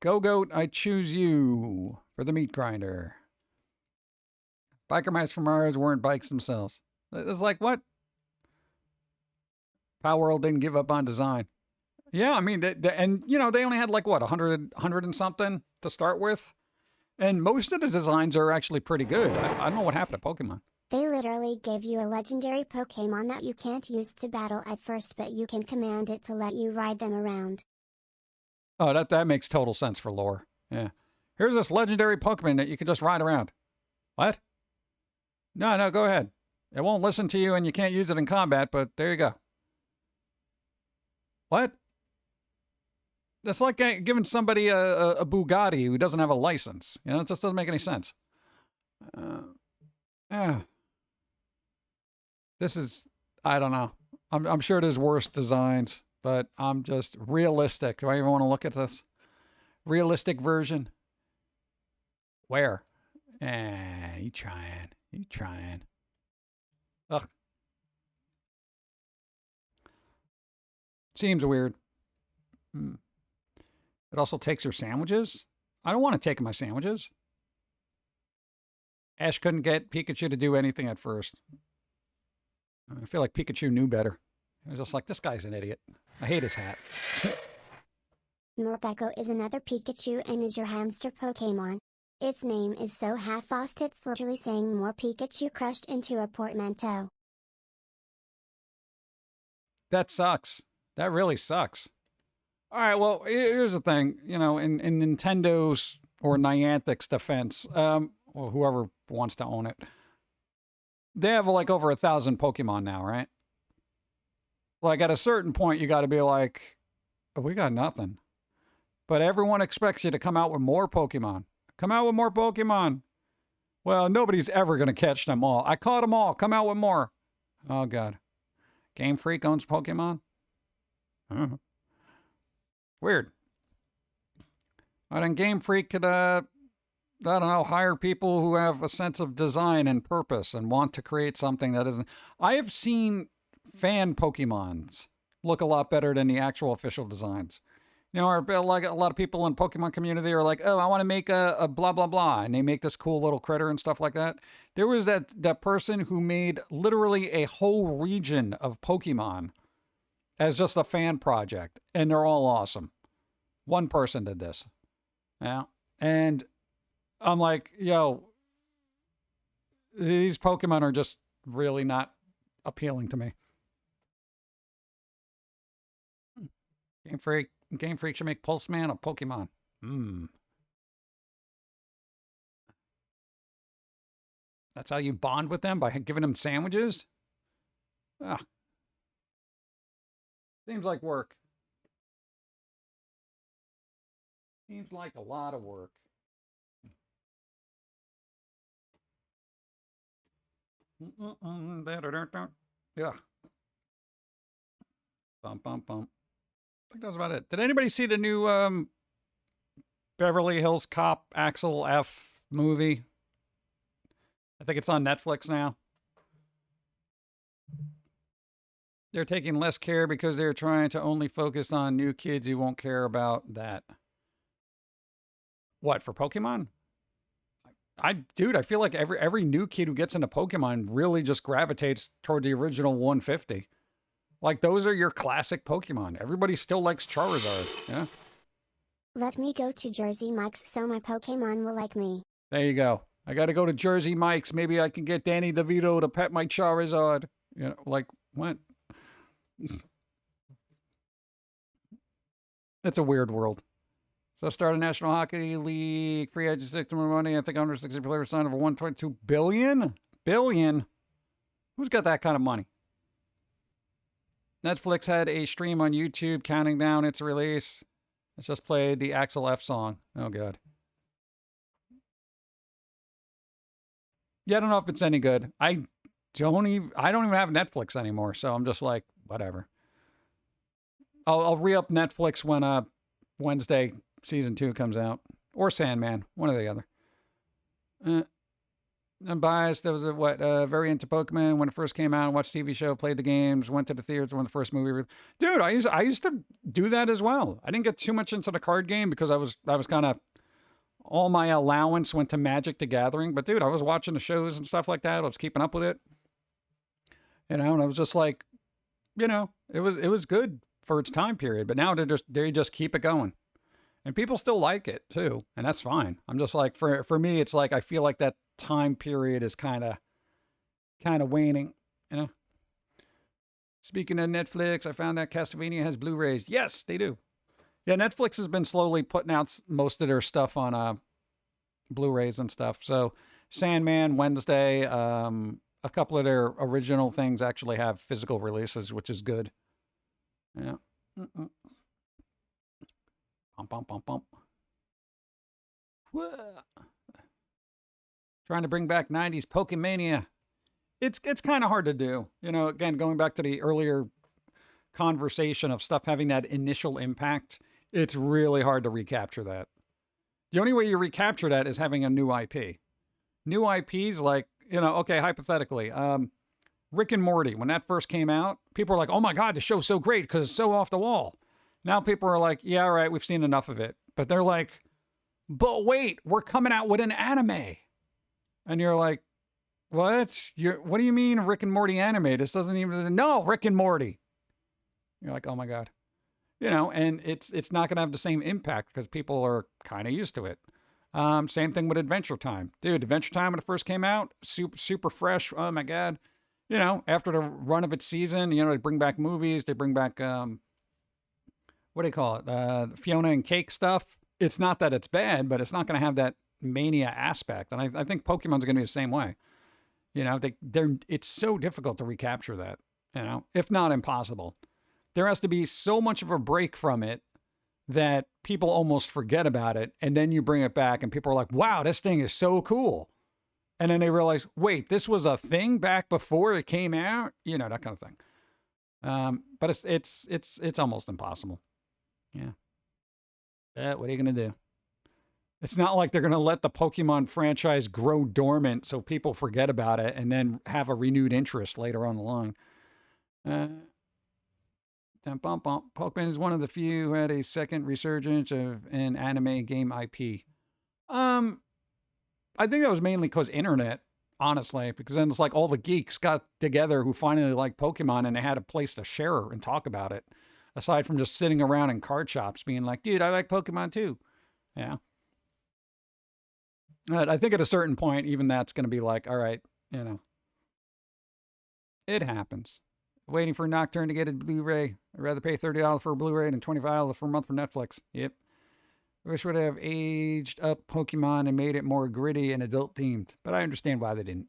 Go-Goat, I choose you for the meat grinder. Biker mice from Mars weren't bikes themselves. It's like, what? Power World didn't give up on design. Yeah, I mean, and you know, they only had like, what, 100 and something to start with? And most of the designs are actually pretty good. I don't know what happened to Pokemon. They literally gave you a legendary Pokemon that you can't use to battle at first, but you can command it to let you ride them around. Oh, that makes total sense for lore. Yeah. Here's this legendary Pokemon that you can just ride around. What? No, go ahead. It won't listen to you and you can't use it in combat, but there you go. What? That's like giving somebody a Bugatti who doesn't have a license. You know, it just doesn't make any sense. Yeah. This is, I don't know. I'm sure there's worse designs, but I'm just realistic. Do I even want to look at this? Realistic version? Where? You trying. You trying. Ugh. Seems weird. It also takes your sandwiches. I don't want to take my sandwiches. Ash couldn't get Pikachu to do anything at first. I feel like Pikachu knew better. He was just like, this guy's an idiot. I hate his hat. Morpeko is another Pikachu and is your hamster Pokemon. Its name is so half-assed it's literally saying more Pikachu crushed into a portmanteau. That sucks. That really sucks. All right, well, here's the thing. You know, in Nintendo's or Niantic's defense, or whoever wants to own it, they have like over 1,000 Pokemon now, right? Like at a certain point, you got to be like, oh, we got nothing. But everyone expects you to come out with more Pokemon. Come out with more Pokemon. Well, nobody's ever going to catch them all. I caught them all. Come out with more. Oh, God. Game Freak owns Pokemon? Weird. Well, then Game Freak could, I don't know, hire people who have a sense of design and purpose and want to create something that isn't. I have seen fan Pokemons look a lot better than the actual official designs. You know, or like a lot of people in Pokemon community are like, oh, I want to make a blah, blah, blah. And they make this cool little critter and stuff like that. There was that person who made literally a whole region of Pokemon as just a fan project. And they're all awesome. One person did this. Yeah. And I'm like, yo, these Pokemon are just really not appealing to me. Game Freak should make Pulseman a Pokemon. That's how you bond with them? By giving them sandwiches? Ah. Seems like work. Seems like a lot of work. Yeah. Bum, bum, bum. I think that was about it. Did anybody see the new Beverly Hills Cop Axel F movie? I think it's on Netflix now. They're taking less care because they're trying to only focus on new kids who won't care about that. What, for Pokemon? Dude, I feel like every new kid who gets into Pokemon really just gravitates toward the original 150. Like, those are your classic Pokemon. Everybody still likes Charizard, yeah? Let me go to Jersey Mike's so my Pokemon will like me. There you go. I gotta go to Jersey Mike's. Maybe I can get Danny DeVito to pet my Charizard. You know, like, what? It's a weird world. So start a National Hockey League, free agent system of money. I think 160 players signed over 1.2 billion? Billion? Who's got that kind of money? Netflix had a stream on YouTube counting down its release. It's just played the Axel F song. Oh, God. Yeah, I don't know if it's any good. I don't even have Netflix anymore, so I'm just like, whatever. I'll re-up Netflix when Wednesday season 2 comes out, or Sandman, one or the other. I'm biased. I was very into Pokemon when it first came out. Watched TV show, played the games, went to the theaters when the first movie. Dude, I used to do that as well. I didn't get too much into the card game because I was kind of, all my allowance went to Magic the Gathering. But dude, I was watching the shows and stuff like that. I was keeping up with it. You know, and I was just like, you know, it was good for its time period. But now they just keep it going. And people still like it too, and that's fine. I'm just like, for me, it's like I feel like that time period is kind of waning, you know. Speaking of Netflix, I found that Castlevania has Blu-rays. Yes, they do. Yeah, Netflix has been slowly putting out most of their stuff on Blu-rays and stuff. So Sandman, Wednesday, a couple of their original things actually have physical releases, which is good. Yeah. Bump, bump, bump, bump. Whoa. Trying to bring back 90s Pokemania. It's kind of hard to do. You know, again, going back to the earlier conversation of stuff having that initial impact, it's really hard to recapture that. The only way you recapture that is having a new IP. New IPs, like, you know, okay, hypothetically, Rick and Morty, when that first came out, people were like, oh my God, the show's so great because it's so off the wall. Now people are like, yeah, all right, we've seen enough of it. But they're like, but wait, we're coming out with an anime. And you're like, what? What do you mean Rick and Morty anime? This doesn't even, no, Rick and Morty. You're like, oh my God. You know, and it's not going to have the same impact because people are kind of used to it. Same thing with Adventure Time. Dude, Adventure Time when it first came out, super fresh. Oh my God. You know, after the run of its season, you know, they bring back movies. They bring back, what do you call it? Fiona and Cake stuff. It's not that it's bad, but it's not going to have that mania aspect. And I think Pokemon's going to be the same way. You know, it's so difficult to recapture that, you know, if not impossible. There has to be so much of a break from it that people almost forget about it. And then you bring it back and people are like, wow, this thing is so cool. And then they realize, wait, this was a thing back before it came out? You know, that kind of thing. But it's almost impossible. Yeah. What are you going to do? It's not like they're going to let the Pokemon franchise grow dormant so people forget about it and then have a renewed interest later on the line. Pokemon is one of the few who had a second resurgence of an anime game IP. I think that was mainly because internet, honestly, because then it's like all the geeks got together who finally liked Pokemon and they had a place to share and talk about it. Aside from just sitting around in card shops being like, dude, I like Pokemon too. Yeah. But I think at a certain point, even that's going to be like, all right, you know, it happens. Waiting for Nocturne to get a Blu-ray. I'd rather pay $30 for a Blu-ray than $25 for a month for Netflix. Yep. I wish would have aged up Pokemon and made it more gritty and adult themed, but I understand why they didn't.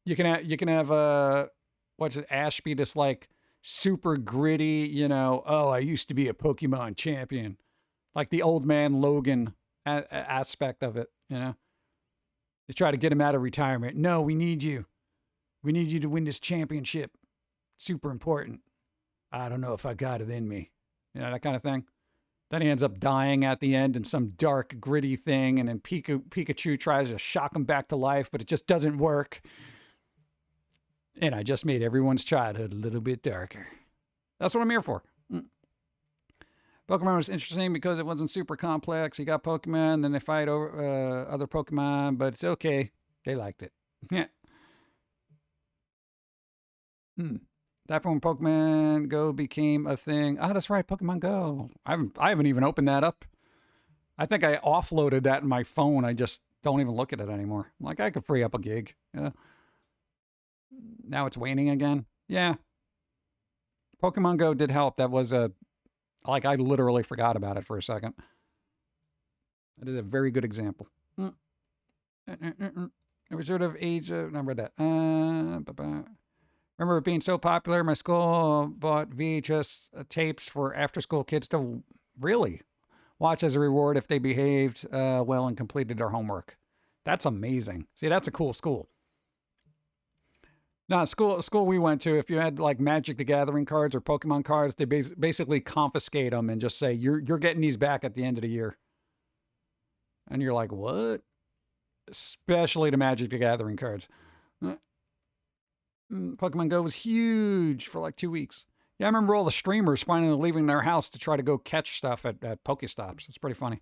You can have what's it, Ash be this like super gritty, you know, oh, I used to be a Pokemon champion. Like the old man Logan aspect of it, you know. To try to get him out of retirement. No, we need you. We need you to win this championship. Super important. I don't know if I got it in me. You know, that kind of thing. Then he ends up dying at the end in some dark, gritty thing, and then Pikachu tries to shock him back to life, but it just doesn't work. And I just made everyone's childhood a little bit darker. That's what I'm here for. Pokemon was interesting because it wasn't super complex. You got Pokemon, then they fight over other Pokemon, but it's okay. They liked it. Yeah. That when Pokemon Go became a thing. Oh, that's right, Pokemon Go. I haven't even opened that up. I think I offloaded that in my phone. I just don't even look at it anymore. Like, I could free up a gig. Yeah. Now it's waning again. Yeah. Pokemon Go did help. That was like, I literally forgot about it for a second. That is a very good example. It was sort of age of, I read that. Remember it being so popular, my school bought VHS tapes for after-school kids to really watch as a reward if they behaved well and completed their homework. That's amazing. See, that's a cool school. Now, school we went to, if you had like Magic the Gathering cards or Pokemon cards, they basically confiscate them and just say, you're getting these back at the end of the year. And you're like, what? Especially the Magic the Gathering cards. Pokemon Go was huge for like 2 weeks. Yeah, I remember all the streamers finally leaving their house to try to go catch stuff at Pokestops. It's pretty funny.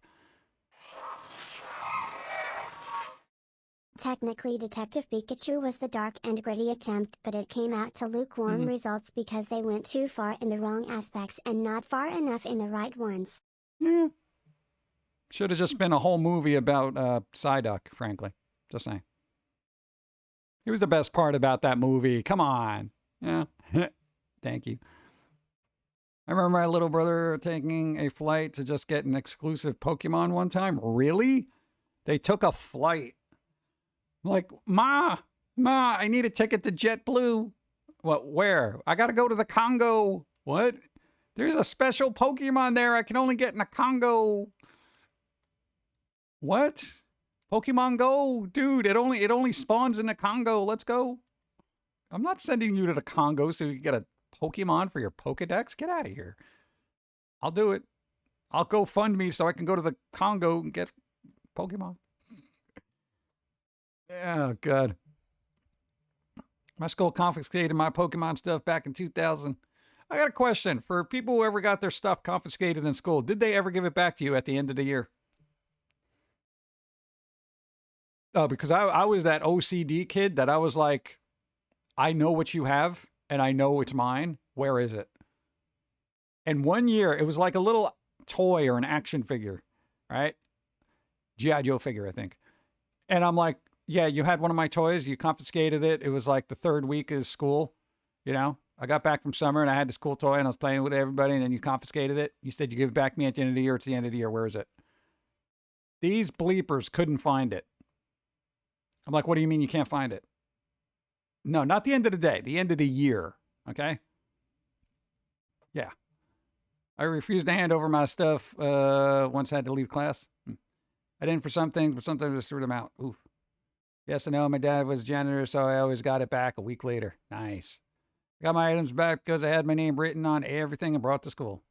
Technically, Detective Pikachu was the dark and gritty attempt, but it came out to lukewarm results because they went too far in the wrong aspects and not far enough in the right ones. Yeah. Should have just been a whole movie about Psyduck, frankly. Just saying. He was the best part about that movie. Come on. Yeah. Thank you. I remember my little brother taking a flight to just get an exclusive Pokemon one time. Really? They took a flight. I'm like, Ma, I need a ticket to JetBlue. What, where? I got to go to the Congo. What? There's a special Pokemon there I can only get in a Congo. What? Pokemon Go? Dude, it only spawns in the Congo. Let's go. I'm not sending you to the Congo so you can get a Pokemon for your Pokedex. Get out of here. I'll do it. I'll go fund me so I can go to the Congo and get Pokemon. Oh, God. My school confiscated my Pokemon stuff back in 2000. I got a question. For people who ever got their stuff confiscated in school, did they ever give it back to you at the end of the year? Oh, because I was that OCD kid that I was like, I know what you have, and I know it's mine. Where is it? And one year, it was like a little toy or an action figure, right? G.I. Joe figure, I think. And I'm like, yeah, you had one of my toys. You confiscated it. It was like the third week of school. You know, I got back from summer and I had this cool toy and I was playing with everybody and then you confiscated it. You said you give it back to me at the end of the year. It's the end of the year. Where is it? These bleepers couldn't find it. I'm like, what do you mean you can't find it? No, not the end of the day. The end of the year. Okay? Yeah. I refused to hand over my stuff once I had to leave class. I didn't for some things, but sometimes I just threw them out. Oof. Yes, I know my dad was a janitor, so I always got it back a week later. Nice. I got my items back because I had my name written on everything and brought to school.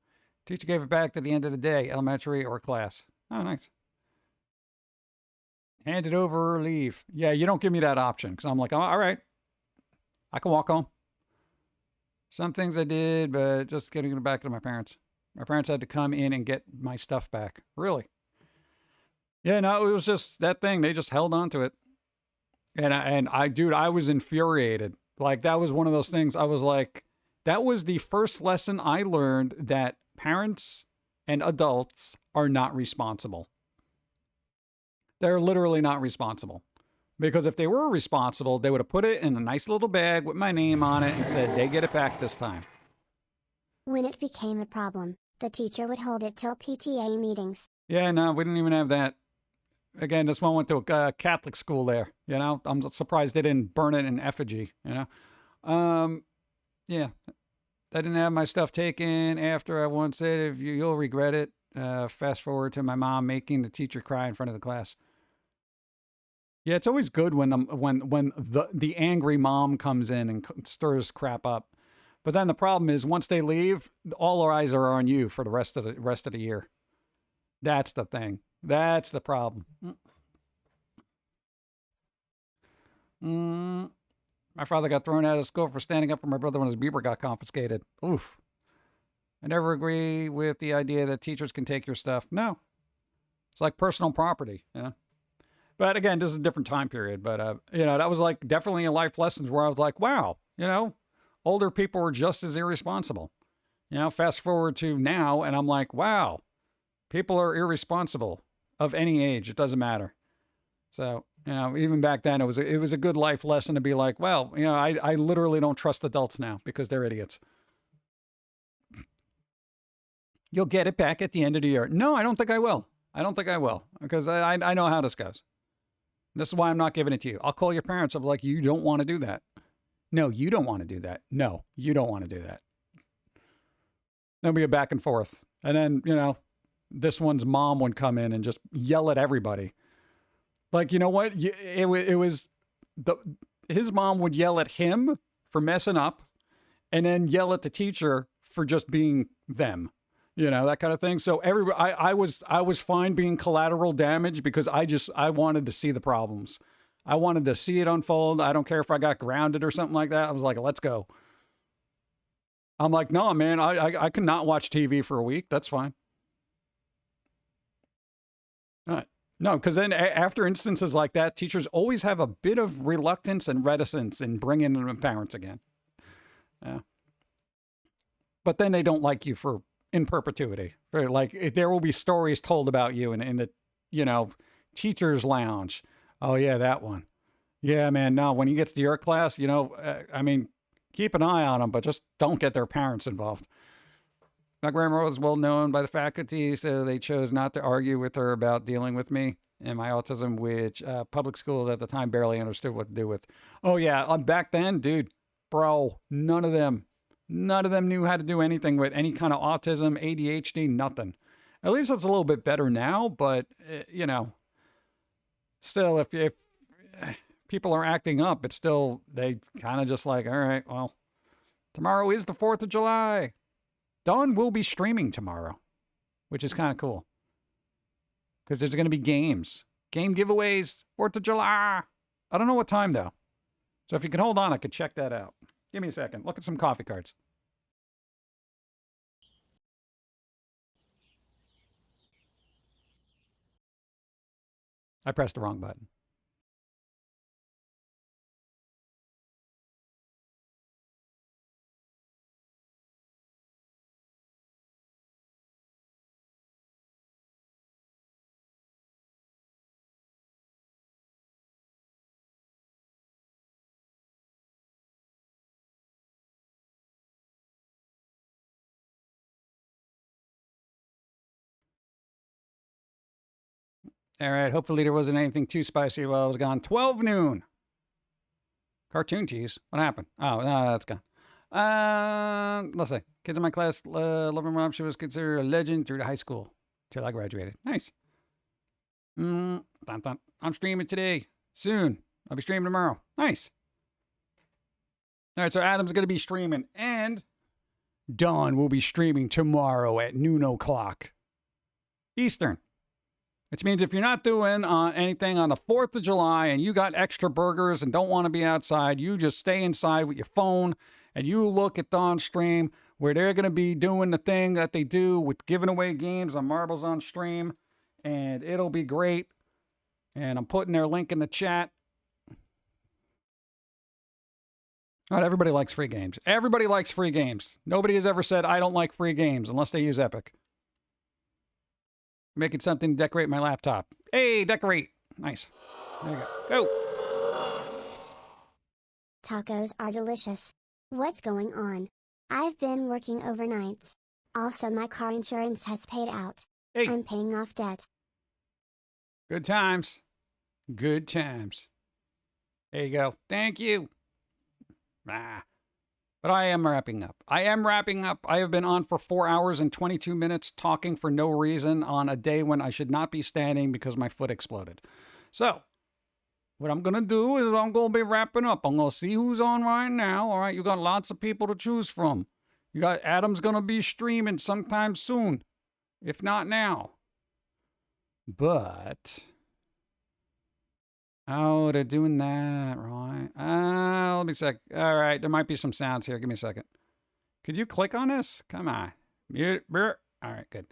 Teacher gave it back at the end of the day, elementary or class. Oh, nice. Hand it over or leave. Yeah, you don't give me that option because I'm like, oh, all right. I can walk home. Some things I did, but just getting it back to my parents. My parents had to come in and get my stuff back. Really? Yeah, no, it was just that thing. They just held on to it. And I, dude, I was infuriated. Like, that was one of those things I was like, that was the first lesson I learned that parents and adults are not responsible. They're literally not responsible. Because if they were responsible, they would have put it in a nice little bag with my name on it and said, they get it back this time. When it became a problem, the teacher would hold it till PTA meetings. Yeah, no, we didn't even have that. Again, this one went to a Catholic school there, you know. I'm surprised they didn't burn it in effigy, you know. Yeah, I didn't have my stuff taken after I once said, if you'll regret it. Fast forward to my mom making the teacher cry in front of the class. Yeah, it's always good when the angry mom comes in and stirs crap up. But then the problem is once they leave, all our eyes are on you for the rest of the year. That's the thing. That's the problem. My father got thrown out of school for standing up for my brother when his beaver got confiscated. Oof. I never agree with the idea that teachers can take your stuff. No. It's like personal property, you know. But again, this is a different time period. But, you know, that was like definitely a life lessons where I was like, wow, you know, older people were just as irresponsible. You know, fast forward to now, and I'm like, wow, people are irresponsible of any age. It doesn't matter. So, you know, even back then, it was a good life lesson to be like, well, you know, I literally don't trust adults now because they're idiots. You'll get it back at the end of the year. No, I don't think I will. I don't think I will because I know how this goes. This is why I'm not giving it to you. I'll call your parents. I'm like, you don't want to do that. No, you don't want to do that. No, you don't want to do that. There'll be a back and forth. And then, you know, this one's mom would come in and just yell at everybody. Like, you know what? His mom would yell at him for messing up and then yell at the teacher for just being them. You know, that kind of thing. So I was fine being collateral damage because I wanted to see the problems. I wanted to see it unfold. I don't care if I got grounded or something like that. I was like, let's go. I'm like, no, man, I cannot watch TV for a week. That's fine. All right. No, because then after instances like that, teachers always have a bit of reluctance and reticence in bringing in the parents again. Yeah. But then they don't like you for in perpetuity. Like there will be stories told about you in the, you know, teacher's lounge. Oh yeah, that one. Yeah, man. No, when he gets to your class, you know, I mean, keep an eye on them, but just don't get their parents involved. My grandma was well known by the faculty, so they chose not to argue with her about dealing with me and my autism, which public schools at the time barely understood what to do with. Oh yeah, back then, dude, bro, none of them. None of them knew how to do anything with any kind of autism, ADHD, nothing. At least it's a little bit better now, but, you know, still, if people are acting up, it's still, they kind of just like, all right, well, tomorrow is the 4th of July. Dawn will be streaming tomorrow, which is kind of cool. Because there's going to be games. Game giveaways, 4th of July. I don't know what time, though. So if you can hold on, I could check that out. Give me a second. Look at some coffee cards. I pressed the wrong button. All right, hope the leader wasn't anything too spicy while I was gone. 12 noon. Cartoon tease. What happened? Oh, no, that's gone. Let's see. Kids in my class love her mom. She was considered a legend through the high school till I graduated. Nice. Dun, dun. I'm streaming today. Soon. I'll be streaming tomorrow. Nice. All right, so Adam's going to be streaming, and Dawn will be streaming tomorrow at noon o'clock Eastern. Which means if you're not doing anything on the 4th of July and you got extra burgers and don't want to be outside, you just stay inside with your phone and you look at Dawn's stream where they're going to be doing the thing that they do with giving away games on Marbles on Stream. And it'll be great. And I'm putting their link in the chat. All right, everybody likes free games. Everybody likes free games. Nobody has ever said, I don't like free games unless they use Epic. Making something to decorate my laptop. Hey, decorate. Nice. There you go. Go. Tacos are delicious. What's going on? I've been working overnights. Also, my car insurance has paid out. Hey. I'm paying off debt. Good times. Good times. There you go. Thank you. But I am wrapping up. I have been on for 4 hours and 22 minutes talking for no reason on a day when I should not be standing because my foot exploded. So, what I'm going to do is I'm going to be wrapping up. I'm going to see who's on right now. All right, you got lots of people to choose from. You got Adam's going to be streaming sometime soon, if not now. But oh, they're doing that, right? Let me sec. All right, there might be some sounds here. Give me a second. Could you click on this? Come on. Mute. All right, good.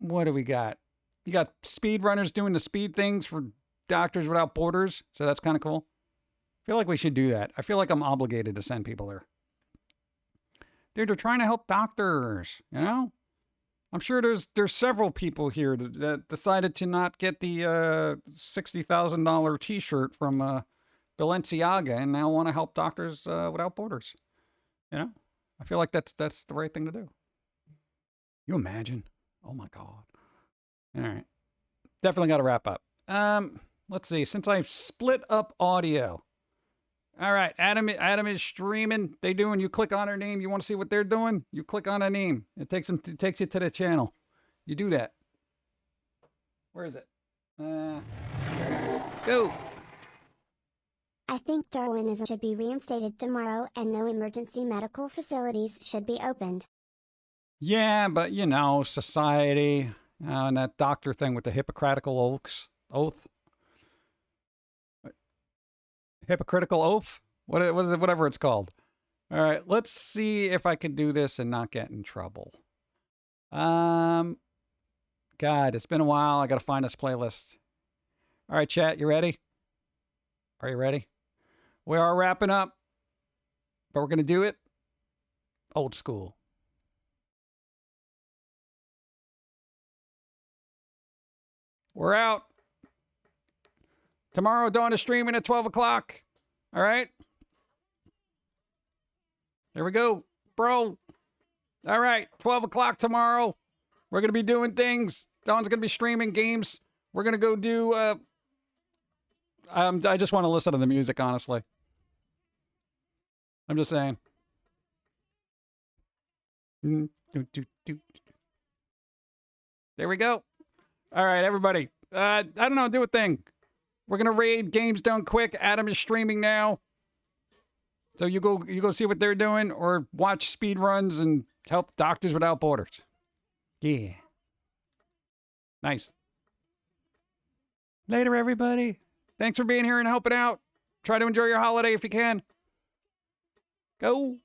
What do we got? You got speedrunners doing the speed things for Doctors Without Borders, so that's kind of cool. I feel like we should do that. I feel like I'm obligated to send people there. Dude, they're trying to help doctors, you know? I'm sure there's several people here that decided to not get the $60,000 T-shirt from Balenciaga and now want to help Doctors Without Borders. You know, I feel like that's the right thing to do. You imagine? Oh my God! All right, definitely got to wrap up. Let's see. Since I've split up audio. All right, Adam is streaming. They doing. You click on their name. You want to see what they're doing? You click on a name. It takes you to the channel. You do that. Where is it? Go. I think Darwinism should be reinstated tomorrow and no emergency medical facilities should be opened. Yeah, but you know, society and that doctor thing with the Hippocratical oath. Hypocritical oath? What is it? Whatever it's called. All right, let's see if I can do this and not get in trouble. God, it's been a while. I got to find this playlist. All right, chat, you ready? Are you ready? We are wrapping up, but we're going to do it old school. We're out. Tomorrow, Dawn is streaming at 12 o'clock. All right? Here we go, bro. All right, 12 o'clock tomorrow. We're going to be doing things. Dawn's going to be streaming games. We're going to go do... I just want to listen to the music, honestly. I'm just saying. There we go. All right, everybody. I don't know, do a thing. We're gonna raid Games Done Quick. Adam is streaming now. So you go see what they're doing, or watch speed runs and help Doctors Without Borders. Yeah. Nice. Later, everybody. Thanks for being here and helping out. Try to enjoy your holiday if you can. Go.